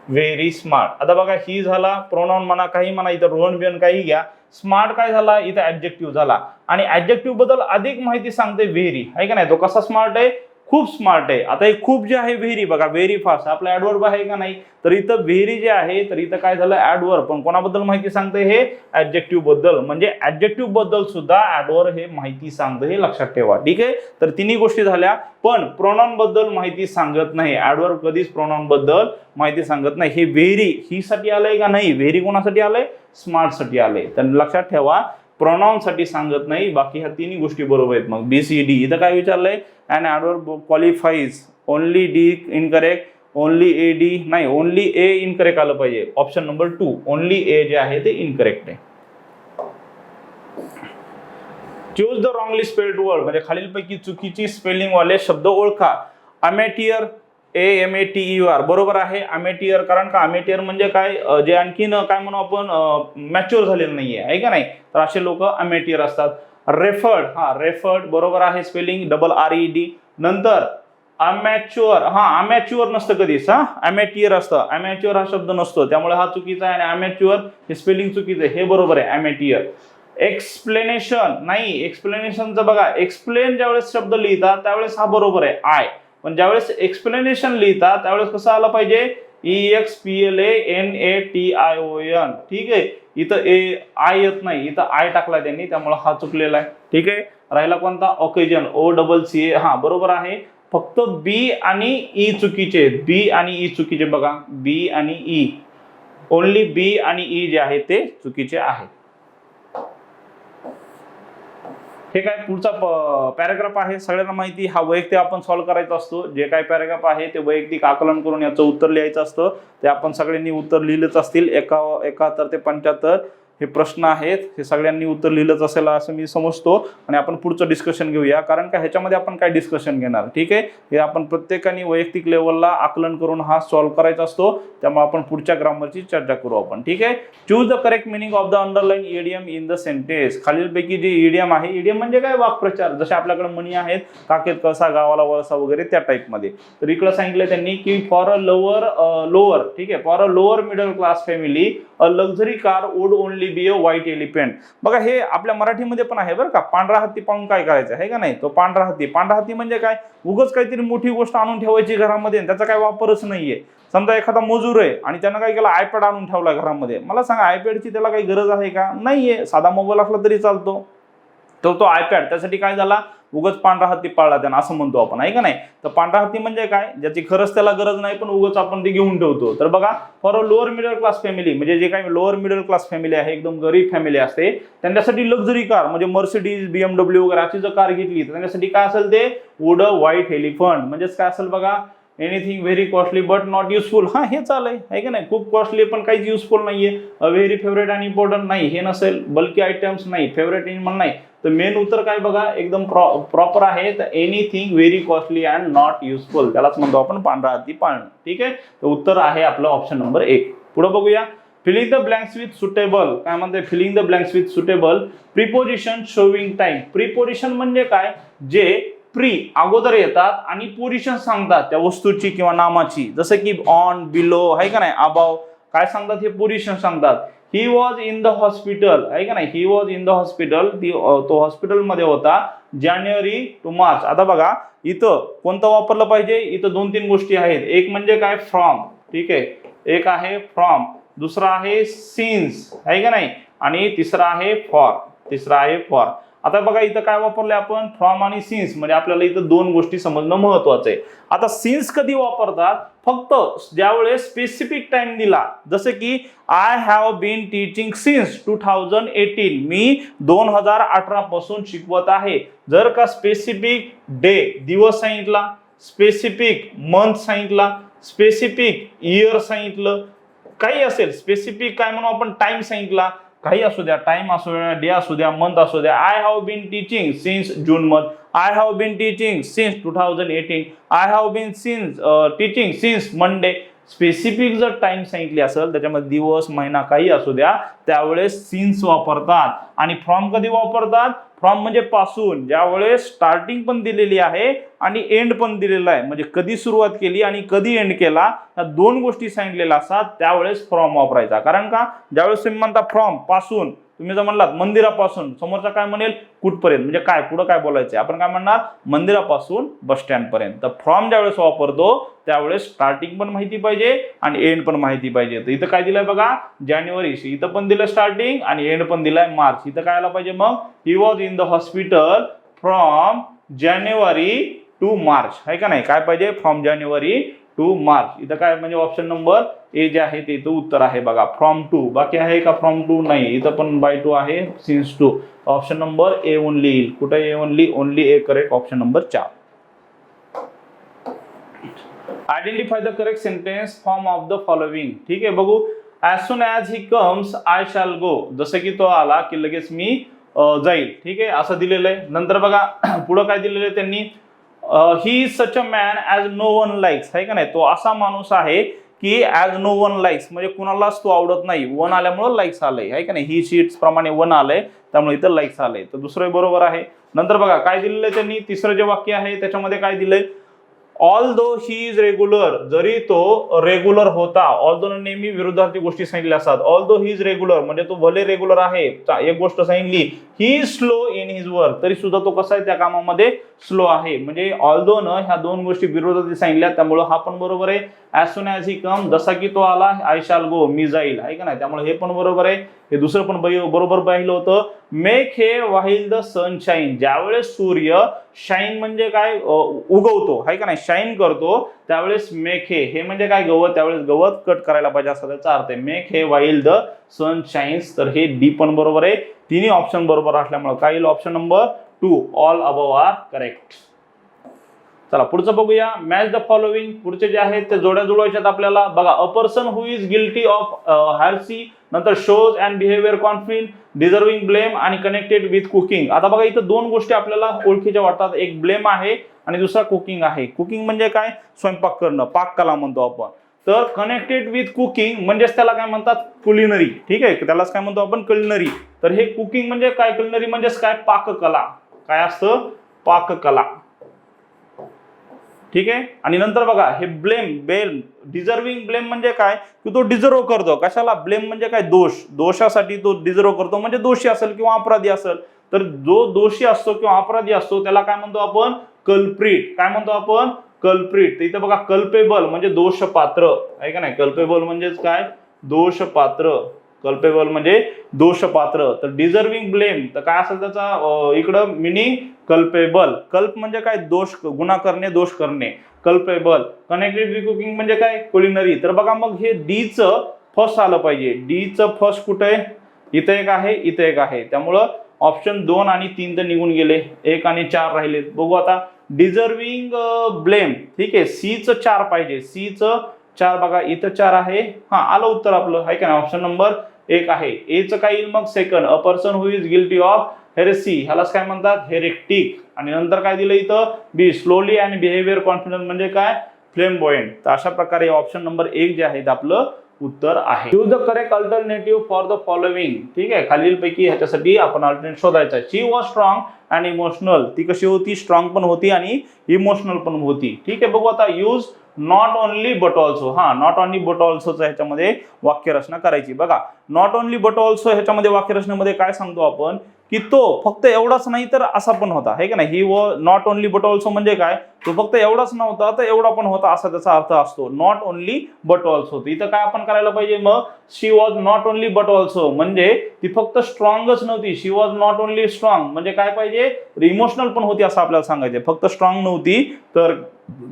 very smart. आता बघा ही झाला प्रोनाउन म्हणा, काही म्हणा, इथं रोहन बियन काही घ्या. स्मार्ट काय झाला? इथं ऍडजेक्टिव्ह झाला. आणि ऍडजेक्टिव्ह बद्दल अधिक माहिती सांगते व्हेरी, आहे का नाही? तो कसा स्मार्ट आहे? खूप स्मार्ट आहे. आता हे खूप जे आहे व्हेरी, बघा व्हेरी फास्ट आपला ऍडवर्ब आहे का नाही? तर इथं व्हेरी जे आहे तर इथं काय झालं? ऍडवर्ब. पण कोणाबद्दल माहिती सांगते? हे ऍडजेक्टिव्ह बद्दल. म्हणजे ऍडजेक्टिव्ह बद्दल सुद्धा ऍडवर्ब हे माहिती सांगतं, हे लक्षात ठेवा. ठीक आहे, तर तिन्ही गोष्टी झाल्या. पण प्रोनाउन बद्दल माहिती सांगत नाही. ऍडवर्ब कधीच प्रोनाउन बद्दल माहिती सांगत नाही. हे व्हेरी ही साठी आलंय का नाही? व्हेरी कोणासाठी आलंय? स्मार्ट साठी आलंय. तर लक्षात ठेवा, प्रोनाउन साठी सांगत नाही. बाकी ह्या तिन्ही गोष्टी बरोबर आहेत. मग BCD इथं काय विचारलंय? And adverb qualifies. Only D incorrect. Only AD नाही, ओनली A इनकरेक्ट आलं पाहिजे. ऑप्शन नंबर 2 ओनली A जे आहे ते इनकरेक्ट आहे. Choose the wrongly spelled word, म्हणजे खालीलपैकी चुकीची स्पेलिंग वाले शब्द ओळखा. अमेटियर, AMATEUR बरोबर आहे. अमेटियर, कारण का? अमेटियर म्हणजे काय? जे आणखीन काय म्हणू आपण, मॅच्युअर झालेलं नाहीये, आहे का नाही? तर असे लोक अमेटियर असतात. रेफर्ड, हा रेफर्ड बरोबर आहे स्पेलिंग, RED. नंतर अमॅच्युअर, हा अमॅच्युअर नसतं कधीच, हा अमॅटियर असतं. अमॅच्युअर हा शब्द नसतो, त्यामुळे हा चुकीचा आहे. आणि अमॅच्युअर हे स्पेलिंग चुकीचं आहे, हे बरोबर आहे अमॅटियर. एक्सप्लेनेशन नाही, एक्सप्लेनेशनचं बघा, एक्सप्लेन ज्यावेळेस शब्द लिहितात त्यावेळेस हा बरोबर आहे आय, पण ज्यावेळेस एक्सप्लेनेशन लिहितात त्यावेळेस कसं आलं पाहिजे? EXPLANATION. ठीक आहे, इथं आय येत नाही, इथं आय टाकला त्यांनी, त्यामुळे हा चुकलेला आहे. ठीक आहे, राहिला कोणता? Occasion, OCCA. हा बरोबर आहे. फक्त बी आणि ई चुकीचे. बी आणि ई चुकीचे बघा, बी आणि ई. ओनली बी आणि ई जे आहे ते चुकीचे आहे. हे काय पुढचा पॅराग्राफ आहे, सगळ्यांना माहिती. हा वैयक्तिक आपण सॉल्व्ह करायचा असतो. जे काय पॅराग्राफ आहे ते वैयक्तिक आकलन करून याचं उत्तर लिहायचं असतं. ते आपण सगळ्यांनी उत्तर लिहिलंच असतील. 71 ते 75 हे प्रश्न आहेत, हे सगळ्यांनी उत्तर लिहिलंच असेल असं मी समजतो. आणि आपण पुढचं डिस्कशन घेऊया, कारण का ह्याच्यामध्ये आपण काय डिस्कशन घेणार. ठीक आहे, हे आपण प्रत्येकाने वैयक्तिक लेवलला आकलन करून हा सॉल्व्ह करायचा असतो. त्यामुळे आपण पुढच्या ग्रामरची चर्चा करू आपण. ठीक आहे, choose the correct meaning of the underline idiom in the sentence. खालीलपैकी जे इडियम आहे, इडियम म्हणजे काय? वाक्प्रचार. जसे आपल्याकडे म्हणी आहेत, काकेत कसा, गावाला वळसा वगैरे, त्या टाईपमध्ये. तर इकडे सांगितलं त्यांनी की फॉर अ लोअर, ठीक आहे, for a lower middle class family a luxury car would only be a white elephant. बघा हे आपल्या मराठीमध्ये पण आहे बरं का. पांढरा हत्ती पाहून काय करायचं आहे का नाही? तो पांढरा हत्ती. पांढरा हत्ती म्हणजे काय? उगाच काहीतरी मोठी गोष्ट आणून ठेवायची घरामध्ये, त्याचा काय वापरच नाहीये. समजा एखादा मजूर आहे आणि त्यानं काय केलं? आयपॅड आणून ठेवला घरामध्ये. मला सांगा, आयपॅडची त्याला काही गरज आहे का? नाहीये. साधा मोबाईल असला तरी चालतो. तो आयपॅड त्यासाठी काय झाला? उगाच पांढरा हत्ती पाळला त्यानं असं म्हणतो आपण, आहे का नाही. तर पांढरा हत्ती म्हणजे काय, ज्याची खरंच त्याला गरज नाही पण उगाच आपण ते घेऊन ठेवतो. तर बघा, for a lower middle class family, म्हणजे जे काही लोअर मिडल क्लास फॅमिली आहे, एकदम गरीब फॅमिली असते, त्यांच्यासाठी लक्झरी कार म्हणजे मर्सिडीज, BMW वगैरे अशी जर कार घेतली तर त्यांच्यासाठी काय असेल ते वुड अ व्हाईट एलिफंट, म्हणजेच काय असेल बघा, anything very costly but not useful. हा हे चालय, आहे का नाही, खूप कॉस्टली पण काहीच युजफुल नाहीये. व्हेरी फेवरेट आणि इम्पॉर्टंट नाही, हे नसेल. बल्कि आयटम्स नाही, फेवरेट एनिमल नाही. तर मेन उत्तर काय बघा, एकदम प्रॉपर आहे. तर anything very costly and not useful, त्यालाच म्हणतो आपण पांढरा हत्ती पाळणं. ठीक आहे, तर उत्तर आहे आपलं ऑप्शन नंबर 1. पुढे बघूया, filling the blanks with suitable. काय म्हणते filling the blanks with suitable preposition showing time. Preposition म्हणजे काय, जे प्री अगोदर येतात आणि पोझिशन सांगतात त्या वस्तूची किंवा नामाची, जसं की ऑन, बिलो, आहे का नाही, अबाव, काय सांगतात, हे पोझिशन सांगतात. ही वॉज इन द हॉस्पिटल, आहे का नाही, ही वॉज इन द हॉस्पिटल, तो हॉस्पिटलमध्ये होता जानेवारी टू मार्च. आता बघा इथं कोणतं वापरलं पाहिजे, इथं 2-3 गोष्टी आहेत. एक म्हणजे काय, फ्रॉम, ठीक आहे, एक आहे फ्रॉम, दुसरा आहे सिन्स, आहे का नाही, आणि तिसरा आहे फॉर. आता बघा इथं काय वापरले आपण, फ्रॉम आणि सिन्स, म्हणजे आपल्याला इथं 2 गोष्टी समजणं महत्वाचं आहे. आता सिन्स कधी वापरतात, फक्त ज्यावेळेस स्पेसिफिक टाइम दिला, जसं की I have been teaching since 2018, मी 2018 पासून शिकवत आहे. जर का स्पेसिफिक डे, दिवस सांगितला, स्पेसिफिक मंथ सांगितला, स्पेसिफिक इयर सांगितलं, काही असेल, स्पेसिफिक काय म्हणू आपण, टाइम सांगितला, काही असू द्या, टाइम असू द्या, डे असू द्या, मंथ असू द्या. I have been teaching since June month, I have been teaching since 2018, I have been teaching since Monday. Specific जर टाइम सांगितली असेल, त्याच्यामध्ये दिवस, महिना काही असू द्या, त्यावेळेस सिन्स वापरतात. आणि फ्रॉम कधी वापरतात, फ्रॉम म्हणजे पासून, ज्यावेळेस स्टार्टिंग पण दिलेली आहे आणि एंड पण दिलेला आहे, म्हणजे कधी सुरुवात केली आणि कधी एंड केला, या 2 गोष्टी सांगितलेल्या असतात, त्यावेळेस फ्रॉम वापरायचा. कारण का, ज्यावेळेस तुम्ही म्हणता फ्रॉम पासून, तुम्ही जर म्हणलात मंदिरापासून, समोरचा काय म्हणेल, कुठपर्यंत, म्हणजे काय पुढे काय बोलायचं, आपण काय म्हणणार, मंदिरापासून बस स्टँड पर्यंत. तर फ्रॉम ज्यावेळेस वापरतो त्यावेळेस स्टार्टिंग पण माहिती पाहिजे आणि एंड पण माहिती पाहिजे. तर इथं काय दिलंय बघा, जानेवारी, इथं पण दिलं स्टार्टिंग आणि एंड पण दिलाय मार्च. इथं काय आला पाहिजे मग, he was in the hospital from January to March, आहे का नाही, काय पाहिजे, फ्रॉम जानेवारी टू मार्च. इथं काय म्हणजे ऑप्शन नंबर ए जे आहे ते इथं उत्तर आहे बघा, फ्रॉम टू. बाकी आहे का फ्रॉम टू, नाही, इथं पण बाय टू आहे, since two. Option number A only येईल. कुठे A only A correct, option number 4. Identify the correct sentence form of the following. ठीक आहे, बघू, as soon as he comes I shall go. जसं की तो आला की लगेच मी जाईल. ठीक आहे, असं दिलेलं आहे. नंतर बघा पुढं काय दिलेलं आहे त्यांनी, he is such a man as no one likes, आहे का नाही, तो असा माणूस आहे की ॲज नो वन लाईक्स, म्हणजे कुणालाच तो आवडत नाही. वन आल्यामुळे लाईक्स आलंय, आहे का नाही, ही शीट्स प्रमाणे वन आलंय, त्यामुळे इथं लाईक्स आलंय. तर दुसरं बरोबर आहे. नंतर बघा काय दिलेलं आहे त्यांनी, तिसरं जे वाक्य आहे त्याच्यामध्ये काय दिलंय, although he is regular, जरी तो रेग्युलर होता. ऑल दो नेहमी विरुद्धार्थी गोष्टी सांगितल्या असतात. Although he is regular म्हणजे तो भले रेग्युलर आहे, एक गोष्ट सांगितली, he is slow in his work, तरी सुद्धा तो कसा आहे, त्या कामामध्ये स्लो आहे. म्हणजे ऑल दो न ह्या 2 गोष्टी विरोधार्थी सांगितल्या, त्यामुळे हा पण बरोबर आहे. ॲज सून ॲज ही कम, जसा की तो आला, आय शॅल गो, मी जाईल, आहे का नाही, त्यामुळे हे पण बरोबर आहे. हे दुसरं पण बरोबर पाहिलं होतं. मेक हे व्हाईल द सन शाईन, ज्यावेळेस सूर्य शाईन म्हणजे काय, उगवतो, आहे का नाही, शाईन करतो, त्यावेळेस मेक हे म्हणजे काय, गवत, त्यावेळेस गवत कट करायला पाहिजे असा त्याचा अर्थ आहे. मेक हे व्हाईल द सन शाईन्स. तर हे डी पण बरोबर आहे. तिन्ही ऑप्शन बरोबर असल्यामुळे काय येईल, option number 2, all above are correct. चला पुढचं बघूया, मॅच द फॉलोइंग. पुढचे जे आहेत ते जोड्या जुळवायच्यात आपल्याला. बघा, a person who is guilty of heresy, नंतर shows and behaviour conflict, deserving blame आणि कनेक्टेड विथ कुकिंग. आता बघा इथं 2 गोष्टी आपल्याला ओळखीच्या वाटतात, एक ब्लेम आहे आणि दुसरा कुकिंग आहे. कुकिंग म्हणजे काय, स्वयंपाक करणं, पाककला म्हणतो आपण. तर कनेक्टेड विथ कुकिंग म्हणजेच त्याला काय म्हणतात, कुलिनरी. ठीक आहे, त्यालाच काय म्हणतो आपण, कुलिनरी. तर हे कुकिंग म्हणजे काय, कुलिनरी म्हणजेच काय, पाककला. काय असतं, पाककला. ठीक आहे, आणि नंतर बघा हे ब्लेम, डिझर्विंग ब्लेम म्हणजे काय, की तो डिझर्व करतो कशाला, ब्लेम म्हणजे काय, दोषासाठी तो डिझर्व करतो, म्हणजे दोषी असेल किंवा अपराधी असेल. तर जो दोषी असतो किंवा अपराधी असतो त्याला काय म्हणतो आपण, कल्प्रिट. काय म्हणतो आपण, कल्प्रिट. तर इथं बघा, कल्पेबल म्हणजे दोषपात्र, आहे का नाही, कल्पेबल म्हणजेच काय, दोषपात्र. कल्पेबल म्हणजे दोषपात्र. तर डिझर्विंग ब्लेम तर काय असेल त्याचा इकडं मिनिंग, कल्पेबल, कल्प म्हणजे काय, दोष, गुन्हा करणे, दोष करणे, कल्पेबल. कनेक्टेड कुकिंग म्हणजे काय, कुलिनरी. तर बघा मग हे डी चं फर्स्ट आलं पाहिजे. डी चं फर्स्ट कुठे आहे, इथं एक आहे, इथं एक आहे, त्यामुळं ऑप्शन 2 आणि 3 तर निघून गेले, 1 आणि 4 राहिले. बघू आता डिझर्विंग ब्लेम, ठीक आहे, सी चं 4 पाहिजे, सी चं 4 बघा इथं 4 आहे, हा आलं उत्तर आपलं, आहे का नाही, ऑप्शन नंबर 1 आहे. ए चं काय येईल मग, second, a person who is guilty of heresy, ह्यालाच काय म्हणतात, हेरेक्टिक. आणि नंतर काय दिलं इथं, बी स्लोली अँड बिहेवियर कॉन्फिडन्स म्हणजे काय, फ्लेमबॉयंट. तर अशा प्रकारे ऑप्शन नंबर 1 जे आहे ते आपलं उत्तर आहे. Choose the correct alternative for the following, ठीक आहे, खालीलपैकी ह्याच्यासाठी आपण अल्टरनेट शोधायचा. शी वॉज स्ट्रॉंग अँड इमोशनल, ती कशी होती, स्ट्रॉंग पण होती आणि इमोशनल पण होती. ठीक आहे, बघू आता. Use not only but also, हा नॉट ओनली बट ऑल्सोचा ह्याच्यामध्ये वाक्यरचना करायची. बघा नॉट ओनली बट ऑल्सो ह्याच्यामध्ये वाक्यरचनेमध्ये काय सांगतो आपण, की तो फक्त एवढाच नाही तर असा पण होता, आहे का नाही. ही नॉट ओनली बट ऑल्सो म्हणजे काय, तो फक्त एवढाच नव्हता तर एवढा पण होता, असा त्याचा अर्थ असतो. नॉट ओनली बट ऑल्सो, इथं काय आपण करायला पाहिजे मग, she was not only but also म्हणजे ती फक्त स्ट्रॉंगच नव्हती, she was not only strong म्हणजे काय पाहिजे, इमोशनल पण होती असं आपल्याला सांगायचे. फक्त स्ट्रॉंग नव्हती तर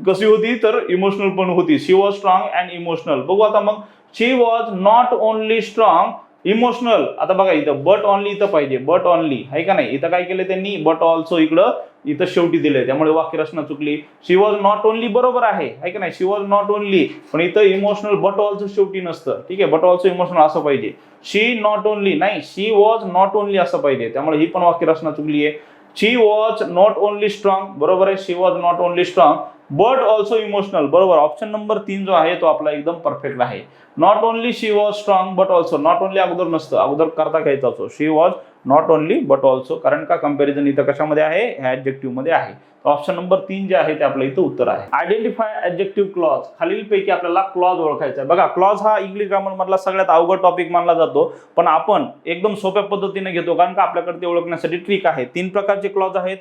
कशी होती, तर इमोशनल पण होती. She was strong and emotional. बघू आता मग, she was not only strong emotional. आता बघा इथं बट ऑनली इथं पाहिजे, बट ऑनली, आहे का नाही. इथं काय केलं त्यांनी, बट ऑल्सो इथं शेवटी दिले, त्यामुळे वाक्यरचना चुकली. शी वॉज नॉट ओनली बरोबर आहे का नाही, शी वॉज नॉट ओनली, पण इथं इमोशनल बट ऑल्सो शेवटी नसतं, ठीक आहे, बट ऑल्सो इमोशनल असं पाहिजे. शी नॉट ओनली नाही, शी वॉज नॉट ओनली असं पाहिजे, त्यामुळे ही पण वाक्यरचना चुकली आहे. She was not only strong बरोबर आहे, she was not only strong but also emotional बरोबर. ऑप्शन नंबर 3 जो आहे तो आपला एकदम परफेक्ट आहे. Not only she was strong but also, not only अगोदर नसतं, अगोदर करता घ्यायचा असतो. She was not only but also, कारण का कंपॅरिझन इथं कशामध्ये आहे, ऍडजेक्टिव्ह मध्ये आहे. ऑप्शन नंबर 3 जे आहे ते आपलं इथं उत्तर आहे. आयडेंटिफाय ऍडजेक्टिव्ह क्लॉज, खालीलपैकी आपल्याला क्लॉज ओळखायचा आहे. बघा क्लॉज हा इंग्लिश ग्रामर मधला सगळ्यात अवघड टॉपिक मानला जातो, पण आपण एकदम सोप्या पद्धतीने घेतो, कारण का आपल्याकडे ते ओळखण्यासाठी ट्रिक आहे. 3 प्रकारचे क्लॉज आहेत,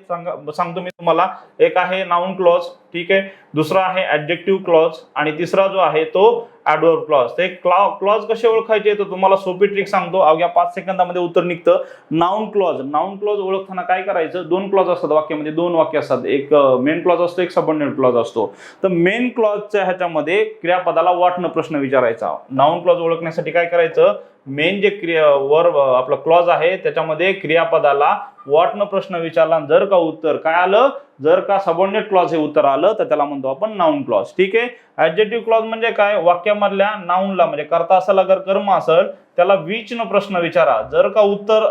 सांगतो मी तुम्हाला. एक आहे नाउन क्लॉज, ठीक आहे, दुसरा आहे ऍडजेक्टिव्ह क्लॉज आणि तिसरा जो आहे तो ऍडवर्ब क्लॉज. ते क्लॉज कसे ओळखायचे तर तुम्हाला सोपी ट्रिक सांगतो, अवघ्या 5 सेकंदामध्ये उत्तर निघतं. नाउन क्लॉज ओळखताना काय करायचं, 2 क्लॉज असतात वाक्यामध्ये, 2 वाक्य असतात, एक मेन क्लॉज असतो, एक सबऑर्डिनेट क्लॉज असतो. तर मेन क्लॉजच्या ह्याच्यामध्ये क्रियापदाला व्हॉट न प्रश्न विचारायचा. नाउन क्लॉज ओळखण्यासाठी काय करायचं, मेन जे वर्ब आपला क्लॉज आहे त्याच्यामध्ये क्रियापदाला व्हॉट न प्रश्न विचारला, जर का उत्तर काय आलं, जर का सबऑर्डिनेट क्लॉज हे उत्तर आलं तर त्याला म्हणतो आपण नाउन क्लॉज. ठीक आहे. ऍडजेक्टिव्ह क्लॉज म्हणजे काय, वाक्यामधल्या नाउनला म्हणजे कर्ता असेल अगर कर्म असेल त्याला विच न प्रश्न विचारा, जर का उत्तर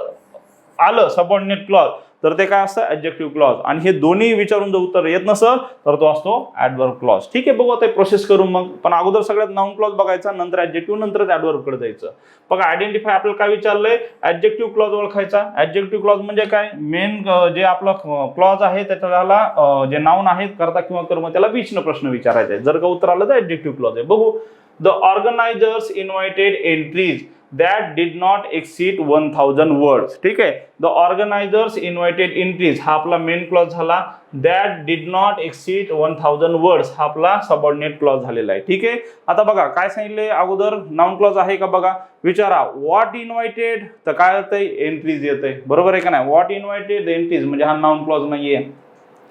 आलं सबऑर्डिनेट क्लॉज तर ते काय असतं, ऍडजेक्टिव्ह क्लॉज. आणि हे दोन्ही विचारून जर उत्तर येत नसेल तर तो असतो ऍडवर्ब क्लॉज. ठीक आहे, बघू आता प्रोसेस करून मग. पण अगोदर सगळ्यात नाउन क्लॉज बघायचा, नंतर ऍडजेक्टिव्ह, नंतरच ऍडवर्ब कडे जायचं. बघा आयडेंटिफाय आपल्याला काय विचारलंय, ऍडजेक्टिव्ह क्लॉज ओळखायचा. ऍडजेक्टिव्ह क्लॉज म्हणजे काय, मेन जे आपलं क्लॉज आहे त्याच्याला जे नाउन आहे कर्ता किंवा कर्म त्याला विच न प्रश्न विचारायचा आहे, जर का उत्तर आलं तर ऍडजेक्टिव्ह क्लॉज आहे. बघू, the organisers invited entries that did not exceed 1000 words. ठीक आहे, द ऑर्गनायझर्स इन्व्हायटेड एंट्रीज हा आपला मेन क्लॉज झाला. that did not exceed 1000 words हा आपला सबऑर्डिनेट क्लॉज झालेला आहे. ठीक आहे, आता बघा काय सांगितले अगोदर, नाउन क्लॉज आहे का बघा, विचारा व्हॉट इन्व्हायटेड, तर काय येतंय, एंट्रीज येतंय, बरोबर आहे का नाही. व्हॉट इन्व्हायटेड एंट्रीज म्हणजे हा नाउन क्लॉज नाहीये.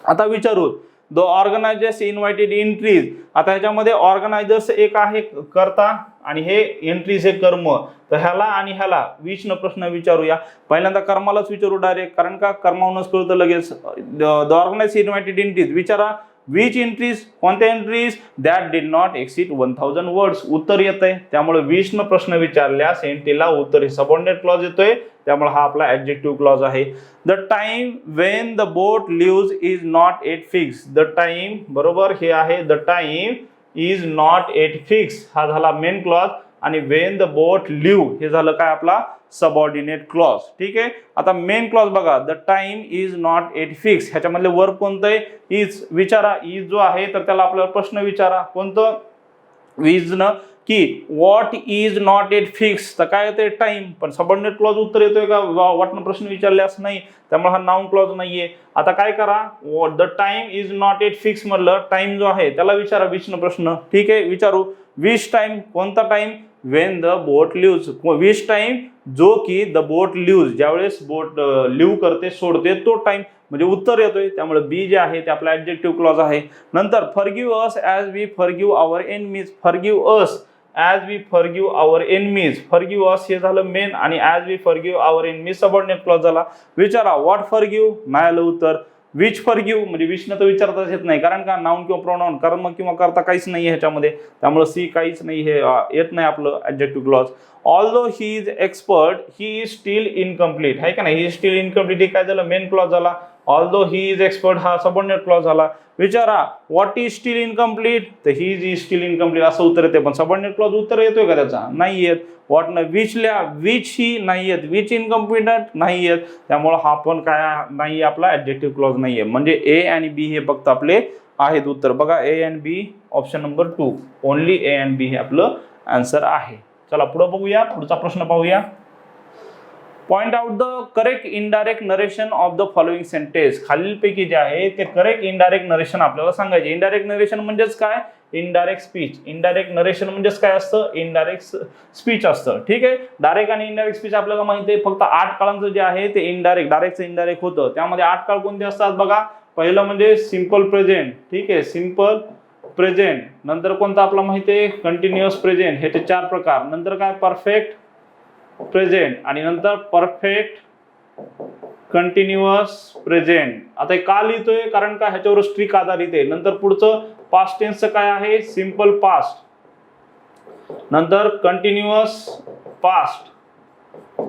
आता विचारू, द ऑर्गनायझर्स इन्व्हायटेड एंट्रीज, आता ह्याच्यामध्ये ऑर्गनायझर्स एक आहे कर्ता आणि हे एंट्रीज हे कर्म, तर ह्याला आणि ह्याला विच न प्रश्न विचारूया. पहिल्यांदा कर्मालाच विचारू डायरेक्ट, कारण का कर्मावरूनच कळतं लगेच. द ऑर्गनायझर्स इन्व्हायटेड एंट्रीज, विचारा विच एंट्रीज, कोणत्या entries, that did not exceed 1000 words, उत्तर येतंय. त्यामुळे विच न प्रश्न विचारल्यास एंट्रीला उत्तर हे सबऑर्डिनेट क्लॉज येतोय, त्यामुळे हा आपला ऍडजेक्टिव्ह क्लॉज आहे. The time when the boat leaves is not at fix, the time बरोबर हे आहे, the time is not at fix हा झाला मेन क्लॉज, आणि वेन द बोट लिव्ह हे झालं काय आपला सबऑर्डिनेट क्लॉज. ठीक आहे, आता मेन क्लॉज बघा, the time is not at fix, ह्याच्यामधले वर्ब कोणतं आहे, इज. विचारा इज जो आहे तर त्याला आपल्याला प्रश्न विचारा, कोणतं, इज न, की what is not at fix, तर काय येते टाइम, पण सबऑर्डिनेट क्लॉज उत्तर येतोय का, व्हॉट न प्रश्न विचारल्यास नाही, त्यामुळे हा नाउन क्लॉज नाहीये. आता काय करा, the time is not at fix म्हणलं, टाइम जो आहे त्याला विचारा विच न प्रश्न. ठीक आहे, विचारू विच टाइम कोणता time, when the boat leaves, which time जो की द बोट लिव्ज ज्यावेळेस बोट लिव्ह करते सोडते तो टाइम, म्हणजे उत्तर येतोय. त्यामुळे बी जे आहे ते आपला ऍडजेक्टिव्ह क्लॉज आहे. नंतर forgive us as we forgive our enemies, forgive us as we forgive our enemies, forgive us हे झालं मेन आणि as we forgive our enemies subordinate clause झाला. विचारा व्हॉट फॉरगिव्ह, नाही आलं उत्तर. विच फॉरगिव्ह म्हणजे विचनं तर विचारताच येत नाही, कारण का नाउन किंवा प्रोनाउन कर्म किंवा करता काहीच नाही ह्याच्यामध्ये, त्यामुळे सी काहीच नाही, हे येत नाही आपलं adjective clause. Although he is expert he is steel incomplete, आहे का नाही, ही स्टील इनकम्प्लीट हे काय झालं, मेन क्लॉज झाला. ऑल्दो ही इज एक्सपर्ट हा सबऑर्डिनेट क्लॉज झाला. विचारा व्हॉट इज स्टील इनकम्प्लीट, तर ही इज स्टील इनकम्प्लीट असं उत्तर येते, पण सबऑर्डिनेट क्लॉज उत्तर येतोय का त्याचा, नाही येत. व्हॉट न विच लिहा, विच ही नाही येत, विच इनकम्प्लिटंट नाही येत, त्यामुळे हा पण काय नाही आपला ऍडजेक्टिव्ह क्लॉज नाहीये. म्हणजे ए आणि बी हे फक्त आपले आहेत उत्तर. बघा A and B option number 2, only A and B हे आपलं आन्सर आहे. चला पुढे बघूया, पुढचा प्रश्न पाहूया. Point out the correct indirect narration of the following sentence, खालीलपैकी जे आहे ते करेक्ट इनडायरेक्ट नरेशन आपल्याला सांगायचे. इनडायरेक्ट नरेशन म्हणजेच काय, इनडायरेक्ट स्पीच. इनडायरेक्ट नरेशन म्हणजेच काय असतं, इनडायरेक्ट स्पीच असतं. ठीक आहे, डायरेक्ट आणि इनडायरेक्ट स्पीच आपल्याला माहिती आहे. फक्त 8 काळांचं जे आहे ते इनडायरेक्ट, डायरेक्टचं इनडायरेक्ट होतं. त्यामध्ये 8 काळ कोणते असतात बघा. पहिलं म्हणजे सिंपल प्रेझेंट, ठीक आहे, सिंपल प्रेझेंट. नंतर कोणता आपला माहिती आहे, कंटिन्युअस प्रेझेंट, ह्याचे 4 प्रकार. नंतर काय, परफेक्ट प्रेझेंट आणि नंतर परफेक्ट कंटिन्युअस प्रेझेंट. आता का लिहितोय, कारण का ह्याच्यावर स्ट्रिक आधारित आहे. नंतर पुढचं पास्ट टेन्सचं काय आहे, सिंपल पास्ट. नंतर कंटिन्युअस पास्ट,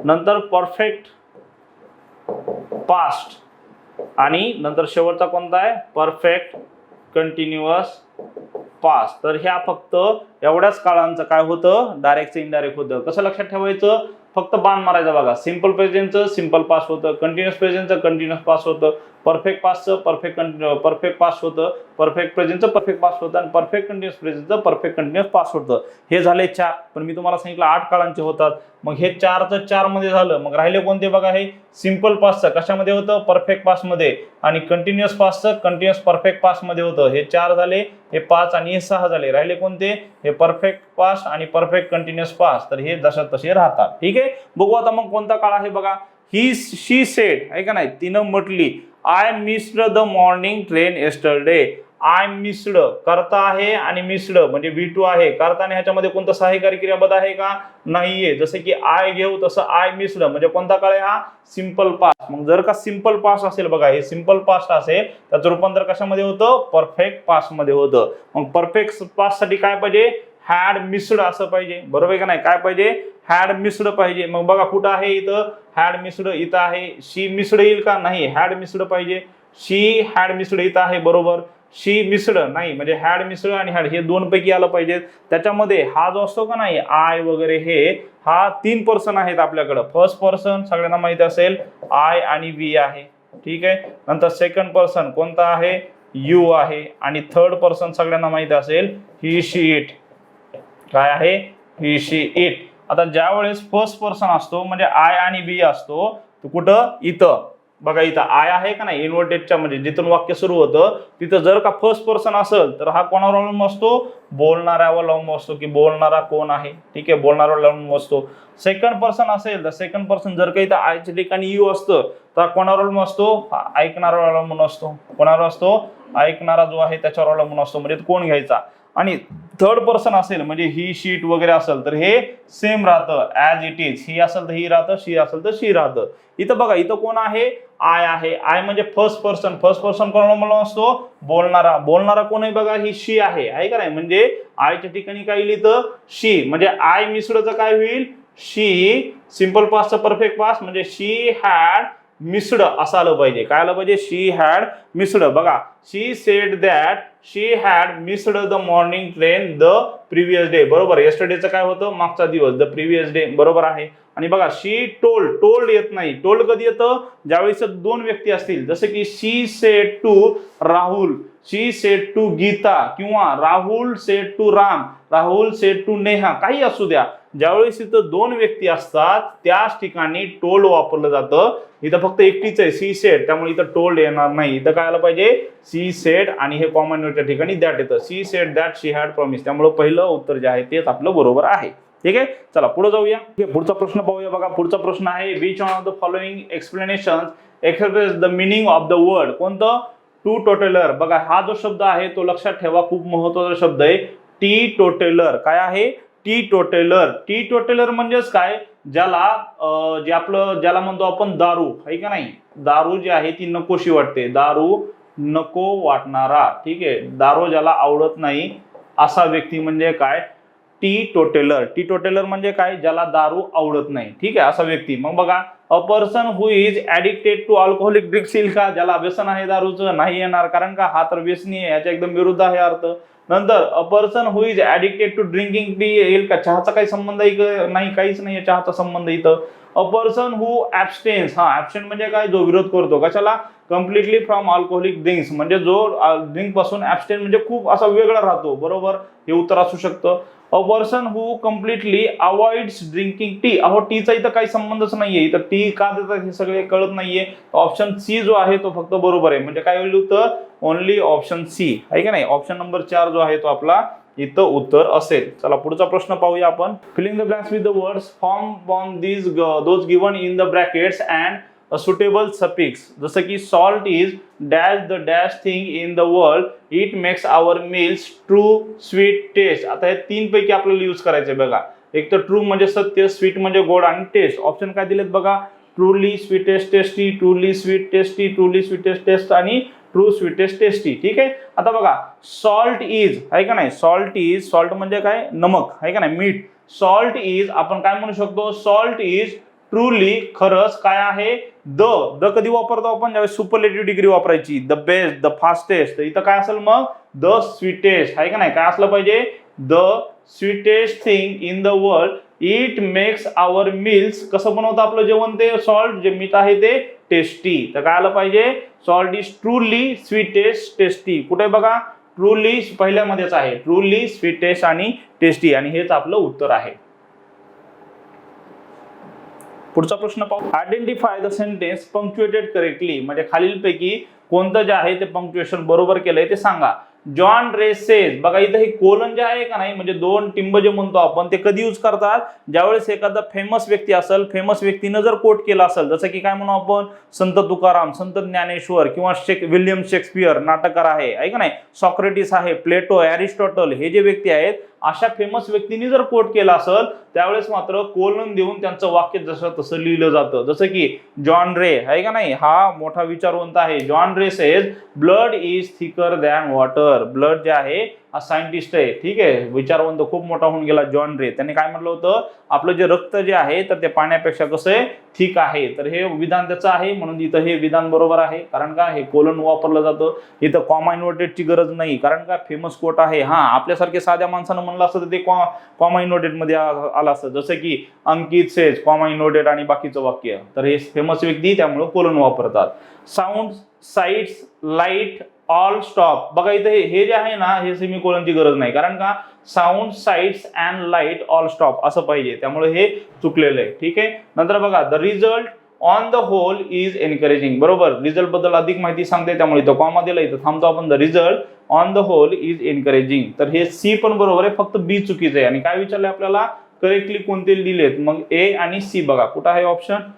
नंतर परफेक्ट पास्ट आणि नंतर शेवटचा कोणता आहे, परफेक्ट कंटिन्युअस पास्ट. तर ह्या फक्त एवढ्याच काळांचं काय होतं, डायरेक्टचं इनडायरेक्ट होतं. कसं लक्षात ठेवायचं, फक्त बाण मारायचा बघा. सिंपल प्रेझेंटचं सिंपल पास्ट होतं, कंटिन्युअस प्रेझेंटचं कंटिन्युअस पास्ट होतं, परफेक्ट पास्टचं परफेक्ट पास्ट होतं, परफेक्ट प्रेझेंटचं परफेक्ट पास्ट होतं आणि परफेक्ट कंटिन्युअस प्रेझेंटचं परफेक्ट कंटिन्युअस पास्ट होतं. हे झाले 4, पण मी तुम्हाला सांगितलं 8 काळांचे होतात. मग हे 4चं 4 मध्ये झालं. मग राहिले कोणते बघा, हे सिंपल पास्टचं कशामध्ये होतं, परफेक्ट पास्ट मध्ये, आणि कंटिन्युअस पास्टचं कंटिन्युअस परफेक्ट पास्ट मध्ये होतं. हे 4 झाले, हे 5 आणि हे 6 झाले. राहिले कोणते, हे परफेक्ट पास्ट आणि परफेक्ट कंटिन्युअस पास्ट. तर हे जशा तसे राहतात. ठीक आहे, बघू आता मग कोणता काळ आहे बघा. ही शी सेड, आहे का नाही, तिनं म्हटली, I missed the morning train yesterday. I missed करता आहे आणि मिस्ड म्हणजे V2 आहे. करताना ह्याच्यामध्ये कोणतं सहाय्यकारी क्रियापद आहे का, नाहीये. जसे की आय घेऊ तसं आय मिस्ड म्हणजे कोणता काळ आहे हा, सिंपल पास्ट. मग जर का सिंपल पास्ट असेल बघा, हे सिंपल पास्ट असेल त्याचं रूपांतर कशामध्ये होतं, परफेक्ट पास्ट मध्ये होतं. मग परफेक्ट पास्ट साठी काय पाहिजे, हॅड मिस्ड असं पाहिजे, बरोबर आहे का नाही, काय पाहिजे, हॅड मिस्ड पाहिजे. मग बघा कुठं आहे, इथं हॅड मिस्ड इथं आहे. शी मिस्ड येईल का, नाही, हॅड मिस्ड पाहिजे. शी हॅड मिस्ड इथं आहे, बरोबर. शी मिस्ड नाही, म्हणजे हॅड मिस्ड आणि हॅड हे 2 पैकी आलं पाहिजे. त्याच्यामध्ये हा जो असतो का नाही, आय वगैरे हे, हा 3 पर्सन आहेत आपल्याकडं. फर्स्ट पर्सन सगळ्यांना माहिती असेल, आय आणि वी आहे, ठीक आहे. नंतर सेकंड पर्सन कोणता आहे, यू आहे. आणि थर्ड पर्सन सगळ्यांना माहिती असेल, ही शी इट, काय आहे, ही शी इट. आता ज्या वेळेस फर्स्ट पर्सन असतो म्हणजे आय आणि बी असतो, तो कुठं, इथं बघा, इथं आय आहे का नाही, इन्व्हर्टेडच्या म्हणजे जिथून वाक्य सुरू होतं तिथं जर का फर्स्ट पर्सन असेल तर हा कोणावर अवलंबून असतो, बोलणाऱ्यावर अवलंबून असतो की बोलणारा कोण आहे, ठीक आहे, बोलणाऱ्यावर अवलंबून असतो. सेकंड पर्सन असेल तर सेकंड पर्सन जर का इथं आयच्या ठिकाणी यू असतं तर कोणावर अवलंबून असतो, ऐकणाऱ्यावर अवलंबून असतो. कोणावर असतो, ऐकणारा जो आहे त्याच्यावर अवलंबून असतो, म्हणजे कोण घ्यायचा. आणि थर्ड पर्सन असेल म्हणजे ही शीट वगैरे असेल तर हे सेम राहतं, ॲज इट इज. ही असेल तर ही राहतं, शी असेल तर शी राहतं. इथं बघा, इथं कोण आहे, आय आहे. आय म्हणजे फर्स्ट पर्सन. फर्स्ट पर्सन कोणाला असतो, बोलणारा. बोलणारा कोण आहे बघा, ही शी आहे का नाही, म्हणजे आयच्या ठिकाणी काय लिहितं, शी. म्हणजे आय मिसळचं काय होईल, शी. सिंपल पास्टचं परफेक्ट पास्ट म्हणजे शी हॅड मिस्ड असं आलं पाहिजे. काय आलं पाहिजे, शी हॅड मिस्ड. बघा, she said that she had missed the morning train the previous day, बरोबर. येस्टरडेचं काय होतं, मागचा दिवस, द प्रिव्हियस डे, बरोबर आहे. आणि बघा शी टोल्ड, टोल्ड येत नाही. टोल्ड कधी येतं? ज्यावेळेस दोन व्यक्ती असतील, जसे की she said to Rahul, she said to Gita, किंवा Rahul said to Ram, Rahul said to Neha, काही असू द्या. ज्यावेळेस इथं दोन व्यक्ती असतात त्याच ठिकाणी टोल्ड वापरलं जातं. इथं फक्त एकटीच आहे सी सेड, त्यामुळे इथं टोल्ड येणार नाही. इथं काय आलं पाहिजे? सी सेड, आणि हे कॉमन नोटच्या ठिकाणी दॅट येतं. She said that she had promise, त्यामुळे पहिलं उत्तर जे आहे तेच आपलं बरोबर आहे. ठीक आहे, चला पुढे जाऊया. पुढचा प्रश्न पाहूया. बघा पुढचा प्रश्न आहे, which one of the following explanations express the meaning of the word. कोणतं? Teetotaller. बघा हा जो शब्द आहे तो लक्षात ठेवा, खूप महत्वाचा शब्द आहे. T toddler. काय आहे? T toddler. टी टोटलर म्हणजेच काय? ज्याला जे आपलं ज्याला म्हणतो आपण दारू, आहे का नाही? दारू जी आहे ती नकोशी वाटते, दारू नको वाटणारा. ठीक आहे, दारू ज्याला आवडत नाही असा व्यक्ती म्हणजे काय? T toddler. टी टोटलर म्हणजे काय? ज्याला दारू आवडत नाही. ठीक आहे, असा व्यक्ती. मग बघा, a person who is addicted to alcoholic drinks येईल का? ज्याला व्यसन आहे दारूचं? नाही येणार, कारण का हा तर व्यसनी आहे, याच्या एकदम विरुद्ध आहे अर्थ. नंतर a person who is addicted to drinking tea येईल का? चहाचा काही संबंध नाही, काहीच नाही चहाचा संबंध इथं. अ पर्सन हु ऍबस्टेन्स. हा, ऍबस्टेन म्हणजे काय? जो विरोध करतो. कशाला? कम्प्लिटली फ्रॉम अल्कोहोलिक ड्रिंक्स, म्हणजे जो ड्रिंक पासून ऍबस्टेन म्हणजे खूप असा वेगळा राहतो. बरोबर, हे उत्तर असू शकतं. अ पर्सन हु कम्प्लिटली अवॉइड्स ड्रिंकिंग टी. अहो, टीचा इथं काही संबंधच नाहीये, इथं टी का देतात हे सगळे कळत नाहीये. ऑप्शन सी जो आहे तो फक्त बरोबर आहे. म्हणजे काय होईल उत्तर? ओनली ऑप्शन सी, आहे का नाही? ऑप्शन नंबर 4 जो आहे तो आपला इथं उत्तर असेल. चला पुढचा प्रश्न पाहूया आपण. Filling the blanks with the words form on these those given in the brackets and a suitable suffix. जसं की salt is dash the dash thing in the world, it makes our meals true sweet taste. आता हे 3 पैकी आपल्याला यूज करायचे बघा. एक तर ट्रू म्हणजे सत्य, स्वीट म्हणजे गोड, आणि टेस्ट. ऑप्शन काय दिलेत बघा? Truly sweetest tasty, truly sweet tasty, truly sweetest taste, आणि ट्रू स्वीटेस्ट टेस्टी. ठीक आहे, आता बघा, सॉल्ट इज, आहे का नाही? सॉल्ट इज, सॉल्ट म्हणजे काय? नमक, आहे का नाही? मीठ. सॉल्ट इज आपण काय म्हणू शकतो? सॉल्ट इज ट्रूली, खरंच काय आहे? द कधी वापरतो आपण? ज्यावेळेस सुपरलेटिव्ह डिग्री वापरायची. The best, the fastest. इथं काय असेल मग? द स्वीटेस्ट, आहे का नाही? काय असलं पाहिजे? The sweetest thing in the world, it makes our meals. कसं बनवतं आपलं जेवण? ते सॉल्ट, जे मीठ आहे ते टेस्टी. तर काय आलं पाहिजे? Salt is truly sweetest tasty. कुठे बघा? ट्रूली पहिल्यामध्येच आहे, ट्रूली स्वीटेस्ट आणि टेस्टी, आणि हेच आपलं उत्तर आहे. पुढचा प्रश्न पाहू. Identify the sentence punctuated correctly. म्हणजे खालीलपैकी कोणतं जे आहे ते पंक्च्युएशन बरोबर केलंय ते सांगा. जॉन रे सेज. बघा इथं हे कोलन जे आहे का नाही, म्हणजे 2 टिंब जे म्हणतो आपण, ते कधी यूज करतात? ज्यावेळेस एखादा फेमस व्यक्ती असेल, फेमस व्यक्तीनं जर कोट केला असेल, जसं की काय म्हणू आपण? संत तुकाराम, संत ज्ञानेश्वर, किंवा विल्यम शेक्सपियर नाटककार आहे का नाही? सॉक्रेटिस आहे, प्लेटो, एरिस्टॉटल, हे जे व्यक्ती आहेत, अशा फेमस व्यक्तींनी जर कोट केला असेल त्यावेळेस मात्र कोलन देऊन त्यांचं वाक्य जसं तसं लिहिलं जातं. जसं की जॉन रे, आहे का नाही? हा मोठा विचारवंत आहे. John ray says blood is thicker than water. Blood जे आहे हा सायंटिस्ट आहे, ठीक आहे, विचारवंत खूप मोठा होऊन गेला जॉन रे. त्यांनी काय म्हटलं होतं? आपलं जे रक्त जे आहे तर ते पाण्यापेक्षा कसं आहे? थिक आहे. तर हे विधान त्याचं आहे, म्हणून इथं हे विधान बरोबर आहे. कारण का? हे कोलन वापरलं जातं. इथं कॉमा इन्व्हर्टेडची गरज नाही, कारण का? फेमस कोट आहे. हा, आपल्यासारख्या साध्या माणसानं म्हणलं असतं तर ते कॉमा इन्व्हर्टेड मध्ये आलं असतं. जसं की अंकित सेज, कॉमा इन्व्हर्टेड आणि बाकीचं वाक्य. तर हे फेमस व्यक्ती त्यामुळे कोलन वापरतात. Sound, sites, light, all stop. बघा इथे हे जे आहे ना, हे सेमीकोलनची गरज नाही, कारण का? Sound, sites and light, all stop असं पाहिजे, त्यामुळे हे चुकलेलं आहे. ठीक आहे, नंतर बघा, the result on the whole is encouraging. बरोबर, रिझल्ट बद्दल अधिक माहिती सांगते, त्यामुळे इथं कॉमा दिला, इथं थांबतो आपण. The result on the whole is encouraging. तर हे सी पण बरोबर आहे, फक्त बी चुकीचं आहे. आणि काय विचारलंय आपल्याला? करेक्टली कोणते दिलेत? मग ए आणि सी बघा कुठं आहे ऑप्शन?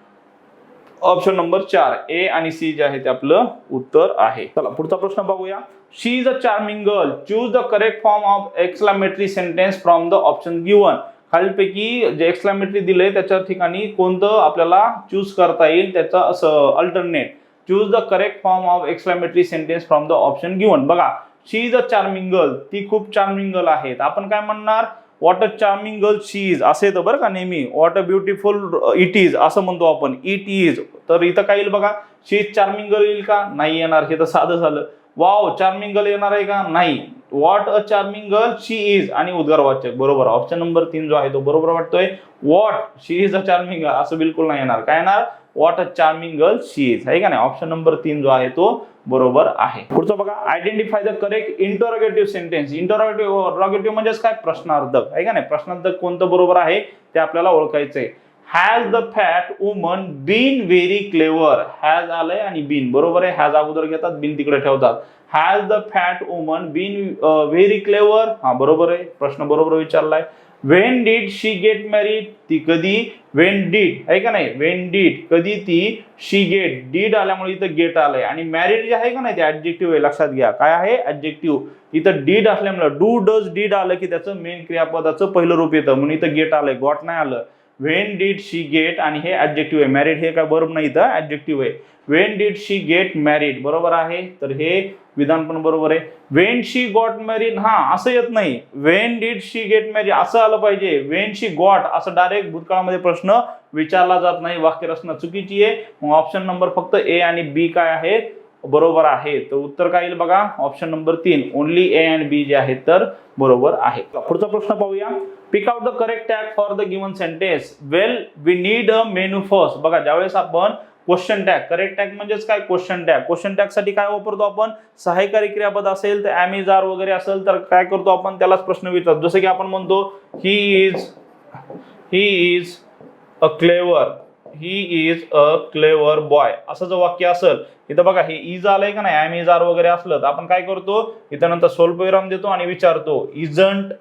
ऑप्शन नंबर 4, ए आणि सी जे आहे ते आपलं उत्तर आहे. चला पुढचा प्रश्न बघूया. She is a charming girl, choose the correct form of exclamatory sentence from the option given. खालीलपैकी जे एक्सक्लामेटरी दिले त्याच्या ठिकाणी कोणतं आपल्याला चूज करता येईल, त्याचा असं alternate. Choose the correct form of exclamatory sentence from the option given. बघा, शी इज अ चार्मिंग गर्ल, ती खूप चार्मिंग गर्ल आहे. आपण काय म्हणणार? What a charming girl she is असं येतं बरं का नेहमी. What a beautiful it is असं म्हणतो आपण, इट इज. तर इथं काय येईल बघा? शी इज चार्मिंग गर्ल येईल का? नाही येणार, हे तर साधं झालं. वाव चार्मिंग गर्ल येणार आहे का? नाही. What a charming girl she is आणि उद्गारवाचक बरोबर. ऑप्शन नंबर 3 जो आहे तो बरोबर वाटतोय. What she is a charming girl असं बिलकुल नाही येणार. काय येणार? What a charming girl she is, आहे का नाही. ऑप्शन नंबर 3 जो आहे तो बरोबर आहे. पुढचं बघा, identify the correct interrogative sentence. Interrogative म्हणजेच काय? प्रश्नार्थक, आहे का नाही. प्रश्नार्थक कोणतं बरोबर आहे ते आपल्याला ओळखायचंय. Has the fat woman been very clever. Has आलंय आणि बीन बरोबर आहे. हॅज अगोदर घेतात, बीन तिकडे ठेवतात. Has the fat woman been very clever, हा बरोबर आहे. प्रश्न बरोबर विचारलाय. When did she get married, ती कधी. व्हेन डीड, आहे का नाही. व्हेन डीड कधी ती. शी गेट, डीड आल्यामुळे इथं गेट आलंय. आणि मॅरिड जे आहे का नाही ते ऍडजेक्टिव्ह आहे, लक्षात घ्या. काय आहे? ऍडजेक्टिव्ह. इथं डीड असल्यामुळे डू डज डीड आलं की त्याचं मेन क्रियापदाचं पहिलं रूप येतं, म्हणून इथं गेट आलंय, गॉट नाही आलं. व्हेन डीड शी गेट आणि हे ऍडजेक्टिव्ह आहे. मॅरिड हे काय वर्ब नाही, इथं ऍडजेक्टिव्ह आहे. When did she get married बरोबर आहे, तर हे विधान पण बरोबर आहे. व्हेन शी गॉट मॅरिड, हा असं येत नाही. When did she get married असं आलं पाहिजे. व्हेन शी गॉट असं डायरेक्ट भूतकाळामध्ये प्रश्न विचारला जात नाही. वाक्यरचना चुकीची आहे. मग ऑप्शन नंबर फक्त ए आणि बी काय आहे? बरोबर आहे. तर उत्तर काय येईल बघा? Option number 3 only A and B जे आहेत तर बरोबर आहे. पुढचा प्रश्न पाहूया. Pick out the correct tag for the given sentence. Well we need a menu first. बघा, ज्यावेळेस आपण क्वेश्चन टॅग, करेक्ट टॅग म्हणजेच काय? Question tag. क्वेश्चन टॅग साठी काय वापरतो आपण? सहाय्यकारी क्रियापद असेल तर एम इज आर वगैरे असेल तर काय करतो आपण? त्यालाच प्रश्न विचारतो. जसं की आपण म्हणतो ही is a clever, he is a clever boy असं जर वाक्य असेल, इथं बघा हे इज आलंय का नाही, एम इज आर वगैरे असलं तर आपण काय करतो? इथं नंतर स्वल्पविराम देतो आणि विचारतो इजंट.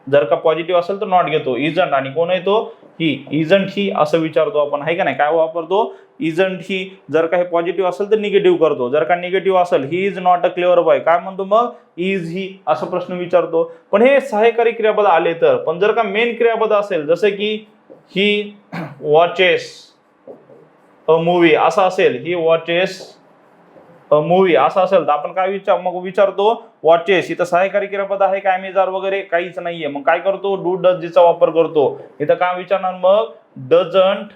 जर का पॉझिटिव्ह असेल तर नॉट घेतो. इजंट आणि कोण आहे तो? ही. इजंट ही असं विचारतो आपण, आहे का नाही. काय वापरतो? Isn't he. जर का हे पॉझिटिव्ह असेल तर निगेटिव्ह करतो. जर का निगेटिव्ह असेल, he is not a clever boy, काय म्हणतो मग? इज ही असं प्रश्न विचारतो. पण हे सहाय्यकारी क्रियापद आले तर. पण जर का मेन क्रियापद असेल, जसं की ही वॉचेस अ मूवी असं असेल, ही वॉचेस अ मूवी असं असेल तर आपण काय विचारतो? वॉचेस. इथं सहाय्यकारी क्रियापद आहे काय? एम वगैरे काहीच नाहीये. मग काय करतो? डू डज चा वापर करतो. इथं काय विचारणार मग? डझंट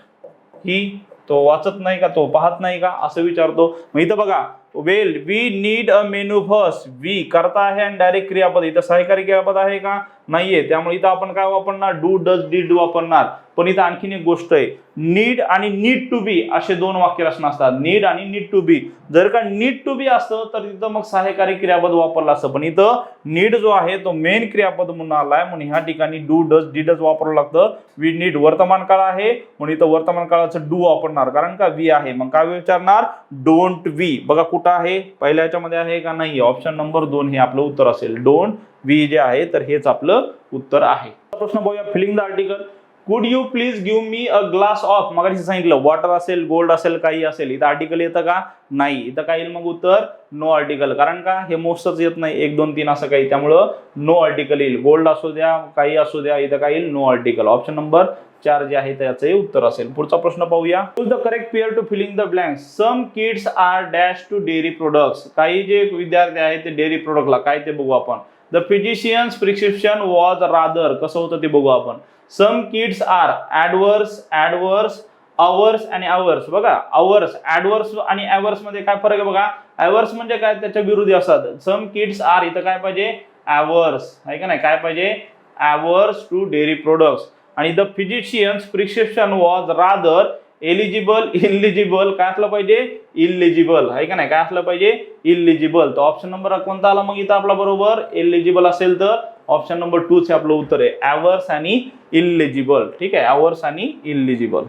ही, तो वाचत नाही का? तो पाहत नाही का? असं विचारतो. मग इथं बघा, well we need a menu first. We करता आहे आणि डायरेक्ट क्रियापद. इथं सहाय्यकारी क्रियापद आहे का? नाहीये. त्यामुळे इथं आपण काय वापरणार? डू डज डीड वापरणार. पण इथं आणखीन एक गोष्ट आहे, नीड आणि नीड टू बी असे दोन वाक्यरचना असतात. नीड आणि नीड टू बी. जर का नीड टू बी असतं तर तिथं मग सहाय्यकारी क्रियापद वापरलं असतं. पण इथं नीड जो आहे तो मेन क्रियापद म्हणून आलाय, म्हणून ह्या ठिकाणी डू डज डीडच वापरावं लागतं. वी नीड वर्तमान काळ आहे म्हणून इथं वर्तमान काळाचं डू वापरणार, कारण का वी आहे. मग काय विचारणार? Don't we. बघा कुठं आहे? पहिल्या ह्याच्यामध्ये आहे का? नाही. ऑप्शन नंबर 2 हे आपलं उत्तर असेल. डोंट वी जे आहे तर हेच आपलं उत्तर आहे. प्रश्न पाहूया. Filling the article. Could you please give me a glass of. मग सांगितलं वॉटर असेल, गोल्ड असेल, काही असेल. इथं आर्टिकल येतं का? नाही. इथं काय येईल मग उत्तर? No article. कारण का? हे मोस्टच येत नाही, 1 2 3 असं काही, त्यामुळं नो आर्टिकल येईल. गोल्ड असू द्या, काही असू द्या, इथं काय येईल? No article. ऑप्शन नंबर 4 जे आहे त्याचे उत्तर असेल. पुढचा प्रश्न पाहूया. Choose the correct pair to filling the blanks. Some kids are dash to dairy products. काही जे विद्यार्थी आहेत ते डेअरी प्रोडक्टला काय ते बघू आपण. The physician's prescription was rather. कसं होतं ते बघू आपण. सम किड्स आर ऍडवर्स अवर्स आणि अवर्स. बघा अवर्स, ऍडवर्स आणि अवर्स मध्ये काय फरक आहे बघा. अवर्स म्हणजे काय? त्याच्या विरुद्ध असतात. सम किड्स आर इथं काय पाहिजे? अवर्स, आहे का नाही. काय पाहिजे? Averse to dairy products. आणि the physician's prescription was rather eligible illegible. काय असलं पाहिजे? इलिजिबल, आहे का नाही. काय असलं पाहिजे? इलिजिबल. तर ऑप्शन नंबर कोणता आला मग इथं आपला? बरोबर एलिजिबल असेल तर ऑप्शन नंबर 2 हे आपलं उत्तर आहे. अवर्स आणि इलिजिबल. ठीक आहे, अवर्स आणि eligible.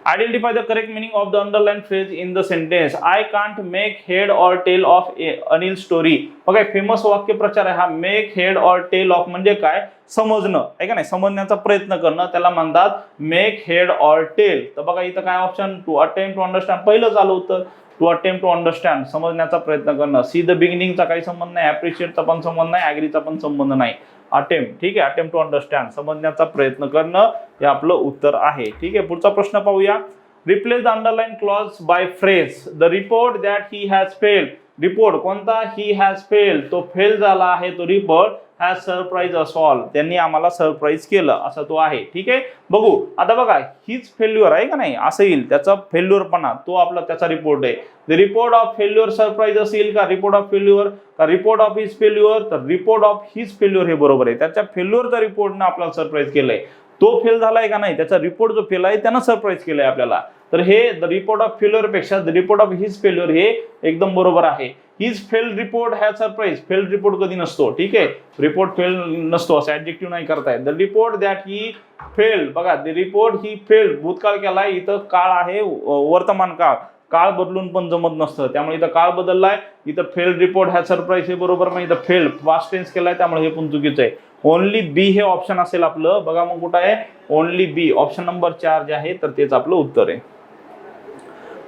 Identify the correct meaning of the underline phrase in the sentence. I can't make head or tail of Anil story. बघा फेमस वाक्य प्रचार आहे हा. Make head or tail of म्हणजे काय? समजणं, आहे का नाही. समजण्याचा प्रयत्न करणं त्याला म्हणतात मेक हेड ऑर टेल. तर बघा इथं काय option? To attempt to understand पहिलं झालं होतं. टू अटेम्प्ट टू अंडरस्टँड समजण्याचा प्रयत्न करणं. सी द बिगिनिंगचा काही संबंध नाही, अप्रिशिएटचा पण संबंध नाही, ऍग्रीचा पण संबंध नाही. अटेम्प्ट, ठीक आहे. अटेम्प्ट टू अंडरस्टँड समजण्याचा प्रयत्न करणं हे आपलं उत्तर आहे. ठीक आहे. पुढचा प्रश्न पाहूया. Replace the underline clause by phrase. The report that he has failed. Report कोणता? He has failed. तो फेल झाला आहे तो report. Has surprise us all, त्यांनी आम्हाला सरप्राईज केलं, असा तो आहे. ठीक आहे, बघू आता बघा, हीच फेल्युअर आहे का नाही, असं येईल त्याचा फेल्युअरपणा, तो आपला त्याचा रिपोर्ट आहे. The report of failure surprise असेल का रिपोर्ट ऑफ फेल्युअर, का रिपोर्ट ऑफ हिज फेल्युअर, तर रिपोर्ट ऑफ हिज फेल्युअर हे बरोबर आहे. त्याच्या फेल्युअरचा रिपोर्टने आपल्याला सरप्राईज केलंय, तो फेल झालाय का नाही, त्याचा रिपोर्ट जो फेल आहे त्यानं सरप्राईज केलंय आपल्याला. तर हे द रिपोर्ट ऑफ फेल्युअर पेक्षा the report of his failure हे एकदम बरोबर आहे. His failed report has surprise, failed report कधी नसतो. ठीक आहे, रिपोर्ट फेल नसतो, असं ऍडजेक्टिव्ह नाही करताय. The report that he failed, बघा द रिपोर्ट ही फेल्ड, भूतकाळ केलाय, इथं काळ आहे वर्तमान काळ, काळ बदलून पण जमत नसतं, त्यामुळे इथं काळ बदललाय, इथं फेल्ड रिपोर्ट हॅज सरप्राईज हे बरोबर नाही, इथं फेल्ड पास्ट टेन्स केलाय, त्यामुळे हे पण चुकीचं आहे. ओनली बी हे ऑप्शन असेल आपलं. बघा मग कुठं आहे, ओनली बी, ऑप्शन नंबर 4 जे आहे तर तेच आपलं उत्तर आहे.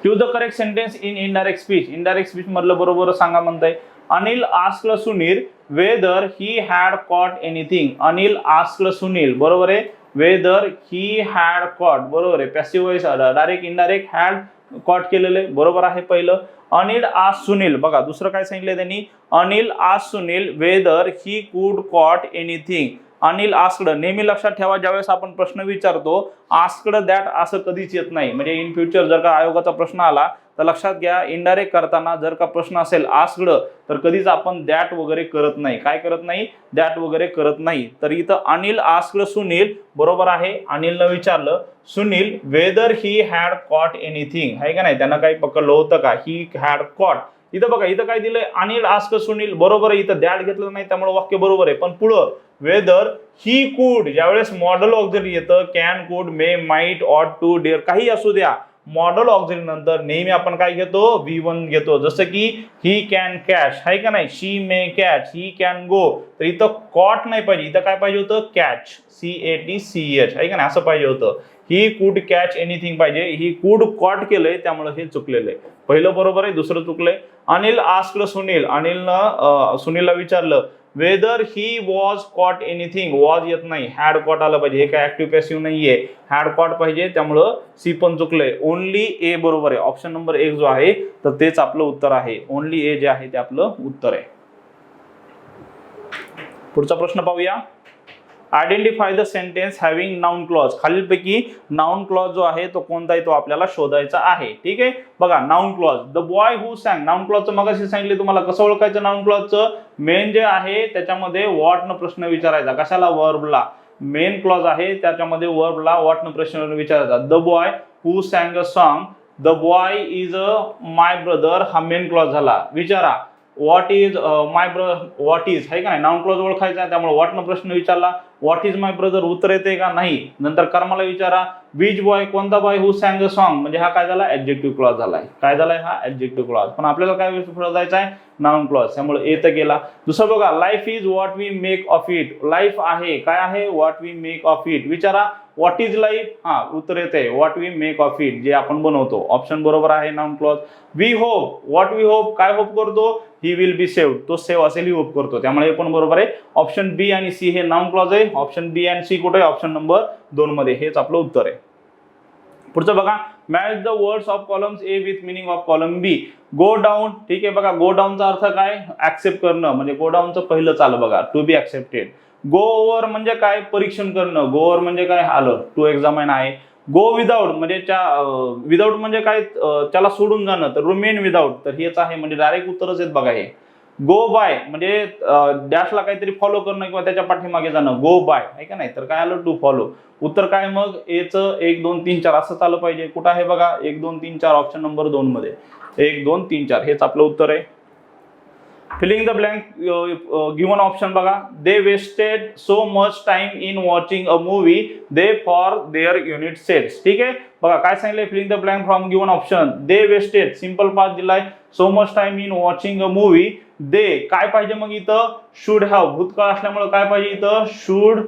Choose the correct sentence in indirect speech, indirect speech मधलं बरोबर सांगा म्हणताय. Anil asked Sunil whether he had caught anything, Anil asked Sunil, बरोबर आहे. वेदर ही हॅड कॉट, बरोबर आहे. Passive voice, direct indirect had caught केलेले, बरोबर आहे पहिलं. अनिल आस्क्ड सुनील, बघा दुसरं काय सांगितलंय त्यांनी, Anil asked Sunil whether he could caught anything. Anil asked, नेहमी लक्षात ठेवा ज्यावेळेस आपण प्रश्न विचारतो आस्क्ड दॅट असं कधीच येत नाही. म्हणजे इन फ्युचर जर का आयोगाचा प्रश्न आला तर लक्षात घ्या, इनडायरेक्ट करताना जर का प्रश्न असेल आस्क्ड तर कधीच आपण दॅट वगैरे करत नाही. काय करत नाही, दॅट वगैरे करत नाही. तर इथं अनिल आस्क्ड सुनील बरोबर आहे, अनिलनं विचारलं Sunil whether he had caught anything, आहे का नाही, त्यांना काही पकडलं होतं का, ही हॅड कॉट. इथं बघा इथं काय दिलंय, अनिल आस्क्ड सुनील, बरोबर आहे, इथं दॅट घेतलं नाही त्यामुळे वाक्य बरोबर आहे. पण पुढं वेदर ही कुड, ज्यावेळेस मॉडल ऑक्झिलरी येतं, कॅन, कुड, मे, माइट, ऑट, टू, डेअर, काही असू द्या, मॉडल ऑक्झिलरी नंतर नेहमी आपण काय घेतो, V1 घेतो. जसं की ही कॅन कॅच, आहे का नाही, she may catch, he can go, तर इथं कॉट नाही पाहिजे, इथं काय पाहिजे होतं, कॅच, CATCH, आहे का नाही, असं पाहिजे होतं. ही कुड कॅच एनिथिंग पाहिजे, ही कुड कॉट केलंय त्यामुळे हे चुकलेलं आहे. पहिलं बरोबर आहे, दुसरं चुकलंय. अनिल आस्क्ड सुनील, अनिलनं सुनीलला विचारलं weather he was caught anything, was येत नाही, हॅड कॉट आलं पाहिजे, हे काय ऍक्टिव्ह पॅसिव्ह नाहीये, हॅड कॉट पाहिजे, त्यामुळं सी पण चुकलंय. ओनली ए बरोबर आहे, ऑप्शन नंबर 1 जो आहे तर तेच आपलं उत्तर आहे. ओनली ए जे आहे ते आपलं उत्तर आहे. पुढचा प्रश्न पाहूया. Identify the sentence having noun clause, खालीलपैकी नाउन क्लॉज जो आहे तो कोणता आहे तो आपल्याला शोधायचा आहे. ठीक आहे, बघा noun clause, the boy who sang, noun क्लॉजचं मगाशी सांगितले तुम्हाला कसं ओळखायचं. नाउन क्लॉजचं मेन जे आहे त्याच्यामध्ये व्हॉटनं प्रश्न विचारायचा, कशाला, वर्बला. मेन क्लॉज आहे त्याच्यामध्ये वर्बला व्हॉटनं प्रश्न विचारायचा. The boy who sang a song, the boy is my brother, हा मेन क्लॉज झाला. विचारा what is my brother, what is, आहे का नाही, नाउन क्लॉज ओळखायचा आहे त्यामुळे व्हॉटनं प्रश्न विचारला. व्हॉट इज माय ब्रदर, उत्तर येते का नाही. नंतर कर्माला विचारा विच बॉय, कोणता boy, who sang a song, म्हणजे हा काय झाला, ऍडजेक्टिव्ह क्लॉज झालाय. काय झालाय, हा ऍडजेक्टिव्ह क्लॉज. पण आपल्याला काय शोधायचा आहे, नाउन क्लॉज, त्यामुळे ए तर गेला. दुसरं बघा, life is what we make of it, life आहे काय आहे, what we make of it. विचारा व्हॉट इज लाईफ, हा उत्तर येते what we make of it, जे आपण बनवतो. ऑप्शन बरोबर आहे, noun clause. We hope, what we hope, काय होप करतो, ही विल बी सेव्ड, तो सेव्ह असेल ही होप करतो, त्यामुळे हे पण बरोबर आहे. ऑप्शन बी आणि सी हे नाउन क्लॉज आहे. ऑप्शन बी आणि सी कुठे आहे, ऑप्शन नंबर 2 मध्ये, हेच आपलं उत्तर आहे. पुढचं बघा, match the words of columns A with meaning of column B. Go down, ठीक आहे, बघा गो डाऊनचा अर्थ काय, ऍक्सेप्ट करणं, म्हणजे गो डाऊनचं पहिलं चालं बघा, to be accepted. Go over म्हणजे काय, परीक्षण करणं, गो ओव्हर म्हणजे काय, आलं, टू एक्झामाइन आहे. गो विदाउट म्हणजे विदाउट म्हणजे काय, त्याला सोडून जाणं, तर रिमेन विदाउट, तर हेच आहे, म्हणजे डायरेक्ट उत्तरच आहेत बघा हे. गो बाय म्हणजे डॅशला काहीतरी फॉलो करणं किंवा त्याच्या पाठीमागे जाणं, गो बाय, आहे का नाही, तर काय आलं, टू फॉलो. उत्तर काय मग, एचं 1 2 3 4 असं आलं पाहिजे. कुठं आहे बघा, 1 2 3 4, ऑप्शन नंबर 2 मध्ये, 1 2 3 4 हेच आपलं उत्तर आहे. Filling the blank given option बघा, they wasted so much time in watching a movie they for their unit sets. ठीक आहे, बघा काय सांगितलंय, filling the blank from given option, they wasted, simple past दिलाय, so much time in watching a movie, they काय पाहिजे मग इथं, शुड हॅव, भूतकाळ असल्यामुळे काय पाहिजे इथं, शुड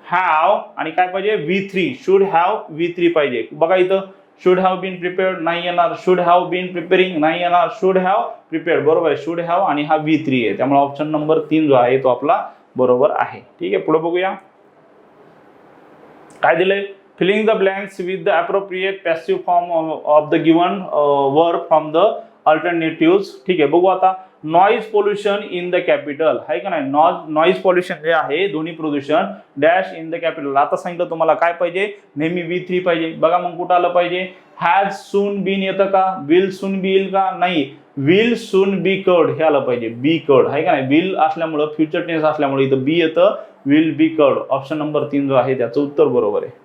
हॅव, आणि काय पाहिजे, V3, शुड हॅव V3 पाहिजे. बघा इथं शुड हॅव बीन प्रिपेअर्ड नाही येणार, शुड हॅव बीन प्रिपेअरिंग नाही येणार, शुड हॅव प्रिपेअर्ड बरोबर आहे, शुड हॅव आणि हा V3 आहे, त्यामुळे ऑप्शन नंबर 3 जो आहे तो आपला बरोबर आहे. ठीक आहे, पुढे बघूया काय दिलंय, filling the blanks with the appropriate passive form of the given verb from the alternative. ठीक आहे, बघू आता, noise pollution in the capital आहे का नाही, नॉईज पोल्युशन जे आहे ध्वनी प्रदूषण डॅश इन द कॅपिटल. आता सांगितलं तुम्हाला काय पाहिजे, नेहमी V3 पाहिजे. बघा मग कुठं आलं पाहिजे, हॅज सून बीन येतं का, विल सून बी येईल का, नाही, विल सून बी कर्ड हे आलं पाहिजे, बी कर्ड आहे का नाही. विल असल्यामुळं फ्युचर टेन्स असल्यामुळे इथं बी येतं, will be curbed. Option number 3 जो आहे त्याचं उत्तर बरोबर आहे.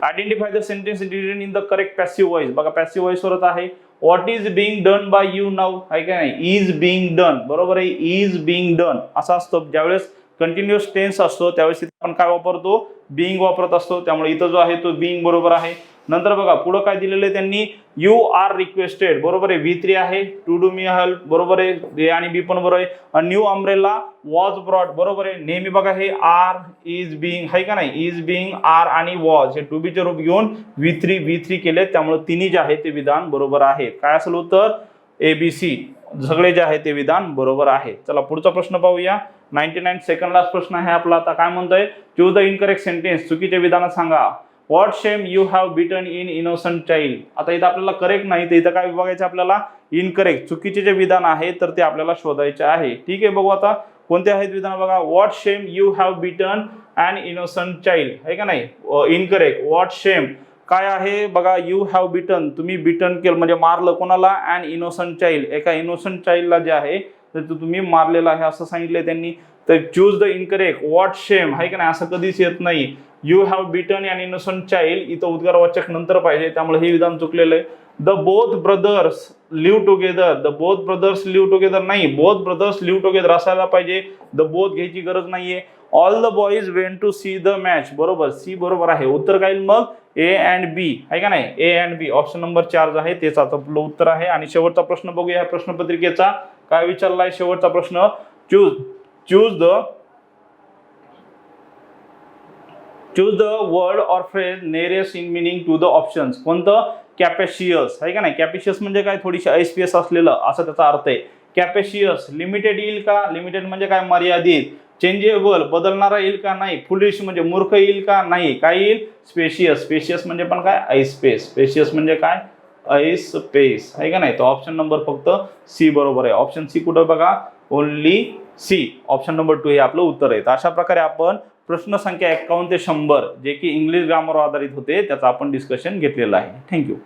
Identify the sentence written in the correct passive voice. बघा पॅसिव्ह व्हॉइस वरच आहे. What is being done by you now आहे का नाही, इज बिंग डन. बरोबर आहे, इज बिंग डन असं असतं. ज्यावेळेस कंटिन्युअस टेन्स असतो त्यावेळेस आपण काय वापरतो, बिंग वापरत असतो. त्यामुळे इथं जो आहे तो बिंग बरोबर आहे. नंतर बघा पुढे काय दिलेलं आहे त्यांनी, यू आर रिक्वेस्टेड. बरोबर आहे, V3 आहे. टू डू मी हेल्प बरोबर आहे, ए आणि बी पण बरोबर आहे. A new umbrella was brought बरोबर आहे. नेहमी बघा हे आर इज बिंग आहे का नाही, इज बिंग आर आणि वॉज हे टू बी चे रूप घेऊन V3 केले. त्यामुळे तिन्ही जे आहे ते विधान बरोबर आहे. काय असेल उत्तर, ABC सगळे जे आहे ते विधान बरोबर आहे. चला पुढचा प्रश्न पाहूया. 99 सेकंड लास्ट प्रश्न आहे आपला. आता काय म्हणतोय, चूज द इनकरेक्ट सेंटेन्स. चुकीचे विधान सांगा. What shame you have beaten in innocent child. आता इथं आपल्याला करेक्ट नाही तर इथं काय बघायचं आपल्याला, इनकरेक्ट चुकीचे जे विधान आहे तर ते आपल्याला शोधायचे आहे. ठीक आहे, बघू आता कोणते आहेत विधान. बघा, what shame you have bitten an innocent child आहे का नाही, इनकरेक्ट. व्हॉट शेम काय आहे बघा, यू हॅव बिटन तुम्ही बिटन केलं म्हणजे मारलं कोणाला, अँड इनोसंट चाइल्ड एका इनोसंट चाइल्डला जे आहे तर तुम्ही मारलेलं आहे असं सांगितलंय त्यांनी. तर चूज द इनकरेक्ट. व्हॉट शेम आहे का नाही, असं कधीच येत नाही. You have bitten an innocent child इथं उद्गारवाचक नंतर पाहिजे, त्यामुळे हे विधान चुकलेलं आहे. The both brothers live together. The both brothers live together नाही, बोथ ब्रदर्स लिव्ह टुगेदर असायला पाहिजे. द बोथ घ्यायची गरज नाहीये. All the boys went to see the match. बरोबर, सी बरोबर आहे. उत्तर काय येईल मग, A and B आहे का नाही, A and B. Option number 4 जो आहे तेच आपलं उत्तर आहे. आणि शेवटचा प्रश्न बघूया या प्रश्नपत्रिकेचा. काय विचारलाय शेवटचा प्रश्न, choose the word or phrase nearest in meaning to the options. कोणतं, कॅपेशियस आहे का नाही. कॅपेशियस म्हणजे काय, थोडीशी ऐसपीएस असलेलं असं त्याचा अर्थ आहे. कॅपेशियस. लिमिटेड येईल का, लिमिटेड म्हणजे काय, मर्यादित. चेंजेबल बदलणारा येईल का, नाही. फुलिश म्हणजे मूर्ख येईल का, नाही. काय येईल, स्पेशियस. स्पेशियस म्हणजे पण काय, ऐसपेस. स्पेशियस म्हणजे काय, ऐसपेस आहे का नाही. तो ऑप्शन नंबर फक्त सी बरोबर आहे. ऑप्शन सी कुठं बघा, ओनली सी. ऑप्शन नंबर 2 हे आपलं उत्तर आहे. अशा प्रकारे आपण प्रश्न संख्या 51 ते 100 जे की इंग्लिश ग्रामर आधारित होते त्याचं आपण डिस्कशन घेतलेलं आहे. थँक्यू.